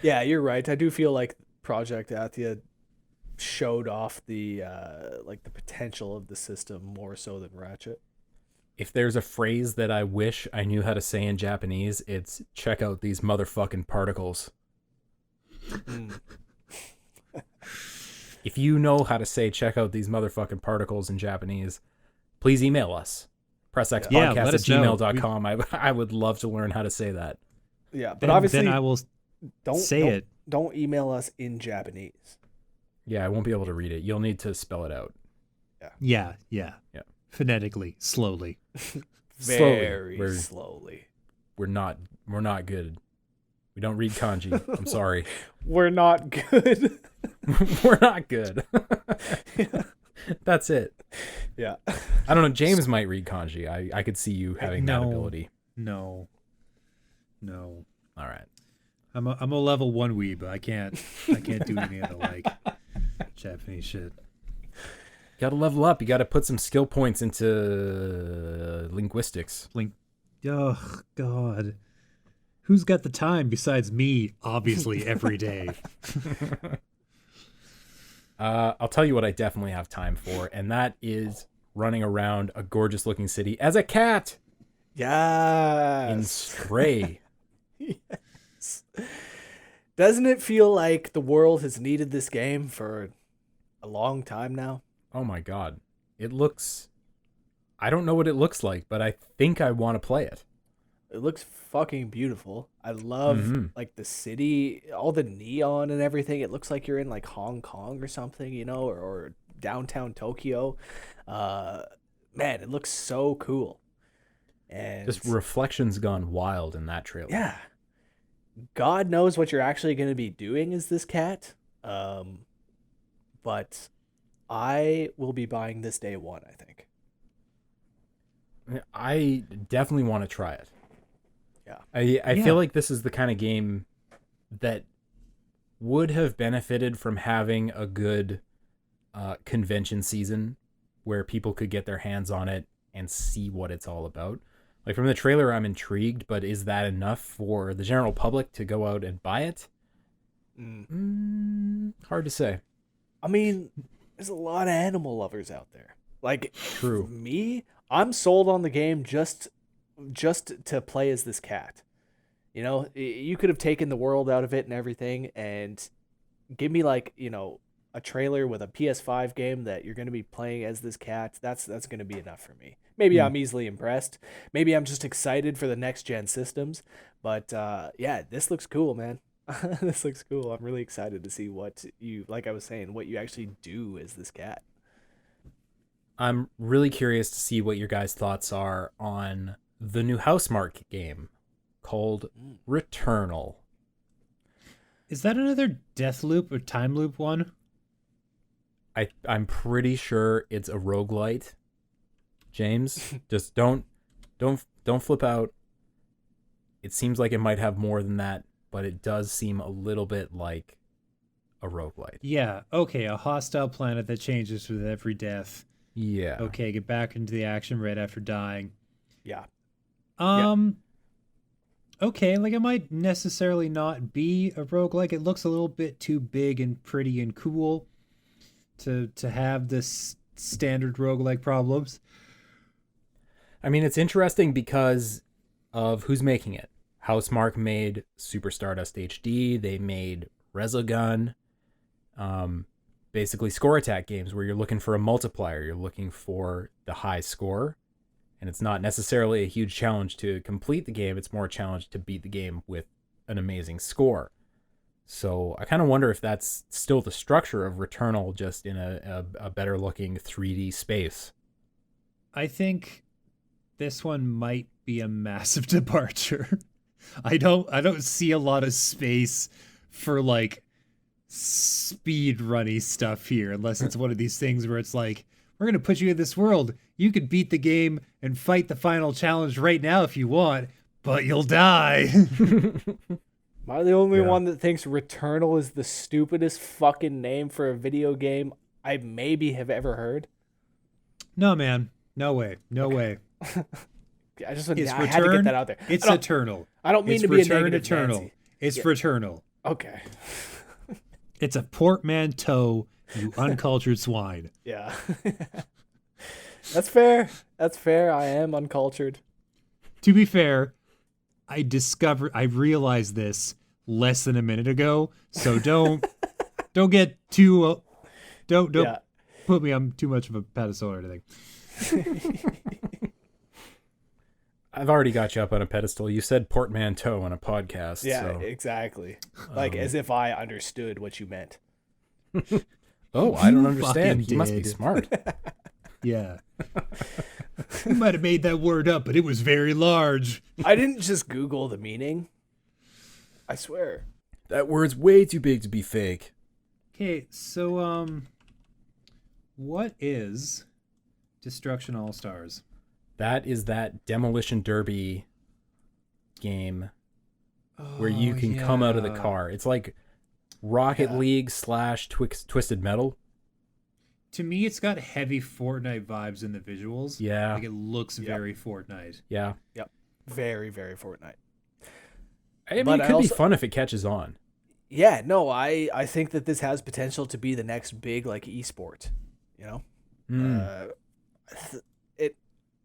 S2: Yeah, you're right. I do feel like Project Athia showed off the like the potential of the system more so than Ratchet.
S1: If there's a phrase that I wish I knew how to say in Japanese, it's check out these motherfucking particles. If you know how to say check out these motherfucking particles in Japanese, please email us. PressXpodcast@gmail.com. I would love to learn how to say that.
S2: Yeah, but obviously
S3: then I will it.
S2: Don't email us in Japanese.
S1: Yeah, I won't be able to read it. You'll need to spell it out.
S3: Yeah. Phonetically, slowly.
S2: Very slowly.
S1: We're not good. We don't read kanji. I'm sorry.
S2: We're not good.
S1: We're not good.
S2: Yeah.
S1: That's it.
S2: Yeah.
S1: I don't know. James might read kanji. I could see you having that ability.
S3: No.
S1: All right.
S3: I'm a level 1 weeb. I can't do any of the like Japanese shit.
S1: You gotta level up. You gotta put some skill points into linguistics.
S3: Oh God. Who's got the time besides me? Obviously, every day.
S1: I'll tell you what I definitely have time for, and that is running around a gorgeous-looking city as a cat.
S2: Yes.
S1: In Stray.
S2: Yes. Doesn't it feel like the world has needed this game for a long time now?
S1: Oh my God. It looks... I don't know what it looks like, but I think I want to play it.
S2: It looks fucking beautiful. I love like the city, all the neon and everything. It looks like you're in like Hong Kong or something, you know, or downtown Tokyo. Man, it looks so cool. And
S1: just reflections gone wild in that trailer.
S2: Yeah. God knows what you're actually going to be doing as this cat. But I will be buying this day one, I think.
S1: I definitely want to try it.
S2: Yeah.
S1: I feel like this is the kind of game that would have benefited from having a good convention season where people could get their hands on it and see what it's all about. Like from the trailer, I'm intrigued, but is that enough for the general public to go out and buy it? Hard to say.
S2: I mean, there's a lot of animal lovers out there. Like,
S1: true.
S2: For me, I'm sold on the game just to play as this cat. You know, you could have taken the world out of it and everything and give me like, you know, a trailer with a PS5 game that you're going to be playing as this cat. That's going to be enough for me. Maybe I'm easily impressed. Maybe I'm just excited for the next gen systems. But yeah, this looks cool, man. This looks cool. I'm really excited to see what you, like I was saying, what you actually do as this cat.
S1: I'm really curious to see what your guys' thoughts are on the new Housemarque game called Returnal.
S3: Is that another death loop or time loop one?
S1: I'm pretty sure it's a roguelite. James, just don't flip out. It seems like it might have more than that, but it does seem a little bit like a roguelite.
S3: Yeah, okay, a hostile planet that changes with every death.
S1: Yeah.
S3: Okay, get back into the action right after dying.
S2: Yeah.
S3: Okay, like it might necessarily not be a roguelike. It looks a little bit too big and pretty and cool to have this standard roguelike problems.
S1: I mean, it's interesting because of who's making it. Housemarque made Super Stardust HD. They made Resogun. Basically score attack games where you're looking for a multiplier. You're looking for the high score. And it's not necessarily a huge challenge to complete the game. It's more a challenge to beat the game with an amazing score. So I kind of wonder if that's still the structure of Returnal, just in a better looking 3D space.
S3: I think this one might be a massive departure. I don't see a lot of space for like speed runny stuff here, unless it's one of these things where it's like, we're gonna put you in this world. You could beat the game and fight the final challenge right now if you want, but you'll die.
S2: Am I the only
S1: Yeah.
S2: one that thinks Returnal is the stupidest fucking name for a video game I maybe have ever heard?
S3: No, man. No way. No way.
S2: I just
S3: It's
S2: I had to get that out there.
S3: It's
S2: I don't-
S3: Eternal.
S2: I don't mean
S3: It's
S2: to be
S3: Return
S2: a negative
S3: Eternal.
S2: Nancy.
S3: It's
S2: Yeah.
S3: Returnal.
S2: Okay.
S3: It's a portmanteau, you uncultured swine.
S2: Yeah. That's fair. That's fair. I am uncultured.
S3: To be fair, I realized this less than a minute ago, so don't get too don't
S2: Yeah.
S3: put me on too much of a pedestal or anything.
S1: I've already got you up on a pedestal. You said portmanteau on a podcast.
S2: Yeah,
S1: So.
S2: exactly. Like as if I understood what you meant.
S1: Oh, I don't
S3: You
S1: understand.
S3: fucking
S1: You must be
S3: did.
S1: smart.
S3: Yeah. You might have made that word up, but it was very large.
S2: I didn't just Google the meaning. I swear.
S1: That word's way too big to be fake.
S3: Okay, so what is Destruction All Stars?
S1: That is that Demolition Derby game where you can come out of the car. It's like Rocket League / Twisted Metal.
S3: To me, it's got heavy Fortnite vibes in the visuals.
S1: Yeah.
S3: Like it looks very Fortnite.
S1: Yeah.
S2: Yep. Very, very Fortnite.
S1: I mean,
S2: But
S1: it
S2: I
S1: could be
S2: also-
S1: fun if it catches on.
S2: Yeah, no, I think that this has potential to be the next big like esport. You know?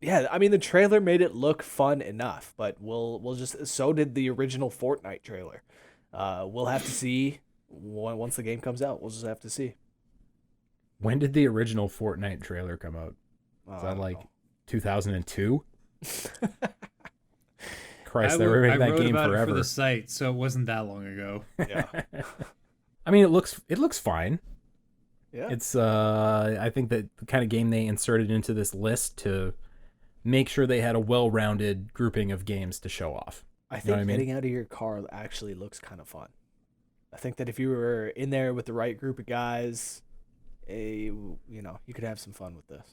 S2: Yeah, I mean the trailer made it look fun enough, but we'll just so did the original Fortnite trailer. We'll have to see once the game comes out. We'll just have to see.
S1: When did the original Fortnite trailer come out? Is
S2: I
S1: that
S2: don't
S1: like
S2: know.
S1: 2002? Christ, they
S3: I
S1: were making that
S3: wrote
S1: game
S3: about it
S1: forever.
S3: for the site, so it wasn't that long ago.
S2: Yeah.
S1: I mean, it looks fine.
S2: Yeah.
S1: It's I think that the kind of game they inserted into this list to make sure they had a well-rounded grouping of games to show off.
S2: I
S1: know
S2: think
S1: what I mean?
S2: getting out of your car actually looks kind of fun. I think that if you were in there with the right group of guys, you could have some fun with this.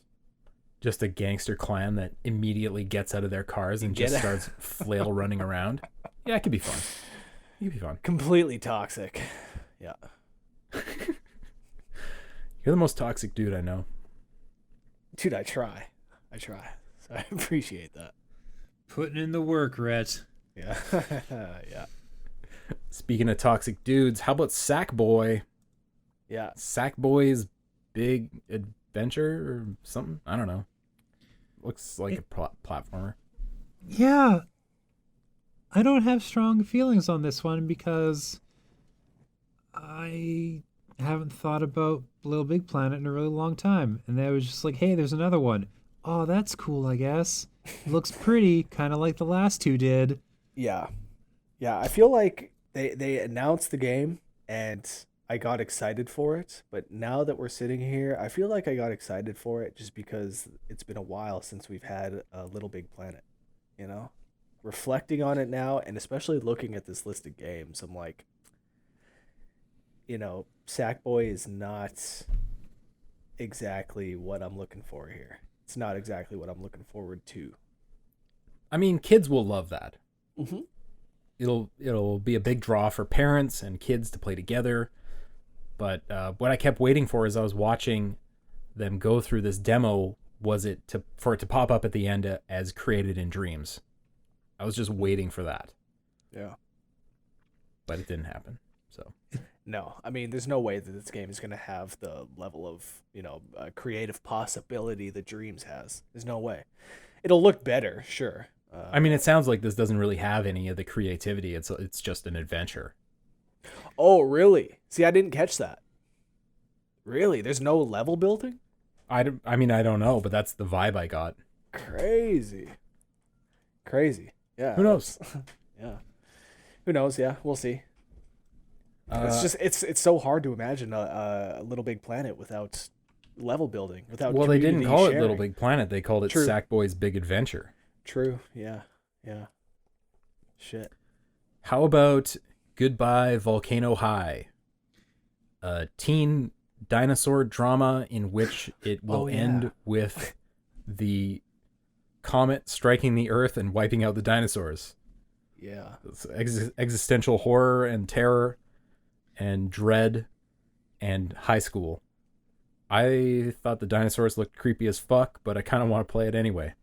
S1: Just a gangster clan that immediately gets out of their cars and just starts flail running around. Yeah, it could be fun. It could be fun.
S2: Completely toxic. Yeah.
S1: You're the most toxic dude I know.
S2: Dude, I try. So I appreciate that.
S3: Putting in the work, Rhett.
S2: Yeah. Yeah.
S1: Speaking of toxic dudes, how about Sackboy?
S2: Yeah.
S1: Sackboy's Big Adventure or something? I don't know. Looks like a platformer.
S3: Yeah. I don't have strong feelings on this one because I haven't thought about Little Big Planet in a really long time. And I was just like, hey, there's another one. Oh, that's cool, I guess. Looks pretty, kind of like the last two did.
S2: Yeah. Yeah. I feel like they announced the game and I got excited for it. But now that we're sitting here, I feel like I got excited for it just because it's been a while since we've had a Little Big Planet, you know? Reflecting on it now, and especially looking at this list of games, I'm like, Sackboy is not exactly what I'm looking for here. It's not exactly what I'm looking forward to.
S1: I mean, kids will love that.
S2: Mm-hmm.
S1: It'll be a big draw for parents and kids to play together. But what I kept waiting for as I was watching them go through this demo was for it to pop up at the end as created in Dreams. I was just waiting for that,
S2: Yeah.
S1: but it didn't happen. So
S2: No, I mean, there's no way that this game is going to have the level of, creative possibility that Dreams has. There's no way. It'll look better, sure.
S1: I mean, it sounds like this doesn't really have any of the creativity. It's just an adventure.
S2: Oh, really? See, I didn't catch that. Really? There's no level building?
S1: I mean, I don't know, but that's the vibe I got.
S2: Crazy. Yeah.
S1: Who knows?
S2: Yeah. Who knows? Yeah, we'll see. It's so hard to imagine a Little Big Planet without level building, without.
S1: Well, they didn't
S2: community
S1: call it
S2: sharing.
S1: Little Big Planet. They called it
S2: True.
S1: Sackboy's Big Adventure.
S2: True. Yeah. Shit.
S1: How about Goodbye Volcano High? A teen dinosaur drama in which it will end with the comet striking the Earth and wiping out the dinosaurs.
S2: Yeah.
S1: It's existential horror and terror and dread and high school. I thought the dinosaurs looked creepy as fuck, but I kind of want to play it anyway.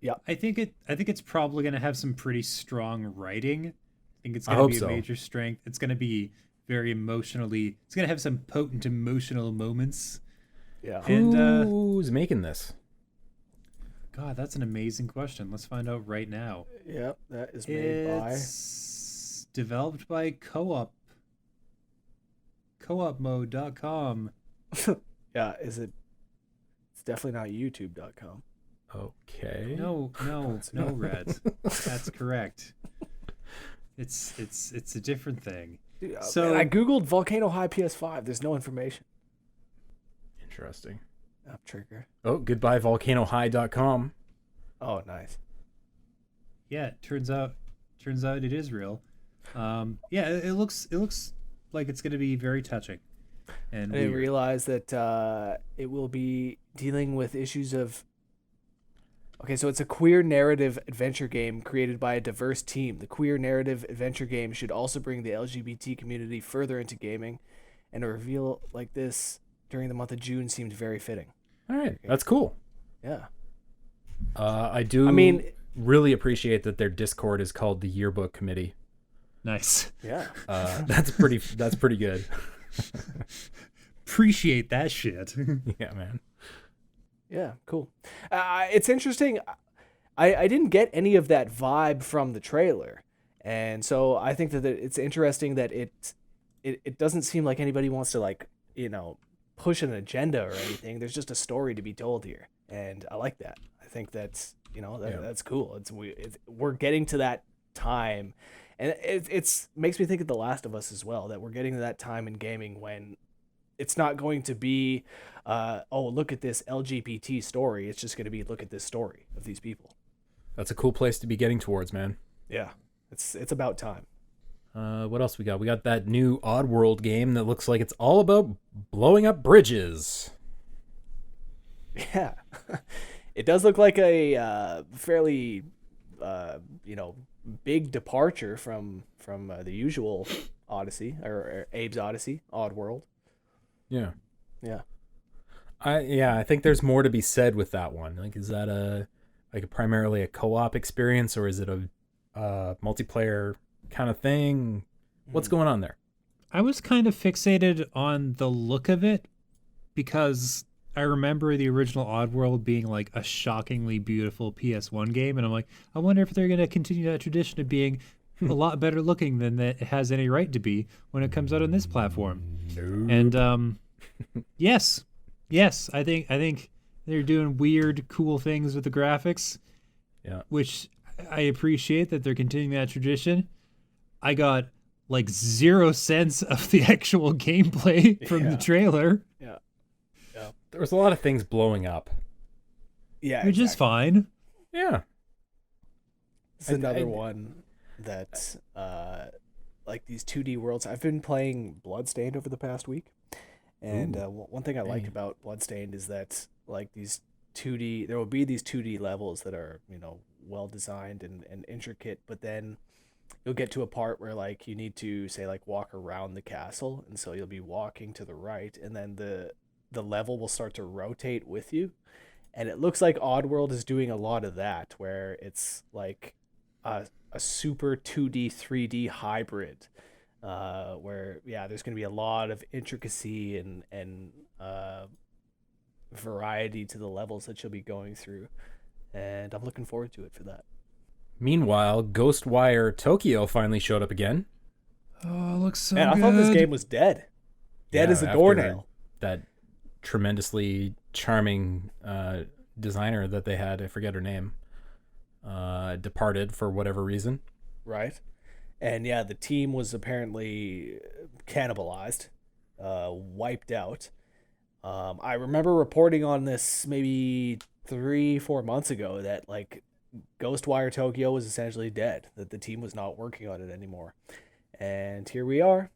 S2: Yeah.
S3: I think it's probably going to have some pretty strong writing. I think it's going to be a major strength. It's going to be very emotionally. It's going to have some potent emotional moments.
S2: Yeah.
S3: And
S1: who's making this?
S3: God, that's an amazing question. Let's find out right now.
S2: Yep, that is made by.
S3: It's developed by coopmode.com.
S2: Yeah, is it? It's definitely not YouTube.com.
S1: Okay.
S3: No, Red. That's correct. It's a different thing.
S2: Dude,
S3: So
S2: I googled Volcano High PS5. There's no information.
S1: Interesting.
S2: App trigger.
S1: Oh, goodbye volcanohigh.com.
S2: Oh, nice.
S3: yeah, turns out it is real. Yeah, it looks like it's going to be very touching. And
S2: I didn't
S3: weird.
S2: realize that it will be dealing with issues of. Okay, so it's a queer narrative adventure game created by a diverse team. The queer narrative adventure game should also bring the LGBT community further into gaming, and a reveal like this during the month of June seemed very fitting.
S1: All right, that's cool.
S2: Yeah.
S1: I mean, really appreciate that their Discord is called the Yearbook Committee.
S3: Nice.
S2: Yeah.
S1: That's pretty good.
S3: Appreciate that shit.
S1: Yeah, man.
S2: Yeah, cool. It's interesting. I didn't get any of that vibe from the trailer, and so I think that it's interesting that it doesn't seem like anybody wants to push an agenda or anything. There's just a story to be told here, and I like that. I think that's that's cool. We're getting to that time, and it's makes me think of The Last of Us as well. That we're getting to that time in gaming when it's not going to be, look at this LGBT story. It's just going to be, look at this story of these people.
S1: That's a cool place to be getting towards, man.
S2: Yeah, it's about time.
S1: What else we got? We got that new Oddworld game that looks like it's all about blowing up bridges.
S2: Yeah, it does look like a fairly, big departure from the usual Odyssey or Abe's Odyssey, Oddworld.
S1: Yeah.
S2: Yeah.
S1: I think there's more to be said with that one. Like, is that primarily a co-op experience, or is it a multiplayer kind of thing? What's going on there?
S3: I was kind of fixated on the look of it because I remember the original Oddworld being like a shockingly beautiful PS1 game, and I'm like, I wonder if they're going to continue that tradition of being a lot better looking than it has any right to be when it comes out on this platform.
S1: No.
S3: And yes, I think they're doing weird, cool things with the graphics.
S1: Yeah,
S3: which I appreciate that they're continuing that tradition. I got like 0 sense of the actual gameplay from the trailer.
S2: Yeah.
S1: There was a lot of things blowing up.
S2: Yeah,
S3: which is fine.
S1: Yeah,
S2: it's another one that like these 2D worlds. I've been playing Bloodstained over the past week, and one thing I liked about Bloodstained is that like these 2D, there will be these 2D levels that are well designed and intricate, but then you'll get to a part where like you need to say like walk around the castle, and so you'll be walking to the right, and then the level will start to rotate with you, and it looks like Oddworld is doing a lot of that, where it's like a super 2D 3D hybrid, where there's going to be a lot of intricacy and variety to the levels that you'll be going through, and I'm looking forward to it for that.
S1: Meanwhile, Ghostwire Tokyo finally showed up again.
S3: Oh, it looks so
S2: Man,
S3: good.
S2: I thought this game was dead as a doornail.
S1: That tremendously charming designer that they had, I forget her name, departed for whatever reason.
S2: Right. And the team was apparently cannibalized, wiped out. I remember reporting on this maybe 3-4 months ago that like Ghostwire Tokyo was essentially dead, that the team was not working on it anymore. And here we are,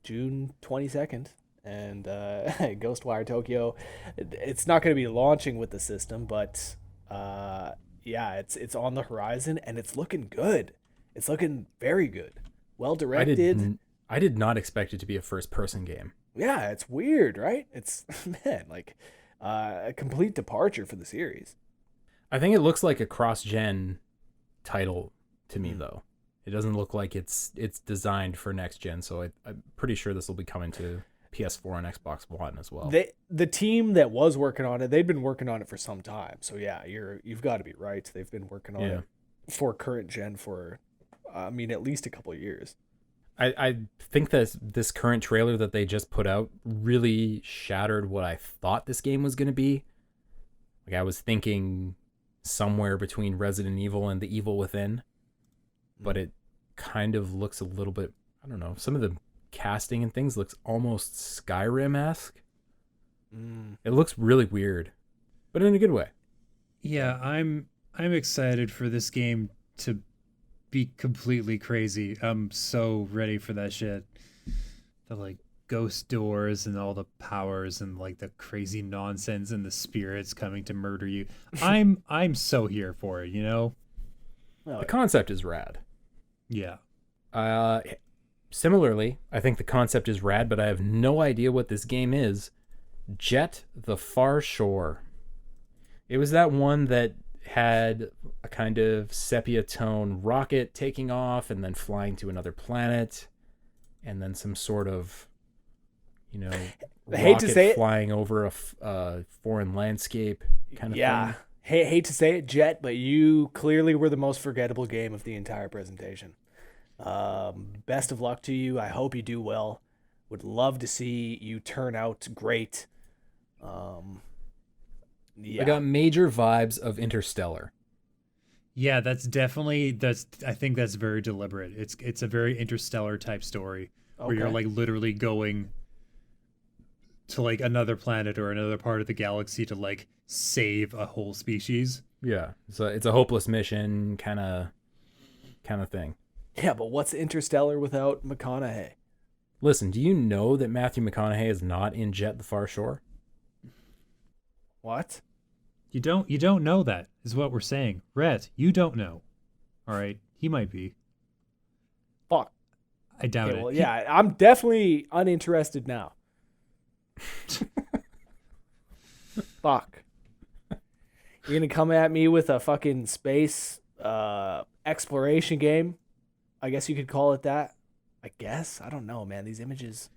S2: June 22nd, and Ghostwire Tokyo. It's not going to be launching with the system, but yeah, it's on the horizon, and it's looking good. It's looking very good. Well directed.
S1: I did not expect it to be a first-person game.
S2: Yeah, it's weird, right? It's man, like a complete departure for the series.
S1: I think it looks like a cross-gen title to me, though. It doesn't look like it's designed for next gen, so I'm pretty sure this will be coming to PS4 and Xbox One as well.
S2: The team that was working on it, they'd been working on it for some time. So yeah, you've got to be right. They've been working on it for current gen for, I mean, at least a couple of years.
S1: I think that this current trailer that they just put out really shattered what I thought this game was going to be. Like, I was thinking somewhere between Resident Evil and The Evil Within, but it kind of looks a little bit, I don't know, some of the casting and things looks almost Skyrim-esque. It looks really weird, but in a good way.
S3: Yeah, I'm excited for this game to be completely crazy. I'm so ready for that shit. The like ghost doors and all the powers and like the crazy nonsense and the spirits coming to murder you. I'm so here for it, you know?
S1: The concept is rad.
S3: Yeah.
S1: Similarly, I think the concept is rad, but I have no idea what this game is. Jet the Far Shore. It was that one that had a kind of sepia tone rocket taking off and then flying to another planet, and then some sort of, you know, rocket flying over a foreign landscape kind of thing.
S2: Hate to say it, Jet, but you clearly were the most forgettable game of the entire presentation. Best of luck to you. I hope you do well. Would love to see you turn out great.
S1: I got major vibes of Interstellar.
S3: Yeah, I think that's very deliberate. It's a very Interstellar type story where you're like literally going to like another planet or another part of the galaxy to like save a whole species.
S1: Yeah. So it's a hopeless mission kind of thing.
S2: Yeah, but what's Interstellar without McConaughey?
S1: Listen, do you know that Matthew McConaughey is not in Jet the Far Shore?
S2: What?
S3: You don't know that, is what we're saying. Rhett, you don't know. All right, he might be.
S2: Fuck.
S3: I doubt it.
S2: Well, yeah, I'm definitely uninterested now. Fuck. You're gonna come at me with a fucking space exploration game? I guess you could call it that. I guess. I don't know, man. These images.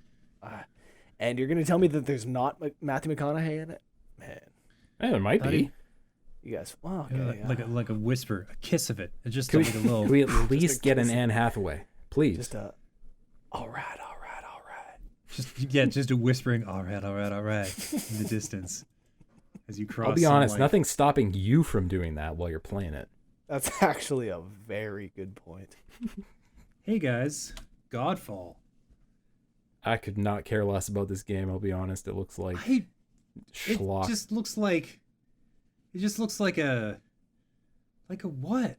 S2: And you're gonna tell me that there's not Matthew McConaughey in it? Man.
S1: Yeah, there might be.
S2: You guys, well, okay,
S3: like a whisper, a kiss of it. It just
S1: can
S3: like a little.
S1: Can we at least get an Anne Hathaway, please?
S2: Just a. All right.
S3: Just a whispering. All right, in the distance as you cross.
S1: I'll be honest, nothing's stopping you from doing that while you're playing it.
S2: That's actually a very good point.
S3: Hey guys, Godfall.
S1: I could not care less about this game. I'll be honest. It looks like. Schlock.
S3: It just looks like a what?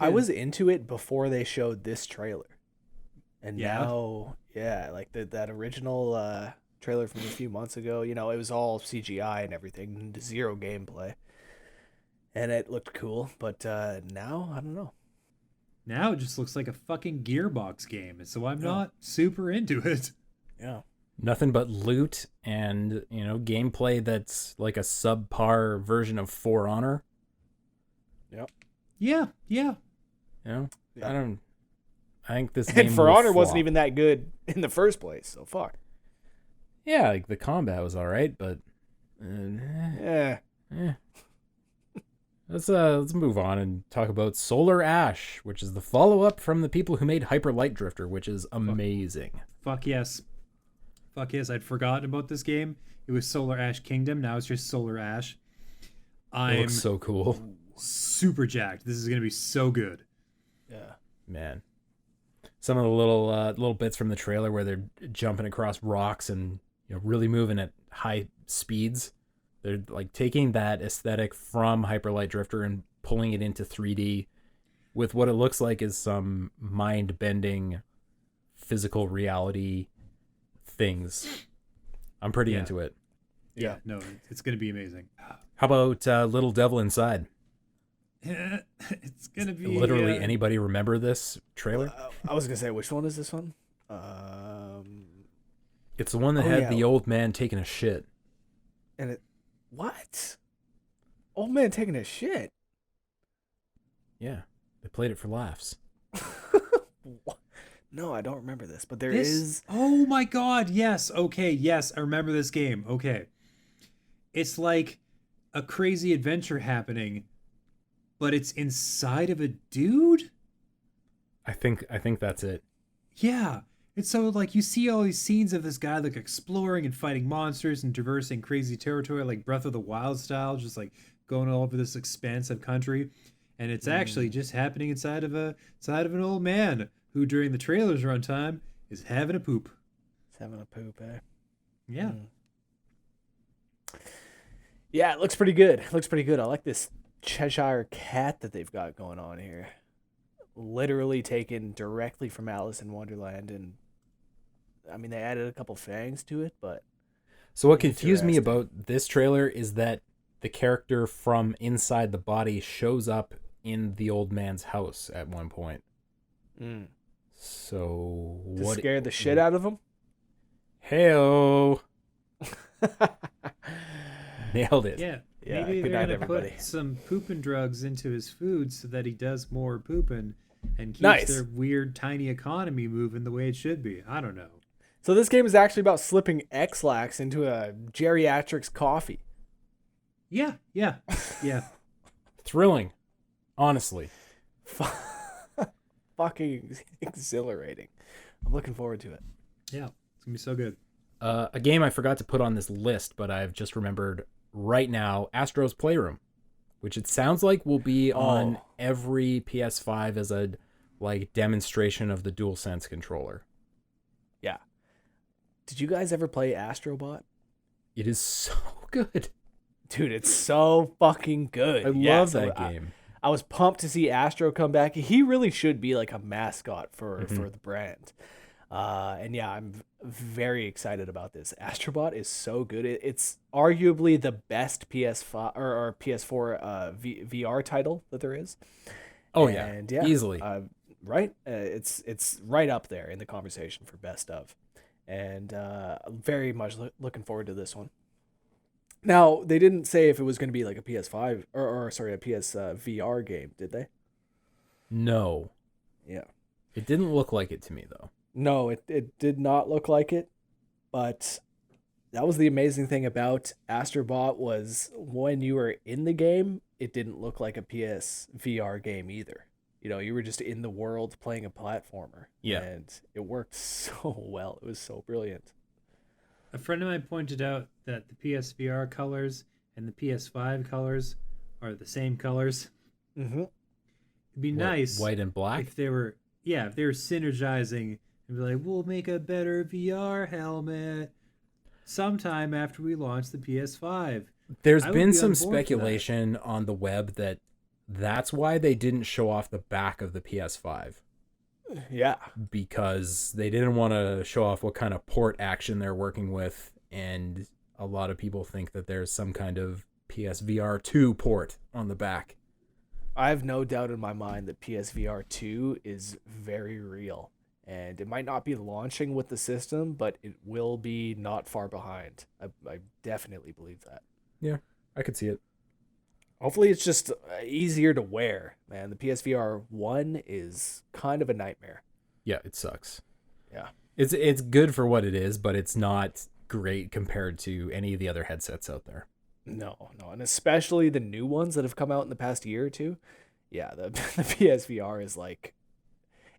S2: I was into it before they showed this trailer, and now, like that original trailer from a few months ago. You know, it was all CGI and everything, zero gameplay, and it looked cool. But now, I don't know.
S3: Now it just looks like a fucking Gearbox game, so I'm not super into it.
S2: Yeah.
S1: Nothing but loot and, you know, gameplay that's like a subpar version of For Honor.
S2: Yep.
S3: Yeah.
S1: You know? Yeah. I think this game
S2: and For Honor wasn't even that good in the first place, so fuck.
S1: Yeah, like the combat was alright, but Let's move on and talk about Solar Ash, which is the follow-up from the people who made Hyper Light Drifter, which is amazing.
S3: Fuck yes. I'd forgotten about this game. It was Solar Ash Kingdom. Now it's just Solar Ash.
S1: It looks so cool.
S3: Super jacked. This is going to be so good.
S2: Yeah.
S1: Man. Some of the little bits from the trailer where they're jumping across rocks and, you know, really moving at high speeds. They're like taking that aesthetic from Hyper Light Drifter and pulling it into 3D with what it looks like is some mind-bending physical reality things I'm pretty
S3: Yeah.
S1: into it.
S3: Yeah, no, it's gonna be amazing.
S1: How about Little Devil Inside?
S3: It's gonna be
S1: Literally anybody remember this trailer?
S2: I was gonna say, which one is this one?
S1: It's the one that
S2: Oh,
S1: had
S2: yeah.
S1: the old man taking a shit.
S2: And it, what? Old man taking a shit.
S1: Yeah, they played it for laughs.
S2: What? No, I don't remember this, but there
S3: This-
S2: is.
S3: Oh my god, yes. Okay, yes, I remember this game. Okay. It's like a crazy adventure happening, but it's inside of a dude?
S1: I think that's it.
S3: Yeah. It's so like you see all these scenes of this guy like exploring and fighting monsters and traversing crazy territory like Breath of the Wild style, just like going all over this expansive country. And it's actually just happening inside of an old man who during the trailer's runtime is having a poop.
S2: It's having a poop, eh?
S3: Yeah.
S2: Yeah, it looks pretty good. It looks pretty good. I like this Cheshire cat that they've got going on here. Literally taken directly from Alice in Wonderland, and I mean they added a couple fangs to it, but
S1: So what confused me
S2: Interesting.
S1: about this trailer is that the character from inside the body shows up in the old man's house at one point. So
S2: to
S1: what?
S2: scare the shit out of them.
S1: Heyo, nailed it.
S3: Yeah.
S2: Yeah,
S3: Maybe
S2: good
S3: they're
S2: night,
S3: gonna
S2: everybody.
S3: put some pooping drugs into his food so that he does more pooping and keeps
S2: Nice.
S3: their weird tiny economy moving the way it should be. I don't know.
S2: So this game is actually about slipping X-Lax into a geriatrics coffee.
S3: Yeah.
S1: Thrilling, honestly.
S2: Fucking exhilarating. I'm looking forward to it.
S3: Yeah. It's gonna be so good.
S1: A game I forgot to put on this list, but I've just remembered right now, Astro's Playroom, which it sounds like will be on
S2: Oh.
S1: every PS5 as a like demonstration of the DualSense controller.
S2: Yeah. Did you guys ever play Astrobot?
S1: It is so good.
S2: Dude, it's so fucking good.
S1: I
S2: Yeah,
S1: love
S2: so
S1: that game.
S2: I was pumped to see Astro come back. He really should be like a mascot for the brand. And yeah, I'm very excited about this. Astrobot is so good. It's arguably the best PS5 or PS4 VR title that there is.
S1: Oh
S2: And
S1: yeah, easily.
S2: Right? It's right up there in the conversation for best of. And very much looking forward to this one. Now, they didn't say if it was going to be like a PS5 or sorry, a PS VR game, did they?
S1: No,
S2: Yeah.
S1: it didn't look like it to me though.
S2: No, it did not look like it, but that was the amazing thing about Astrobot was when you were in the game, it didn't look like a PS VR game either. You know, you were just in the world playing a platformer.
S1: Yeah.
S2: And it worked so well. It was so brilliant.
S3: A friend of mine pointed out that the PSVR colors and the PS5 colors are the same colors.
S2: Mm-hmm.
S3: It'd be
S1: What,
S3: nice
S1: white and black.
S3: if they were synergizing and be like, we'll make a better VR helmet sometime after we launch the PS5.
S1: There's
S3: I would
S1: been
S3: be
S1: some
S3: on board for that.
S1: speculation on the web that that's why they didn't show off the back of the PS5,
S2: Yeah.
S1: because they didn't want to show off what kind of port action they're working with, and a lot of people think that there's some kind of PSVR 2 port on the back.
S2: I have no doubt in my mind that PSVR 2 is very real. And it might not be launching with the system, but it will be not far behind. I definitely believe that.
S1: Yeah, I could see it.
S2: Hopefully it's just easier to wear, man. The PSVR 1 is kind of a nightmare.
S1: Yeah, it sucks.
S2: Yeah.
S1: It's good for what it is, but it's not great compared to any of the other headsets out there.
S2: No. And especially the new ones that have come out in the past year or two. Yeah, the PSVR is like...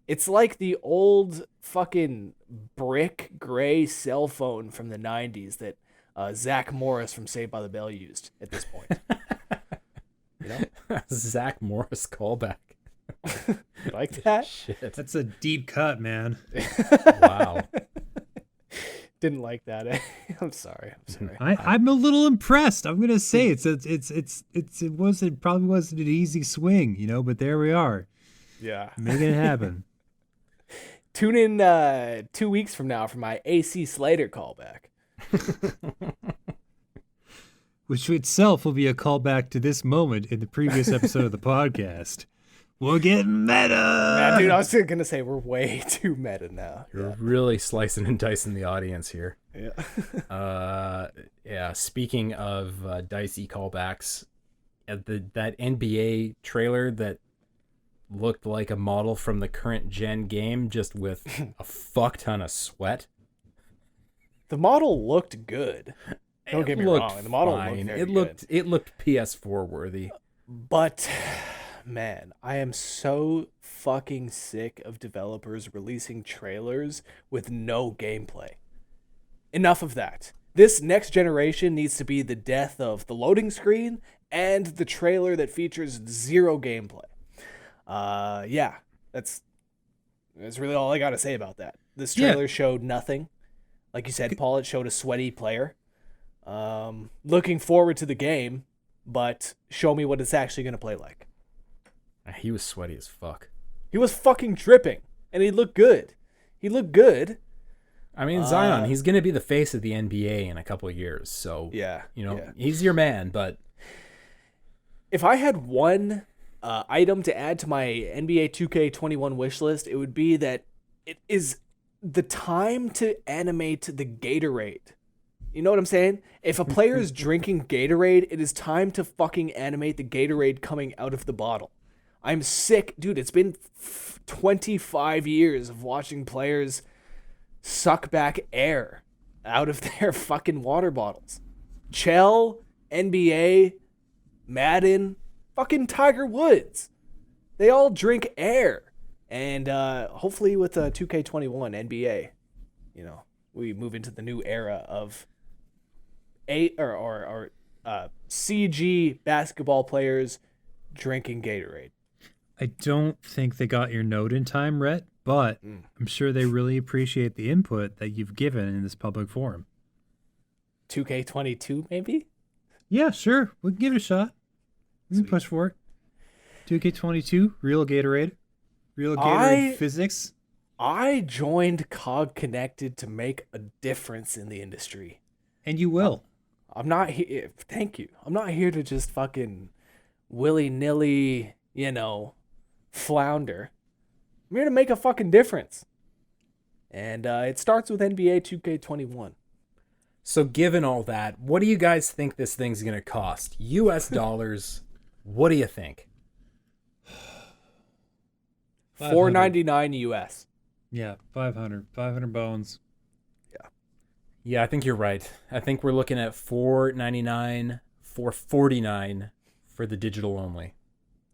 S2: It's like the old fucking brick gray cell phone from the 90s that Zach Morris from Saved by the Bell used at this point. You know?
S1: Zach Morris callback.
S2: You like that?
S1: Shit.
S3: That's a deep cut, man.
S1: Wow.
S2: Didn't like that. Eh? I'm sorry.
S3: I'm a little impressed. I'm gonna say it probably wasn't an easy swing, but there we are,
S2: Yeah.
S3: making it happen.
S2: Tune in 2 weeks from now for my AC Slater callback.
S3: Which itself will be a callback to this moment in the previous episode of the podcast. We're getting meta!
S2: Man, dude, I was going to say we're way too meta now.
S1: You're really slicing and dicing the audience here.
S2: Yeah.
S1: Yeah, speaking of dicey callbacks, that NBA trailer that looked like a model from the current gen game, just with a fuck ton of sweat.
S2: The model looked good. Don't get me wrong. The model
S1: fine.
S2: looked
S1: It looked PS4 worthy.
S2: But, man, I am so fucking sick of developers releasing trailers with no gameplay. Enough of that. This next generation needs to be the death of the loading screen and the trailer that features zero gameplay. Yeah, that's really all I got to say about that. This trailer showed nothing. Like you said, Paul, it showed a sweaty player. Looking forward to the game, but show me what it's actually going to play like.
S1: He was sweaty as fuck.
S2: He was fucking dripping, and he looked good.
S1: I mean, Zion, he's going to be the face of the NBA in a couple of years, so, he's your man, but...
S2: If I had one item to add to my NBA 2K21 wish list, it would be that it is the time to animate the Gatorade. You know what I'm saying? If a player is drinking Gatorade, it is time to fucking animate the Gatorade coming out of the bottle. I'm sick. Dude, it's been 25 years of watching players suck back air out of their fucking water bottles. Chell, NBA, Madden, fucking Tiger Woods. They all drink air. And hopefully with 2K21 NBA, we move into the new era of CG basketball players drinking Gatorade.
S3: I don't think they got your note in time, Rhett, but I'm sure they really appreciate the input that you've given in this public forum.
S2: 2K22, maybe?
S3: Yeah, sure. We can give it a shot. We can push for it. 2K22, real Gatorade. Real Gatorade physics.
S2: I joined COGconnected to make a difference in the industry.
S3: And you will.
S2: I'm not here. Thank you. I'm not here to just fucking willy-nilly, flounder. I'm here to make a fucking difference. And it starts with NBA 2K21.
S1: So given all that, what do you guys think this thing's going to cost? US dollars, what do you think?
S2: $4.99 US.
S3: Yeah, 500 bones.
S1: Yeah, I think you're right. I think we're looking at $4.99, $4.49 for the digital only.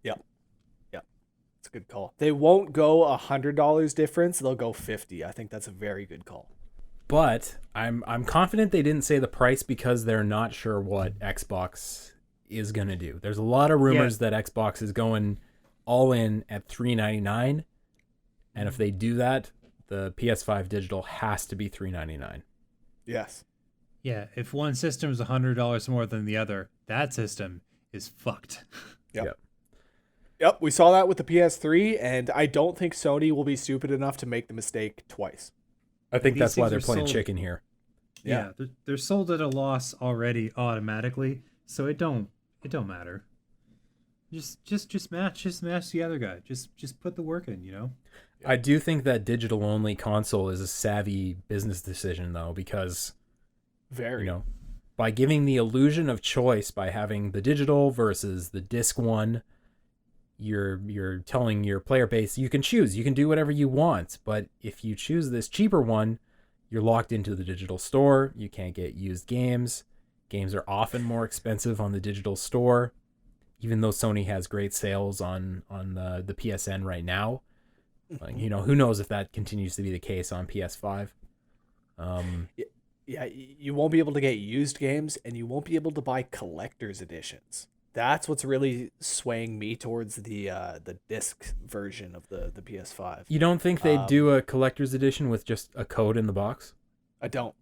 S2: Yep. It's a good call. They won't go $100 difference. They'll go $50. I think that's a very good call.
S1: But I'm confident they didn't say the price because they're not sure what Xbox is going to do. There's a lot of rumors that Xbox is going all in at $3.99, and if they do that, the PS5 digital has to be $3.99.
S2: Yes.
S3: Yeah, if one system is $100 more than the other, that system is fucked.
S2: Yep, we saw that with the PS3, and I don't think Sony will be stupid enough to make the mistake twice.
S1: I think
S3: These
S1: that's why
S3: things
S1: they're
S3: are
S1: playing
S3: sold-
S1: chicken here.
S3: Yeah, they're sold at a loss already automatically, so it don't matter. Just match the other guy. Just put the work in,
S1: I do think that digital only console is a savvy business decision though, because by giving the illusion of choice by having the digital versus the disc one, you're telling your player base you can choose, you can do whatever you want, but if you choose this cheaper one, you're locked into the digital store. You can't get used games. Games are often more expensive on the digital store, even though Sony has great sales on the PSN right now. Who knows if that continues to be the case on PS5.
S2: Yeah, you won't be able to get used games, and you won't be able to buy collector's editions. That's what's really swaying me towards the disc version of the PS5.
S1: You don't think they'd do a collector's edition with just a code in the box?
S2: I don't.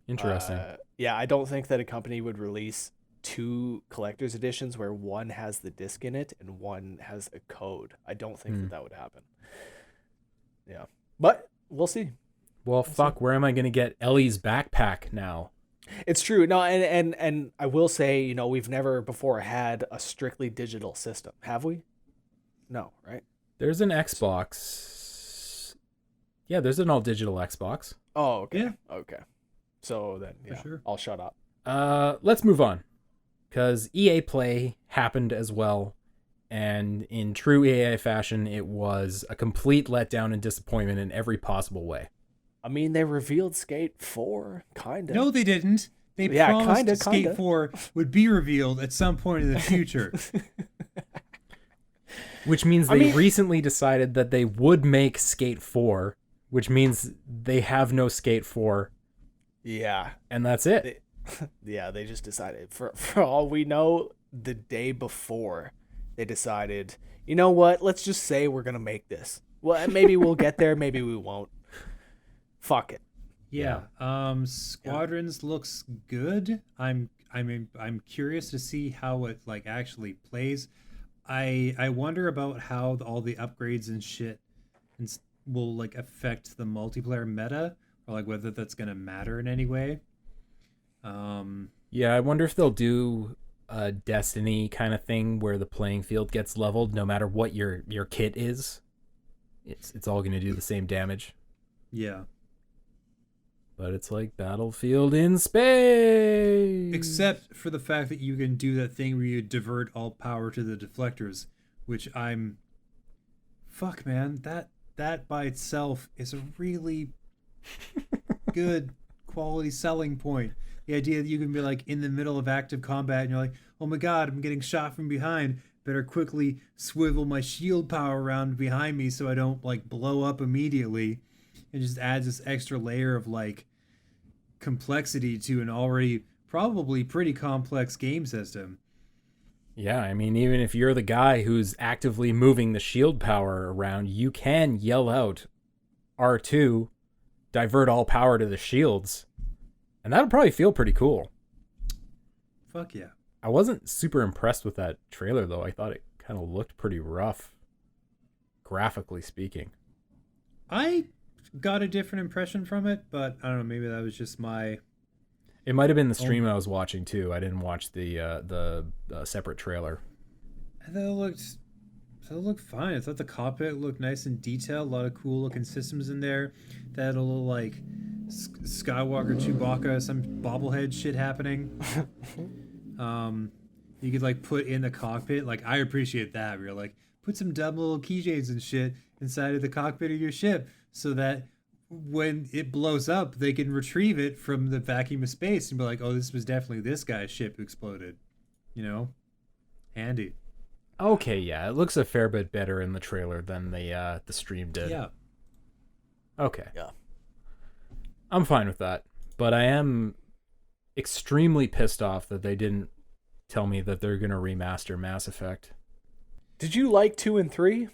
S1: Interesting.
S2: I don't think that a company would release two collector's editions where one has the disc in it and one has a code. I don't think that would happen. Yeah, but we'll see.
S1: Well, fuck, where am I going to get Ellie's backpack now?
S2: It's true. No, and I will say, you know, we've never before had a strictly digital system, have we? No, right?
S1: There's an Xbox. Yeah, there's an all-digital Xbox.
S2: Oh, okay.
S3: Yeah.
S2: Okay. So then,
S3: For
S2: yeah,
S3: sure.
S2: I'll shut up.
S1: Let's move on. Because EA Play happened as well. And in true EA fashion, it was a complete letdown and disappointment in every possible way.
S2: I mean, they revealed Skate 4, kind of.
S3: No, they didn't. They
S2: Yeah,
S3: promised Skate
S2: kinda.
S3: 4 would be revealed at some point in the future.
S1: Which means they recently decided that they would make Skate 4, which means they have no Skate 4.
S2: Yeah.
S1: And that's it.
S2: They just decided. For all we know, the day before, they decided, you know what? Let's just say we're going to make this. Well, maybe we'll get there. Maybe we won't. Fuck it.
S3: Yeah. Squadrons looks good. I'm curious to see how it like actually plays. I wonder about how all the upgrades and shit will like affect the multiplayer meta, or like whether that's gonna matter in any way.
S1: Yeah, I wonder if they'll do a Destiny kind of thing where the playing field gets leveled no matter what your kit is. It's all gonna do the same damage.
S3: Yeah.
S1: But it's like Battlefield in space.
S3: Except for the fact that you can do that thing where you divert all power to the deflectors, which fuck man, that by itself is a really good quality selling point. The idea that you can be like in the middle of active combat and you're like, oh my god, I'm getting shot from behind. Better quickly swivel my shield power around behind me so I don't like blow up immediately. It just adds this extra layer of like complexity to an already probably pretty complex game system.
S1: Yeah, I mean, even if you're the guy who's actively moving the shield power around, you can yell out R2, divert all power to the shields. And that'll probably feel pretty cool.
S3: Fuck yeah.
S1: I wasn't super impressed with that trailer, though. I thought it kind of looked pretty rough, graphically speaking.
S3: I got a different impression from it, but I don't know, maybe that was just my...
S1: It might have been the stream I was watching, too. I didn't watch the separate trailer.
S3: I thought it looked fine. I thought the cockpit looked nice and detailed. A lot of cool looking systems in there. They had a little, like, Skywalker, Chewbacca, some bobblehead shit happening. You could, like, put in the cockpit. Like, I appreciate that. Where you're like, put some dumb little keychains and shit inside of the cockpit of your ship so that when it blows up, they can retrieve it from the vacuum of space and be like, oh, this was definitely this guy's ship who exploded. You know? Handy.
S1: Okay, yeah. It looks a fair bit better in the trailer than the stream did.
S3: Yeah.
S1: Okay.
S2: Yeah.
S1: I'm fine with that. But I am extremely pissed off that they didn't tell me that they're going to remaster Mass Effect.
S2: Did you like 2 and 3?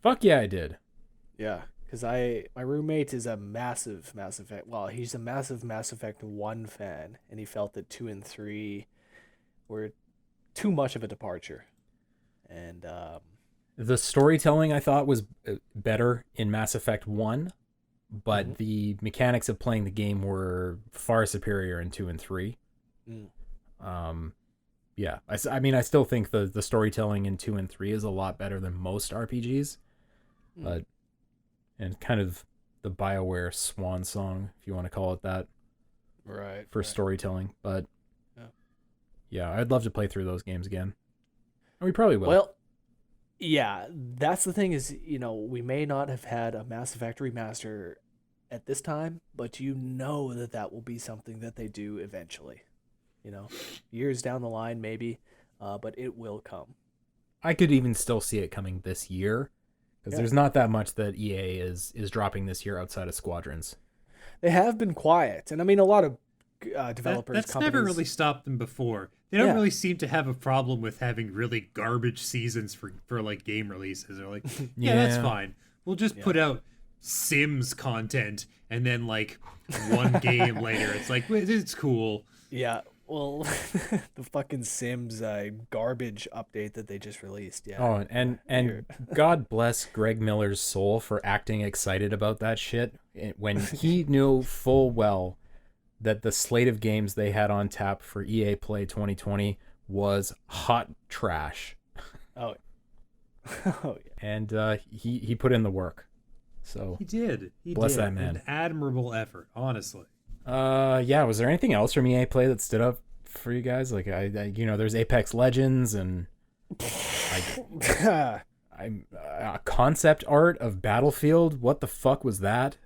S1: Fuck yeah, I did.
S2: Yeah, because my roommate is a massive Mass Effect. Well, he's a massive Mass Effect 1 fan, and he felt that 2 and 3 were too much of a departure. And
S1: the storytelling I thought was better in Mass Effect 1, but the mechanics of playing the game were far superior in 2 and 3. Yeah, I mean, I still think the storytelling in 2 and 3 is a lot better than most RPGs, but and kind of the BioWare swan song, if you want to call it that,
S2: right
S1: for storytelling. But yeah, I'd love to play through those games again. And we probably will.
S2: Well, yeah, that's the thing is, you know, we may not have had a Mass Effect remaster at this time, but you know that will be something that they do eventually. You know, years down the line, maybe, but it will come.
S1: I could even still see it coming this year, because there's not that much that EA is dropping this year outside of Squadrons.
S2: They have been quiet, and I mean, a lot of developers.
S3: That's
S2: companies,
S3: never really stopped them before. They don't really seem to have a problem with having really garbage seasons for like game releases. They're like, yeah, that's fine. We'll just put out Sims content, and then like one game later, it's like, it's cool.
S2: Yeah. Well, the fucking Sims garbage update that they just released. Yeah.
S1: Oh, and God bless Greg Miller's soul for acting excited about that shit when he knew full well that the slate of games they had on tap for EA Play 2020 was hot trash.
S2: Oh. Oh yeah.
S1: And he put in the work. So
S3: He did.
S1: Bless that man.
S3: An admirable effort, honestly.
S1: yeah, was there anything else from EA Play that stood up for you guys? Like I there's Apex Legends and concept art of Battlefield. What the fuck was that?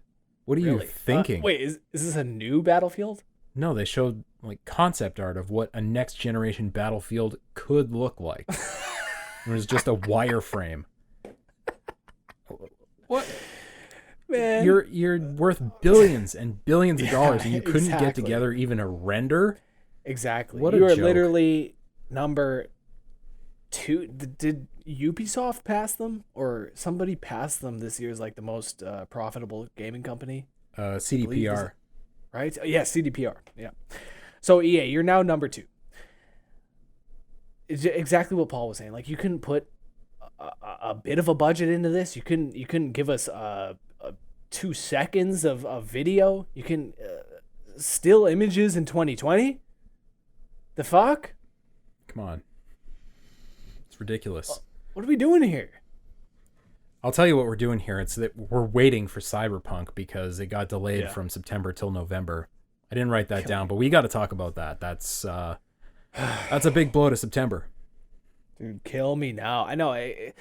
S1: What are you thinking?
S2: Wait, is this a new Battlefield?
S1: No, they showed like concept art of what a next generation Battlefield could look like. It was just a wireframe. What?
S2: Man,
S1: You're worth billions and billions of dollars, and you couldn't get
S2: exactly.
S1: together even a render?
S2: Exactly.
S1: What a
S2: you are
S1: joke.
S2: literally number 2. Did Ubisoft pass them, or somebody passed them this year as like the most profitable gaming company?
S1: CDPR.
S2: Right? Yeah, CDPR. Yeah. So EA, you're now number 2. It's exactly what Paul was saying. Like, you couldn't put a bit of a budget into this. You couldn't give us 2 seconds of video. You can still images in 2020. The fuck?
S1: Come on. It's ridiculous.
S2: What are we doing here?
S1: I'll tell you what we're doing here. It's that we're waiting for Cyberpunk because it got delayed
S2: Yeah.
S1: from September till November. I didn't write that down, but we got to talk about that. That's a big blow to September.
S2: Dude, kill me now. I know it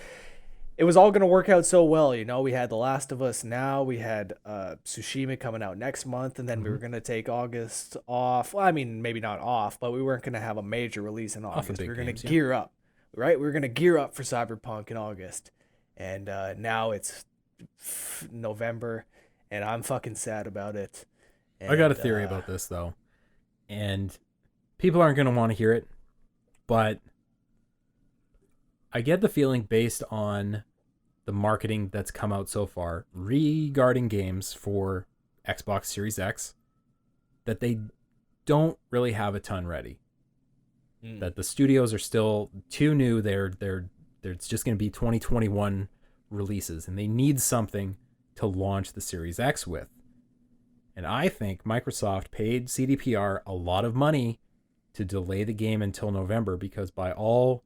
S2: was all going to work out so well. You know, we had The Last of Us now. We had Tsushima coming out next month, and then we were going to take August off. Well, I mean, maybe not off, but we weren't going to have a major release in August. We were going to gear up, right? We were going to gear up for Cyberpunk in August. And now it's November, and I'm fucking sad about it. And,
S1: I got a theory about this, though. And people aren't going to want to hear it, but I get the feeling based on the marketing that's come out so far regarding games for Xbox Series X that they don't really have a ton ready. That the studios are still too new. It's just going to be 2021 releases, and they need something to launch the Series X with. And I think Microsoft paid CDPR a lot of money to delay the game until November because by all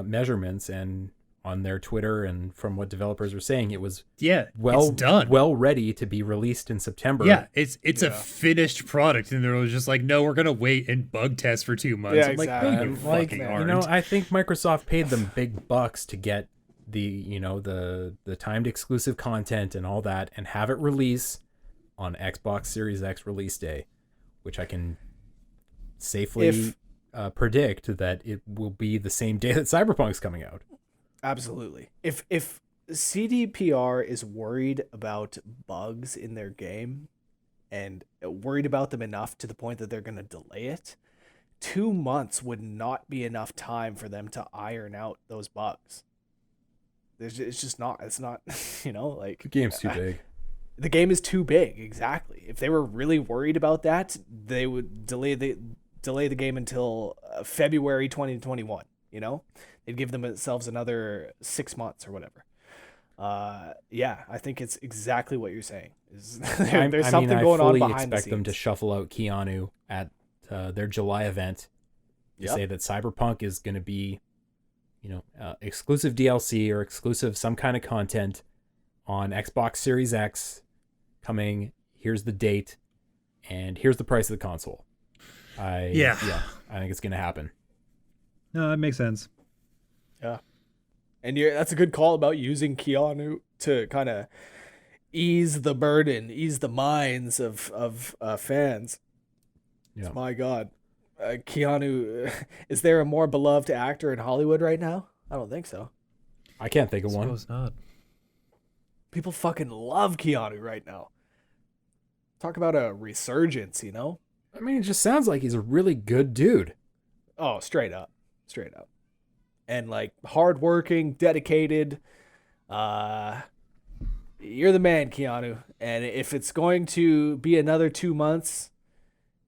S1: measurements and on their Twitter and from what developers were saying, it was
S3: it's done.
S1: well ready to be released in September.
S3: Yeah, it's a finished product, and they're just like, no, we're gonna wait and bug test for 2 months.
S2: Yeah,
S3: I'm
S2: exactly.
S3: like, no, you fucking aren't.
S1: I think Microsoft paid them big bucks to get the timed exclusive content and all that, and have it release on Xbox Series X release day, which I can safely predict that it will be the same day that Cyberpunk's coming out.
S2: Absolutely. If CDPR is worried about bugs in their game and worried about them enough to the point that they're going to delay it, 2 months would not be enough time for them to iron out those bugs. It's just not. It's not, like...
S1: The game's too big.
S2: The game is too big, exactly. If they were really worried about that, they would delay the game until February 2021, They'd give themselves another 6 months or whatever. Yeah, I think it's exactly what you're saying. There's something going on behind the scenes.
S1: I fully expect them to shuffle out Keanu at their July event to say that Cyberpunk is going to be, exclusive DLC or exclusive some kind of content on Xbox Series X coming. Here's the date, and here's the price of the console. I think it's going to happen.
S3: No, that makes sense.
S2: Yeah. And that's a good call about using Keanu to kind of ease the burden, ease the minds of fans.
S1: Yeah.
S2: My God. Keanu, is there a more beloved actor in Hollywood right now? I don't think so.
S1: I can't think of one.
S3: Suppose not.
S2: People fucking love Keanu right now. Talk about a resurgence,
S1: I mean, it just sounds like he's a really good dude.
S2: Oh, straight up. And like hardworking, dedicated. You're the man, Keanu. And if it's going to be another 2 months,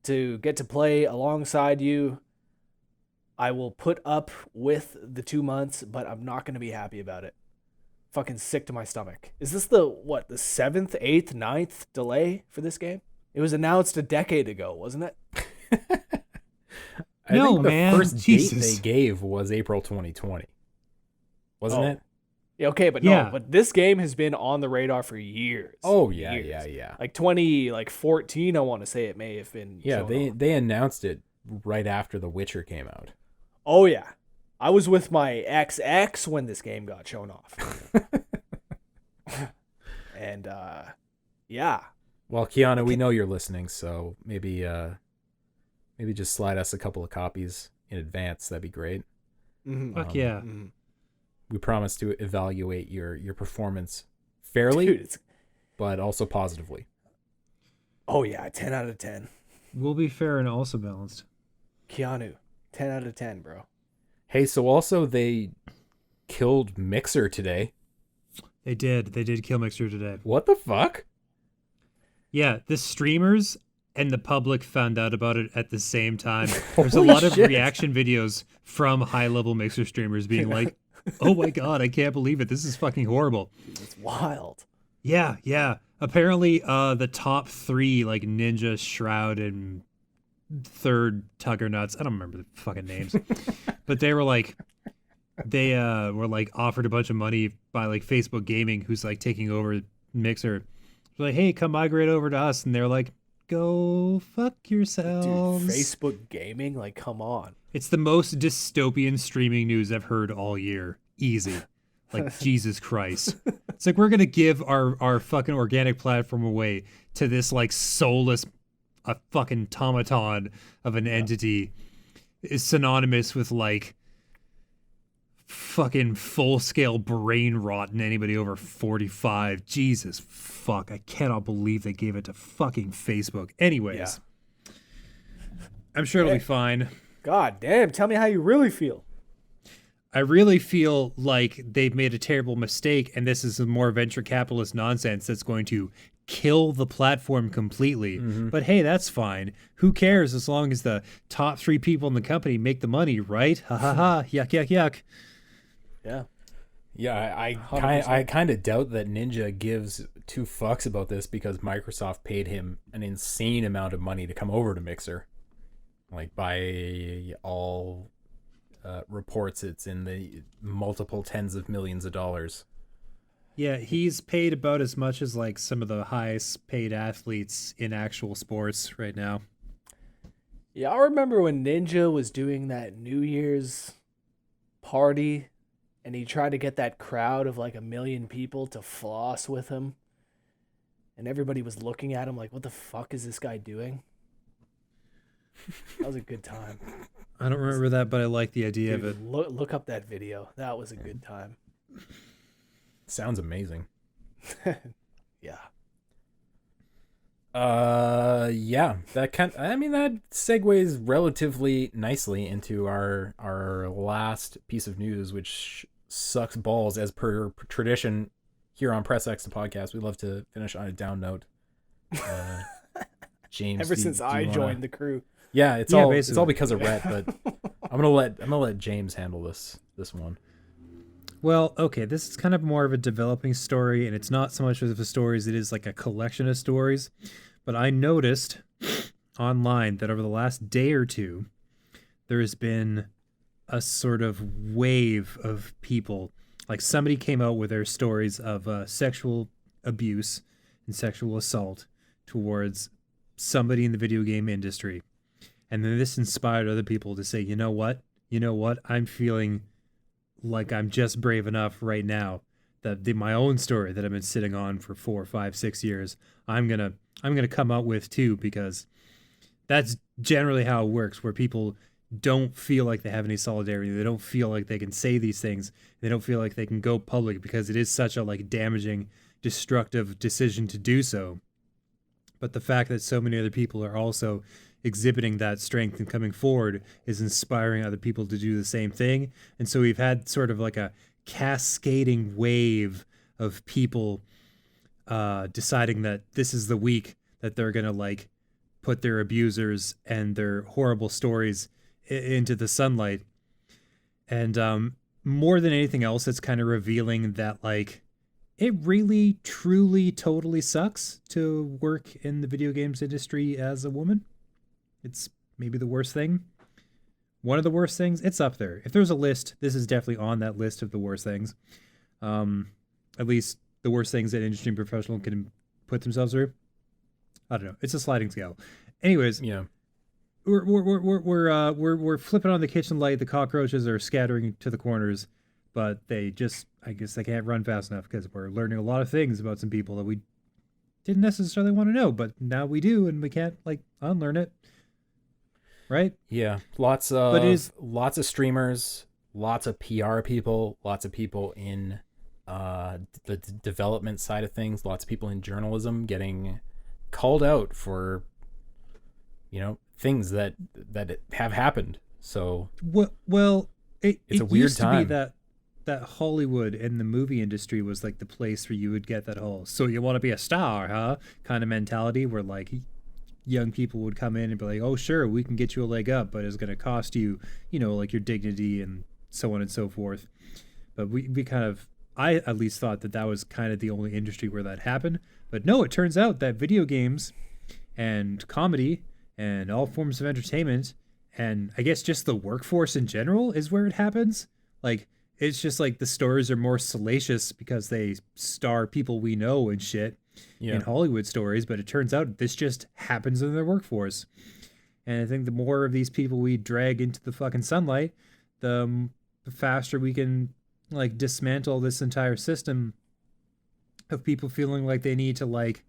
S2: to get to play alongside you. I will put up with the 2 months, but I'm not going to be happy about it. Fucking sick to my stomach. Is this the 7th, 8th, 9th delay for this game? It was announced a decade ago, wasn't it?
S1: I think the
S3: man.
S1: first
S3: Jesus.
S1: date they gave was April 2020. Wasn't it?
S2: Yeah, okay, but
S3: Yeah.
S2: no, but this game has been on the radar for years.
S1: Oh, yeah,
S2: Years.
S1: yeah.
S2: Like 2014, I want to say it may have been.
S1: Yeah,
S2: shown off.
S1: they announced it right after The Witcher came out.
S2: Oh yeah, I was with my ex when this game got shown off. And yeah.
S1: Well, Keanu, we know you're listening, so maybe just slide us a couple of copies in advance. That'd be great.
S2: Mhm.
S3: Fuck yeah.
S2: Mhm.
S1: We promise to evaluate your performance fairly,
S2: Dude,
S1: but also positively.
S2: oh yeah, 10 out of 10.
S3: We'll be fair and also balanced.
S2: Keanu, 10 out of 10, bro.
S1: Hey, so also they killed Mixer today.
S3: They did kill Mixer today.
S1: What the fuck?
S3: Yeah, the streamers and the public found out about it at the same time. There's a
S1: Holy
S3: lot of
S1: shit.
S3: reaction videos from high-level Mixer streamers being like, oh my god, I can't believe it. This is fucking horrible.
S2: It's wild.
S3: Yeah. Apparently, the top 3, like Ninja, Shroud, and third Tugger Nuts, I don't remember the fucking names, but they were like, offered a bunch of money by like Facebook Gaming, who's like taking over Mixer. They're like, hey, come migrate over to us, and they're like, go fuck
S2: Dude,
S3: yourselves.
S2: Facebook gaming, like, come on.
S3: It's the most dystopian streaming news I've heard all year. Easy. Like, Jesus Christ. It's like we're going to give our fucking organic platform away to this, like, soulless a fucking automaton of an entity is synonymous with, like, fucking full-scale brain rot in anybody over 45. Jesus fuck. I cannot believe they gave it to fucking Facebook. Anyways. I'm sure it'll be fine.
S2: God damn, tell me how you really feel.
S3: I really feel like they've made a terrible mistake, and this is a more venture capitalist nonsense that's going to kill the platform completely. But hey, that's fine. Who cares as long as the top 3 people in the company make the money, right? Ha ha ha. Yuck.
S2: Yeah.
S1: Yeah, I
S2: 100%.
S1: kind of doubt that Ninja gives 2 fucks about this because Microsoft paid him an insane amount of money to come over to Mixer. Like, by all reports, it's in the multiple tens of millions of dollars.
S3: Yeah, he's paid about as much as like some of the highest paid athletes in actual sports right now.
S2: Yeah, I remember when Ninja was doing that New Year's party and he tried to get that crowd of like 1 million people to floss with him. And everybody was looking at him like, what the fuck is this guy doing? That was a good time.
S3: I don't remember that, but I like the idea
S2: Dude,
S3: of it.
S2: look up that video. That was a good time.
S1: Sounds amazing.
S2: Yeah.
S1: Yeah, that segues relatively nicely into our last piece of news, which sucks balls as per tradition here on Press X the podcast. We love to finish on a down note. James,
S2: Ever since I joined the crew.
S1: yeah, it's
S3: Yeah,
S1: all
S3: basically.
S1: because of Rhett, but I'm gonna let James handle this one.
S3: Well, okay, this is kind of more of a developing story, and it's not so much of a story as it is like a collection of stories. But I noticed online that over the last day or two, there has been a sort of wave of people. Like somebody came out with their stories of sexual abuse and sexual assault towards somebody in the video game industry. And then this inspired other people to say, you know what? I'm feeling like I'm just brave enough right now that my own story that I've been sitting on for 4, 5, 6 years, I'm gonna come out with too, because that's generally how it works, where people don't feel like they have any solidarity. They don't feel like they can say these things. They don't feel like they can go public because it is such a like damaging, destructive decision to do so. But the fact that so many other people are also exhibiting that strength and coming forward is inspiring other people to do the same thing. And so we've had sort of like a cascading wave of people deciding that this is the week that they're going to like put their abusers and their horrible stories into the sunlight. And more than anything else, it's kind of revealing that, like, it really, truly, totally sucks to work in the video games industry as a woman. It's maybe the worst thing. One of the worst things. It's up there. If there's a list, this is definitely on that list of the worst things. At least the worst things that an industry professional can put themselves through. I don't know. It's a sliding scale. Anyways,
S1: Yeah.
S3: we're flipping on the kitchen light. The cockroaches are scattering to the corners, but I guess they can't run fast enough because we're learning a lot of things about some people that we didn't necessarily want to know, but now we do, and we can't like unlearn it, right?
S1: Yeah, lots of streamers, lots of PR people, lots of people in the development side of things, lots of people in journalism getting called out for, you know, things that have happened. So it's a weird
S3: used
S1: time.
S3: to be that Hollywood and the movie industry was like the place where you would get that whole "so you want to be a star, huh?" kind of mentality, where like young people would come in and be like, "Oh sure, we can get you a leg up, but it's going to cost you, you know, like your dignity and so on and so forth." But I at least thought that was kind of the only industry where that happened. But no, it turns out that video games and comedy and all forms of entertainment, and I guess just the workforce in general, is where it happens. Like, it's just like the stories are more salacious because they star people we know and shit in Hollywood stories, but it turns out this just happens in their workforce. And I think the more of these people we drag into the fucking sunlight, the faster we can like dismantle this entire system of people feeling like they need to, like,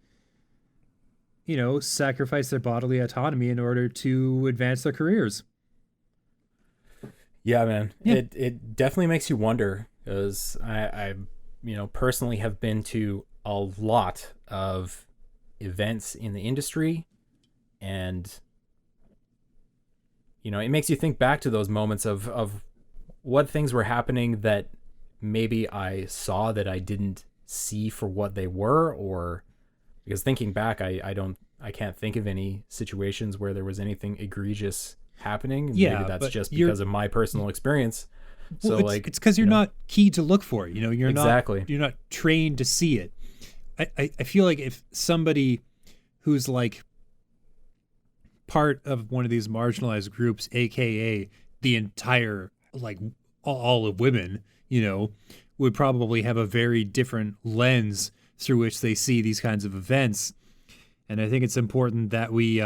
S3: you know, sacrifice their bodily autonomy in order to advance their careers.
S1: Yeah, man.
S3: Yeah.
S1: It definitely makes you wonder, because I you know, personally have been to a lot of events in the industry, and you know, it makes you think back to those moments of what things were happening that maybe I saw that I didn't see for what they were, or because thinking back, I can't think of any situations where there was anything egregious happening.
S3: Yeah,
S1: maybe that's
S3: but
S1: just because of my personal experience.
S3: Well,
S1: So
S3: it's because you're not key to look for it. You know, you're
S1: Exactly.
S3: you're not trained to see it. I feel like if somebody who's like part of one of these marginalized groups, aka the entire, like, all of women, you know, would probably have a very different lens through which they see these kinds of events. And I think it's important that we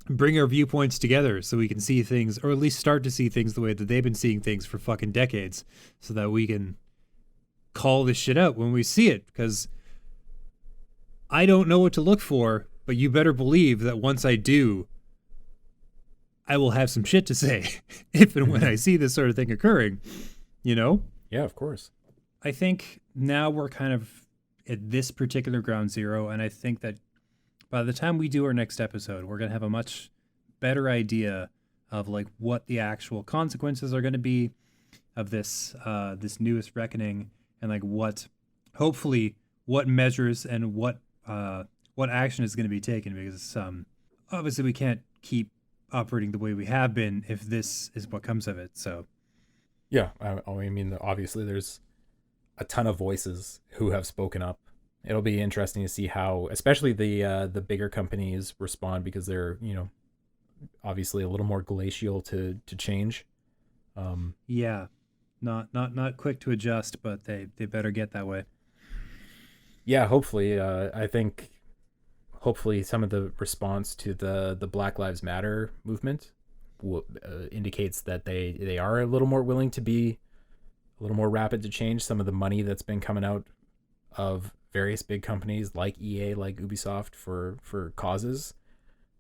S3: bring our viewpoints together so we can see things, or at least start to see things the way that they've been seeing things for fucking decades, so that we can call this shit out when we see it. Because I don't know what to look for, but you better believe that once I do, I will have some shit to say if and when I see this sort of thing occurring, you know?
S1: Yeah, of course.
S3: I think now we're kind of at this particular ground zero, and I think that by the time we do our next episode, we're going to have a much better idea of like what the actual consequences are going to be of this this newest reckoning, and like what measures and what action is going to be taken, because obviously we can't keep operating the way we have been if this is what comes of it. So
S1: Yeah, I mean, obviously there's a ton of voices who have spoken up. It'll be interesting to see how, especially the bigger companies respond, because they're, you know, obviously a little more glacial to change.
S3: Yeah, not quick to adjust, but they better get that way.
S1: Yeah, hopefully. I think hopefully some of the response to the Black Lives Matter movement indicates that they are a little more willing to be a little more rapid to change. Some of the money that's been coming out of various big companies like EA, like Ubisoft, for causes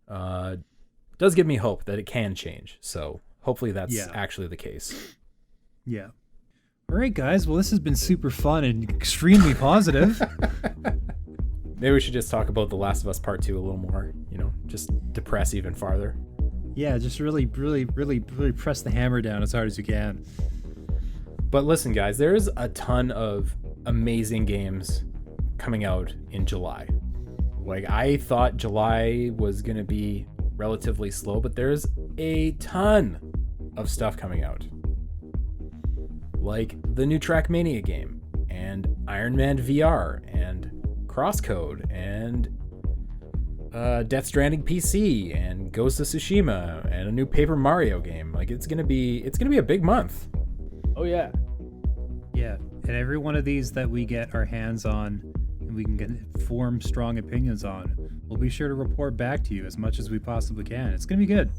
S1: does give me hope that it can change. So hopefully that's actually the case.
S3: Yeah. All right, guys. Well, this has been super fun and extremely positive.
S1: Maybe we should just talk about The Last of Us Part 2 a little more, you know, just depress even farther.
S3: Yeah, just really press the hammer down as hard as you can.
S1: But listen, guys, there's a ton of amazing games coming out in July. Like, I thought July was going to be relatively slow, but there's a ton of stuff coming out. Like the new Trackmania game, and Iron Man VR, and Crosscode, and Death Stranding PC, and Ghost of Tsushima, and a new Paper Mario game. Like, it's gonna be a big month.
S2: Oh yeah.
S3: Yeah, and every one of these that we get our hands on and we can form strong opinions on, we'll be sure to report back to you as much as we possibly can. It's gonna be good.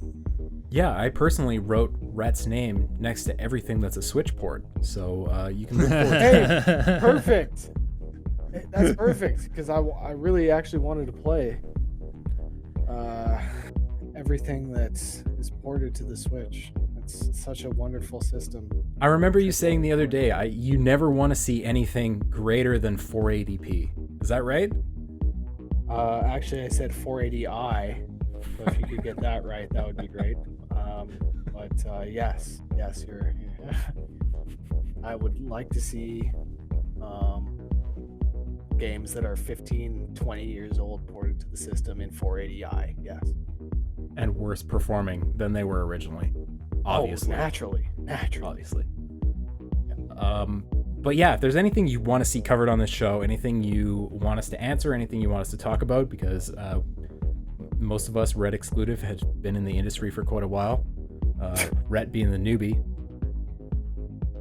S1: Yeah, I personally wrote Rhett's name next to everything that's a Switch port, so you can look forward to
S2: Hey, perfect. That's perfect, because I really actually wanted to play everything that is ported to the Switch. It's such a wonderful system.
S1: I remember you saying the other day, you never want to see anything greater than 480p. Is that right?
S2: Actually, I said 480i, so if you could get that right, that would be great. But yes, you're I would like to see games that are 15, 20 years old ported to the system in 480i, yes.
S1: And worse performing than they were originally. Obviously.
S2: Oh, naturally.
S1: Obviously. But yeah, if there's anything you want to see covered on this show, anything you want us to answer, anything you want us to talk about, because most of us, Rhett excluded, has been in the industry for quite a while. Rhett being the newbie.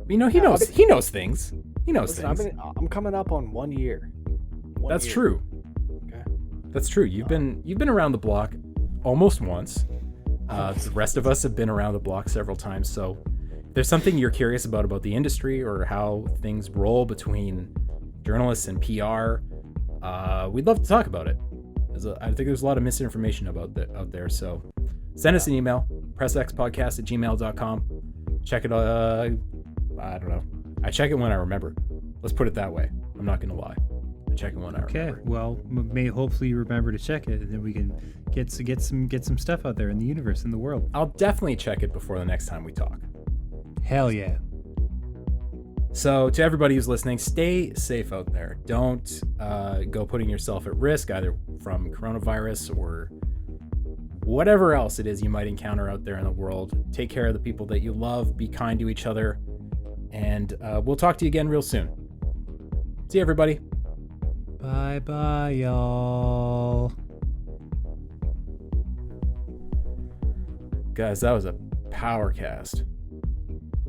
S1: You know, he knows things. He knows things.
S2: I'm coming up on 1 year.
S1: That's true.
S2: Okay.
S1: That's true. You've been around the block almost once. The rest of us have been around the block several times. So if there's something you're curious about the industry or how things roll between journalists and PR, we'd love to talk about it. I think there's a lot of misinformation out there. So send us an email, pressxpodcast@gmail.com. Check it. I don't know. I check it when I remember. Let's put it that way. I'm not going to lie. I check it when I remember.
S3: Okay, well, hopefully you remember to check it, and then we can get some stuff out there in the universe, in the world.
S1: I'll definitely check it before the next time we talk.
S3: Hell yeah.
S1: So to everybody who's listening, stay safe out there. Don't go putting yourself at risk, either from coronavirus or whatever else it is you might encounter out there in the world. Take care of the people that you love. Be kind to each other. And we'll talk to you again real soon. See you, everybody.
S3: Bye-bye, y'all.
S1: Guys, that was a power cast.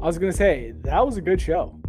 S2: I was going to say, that was a good show.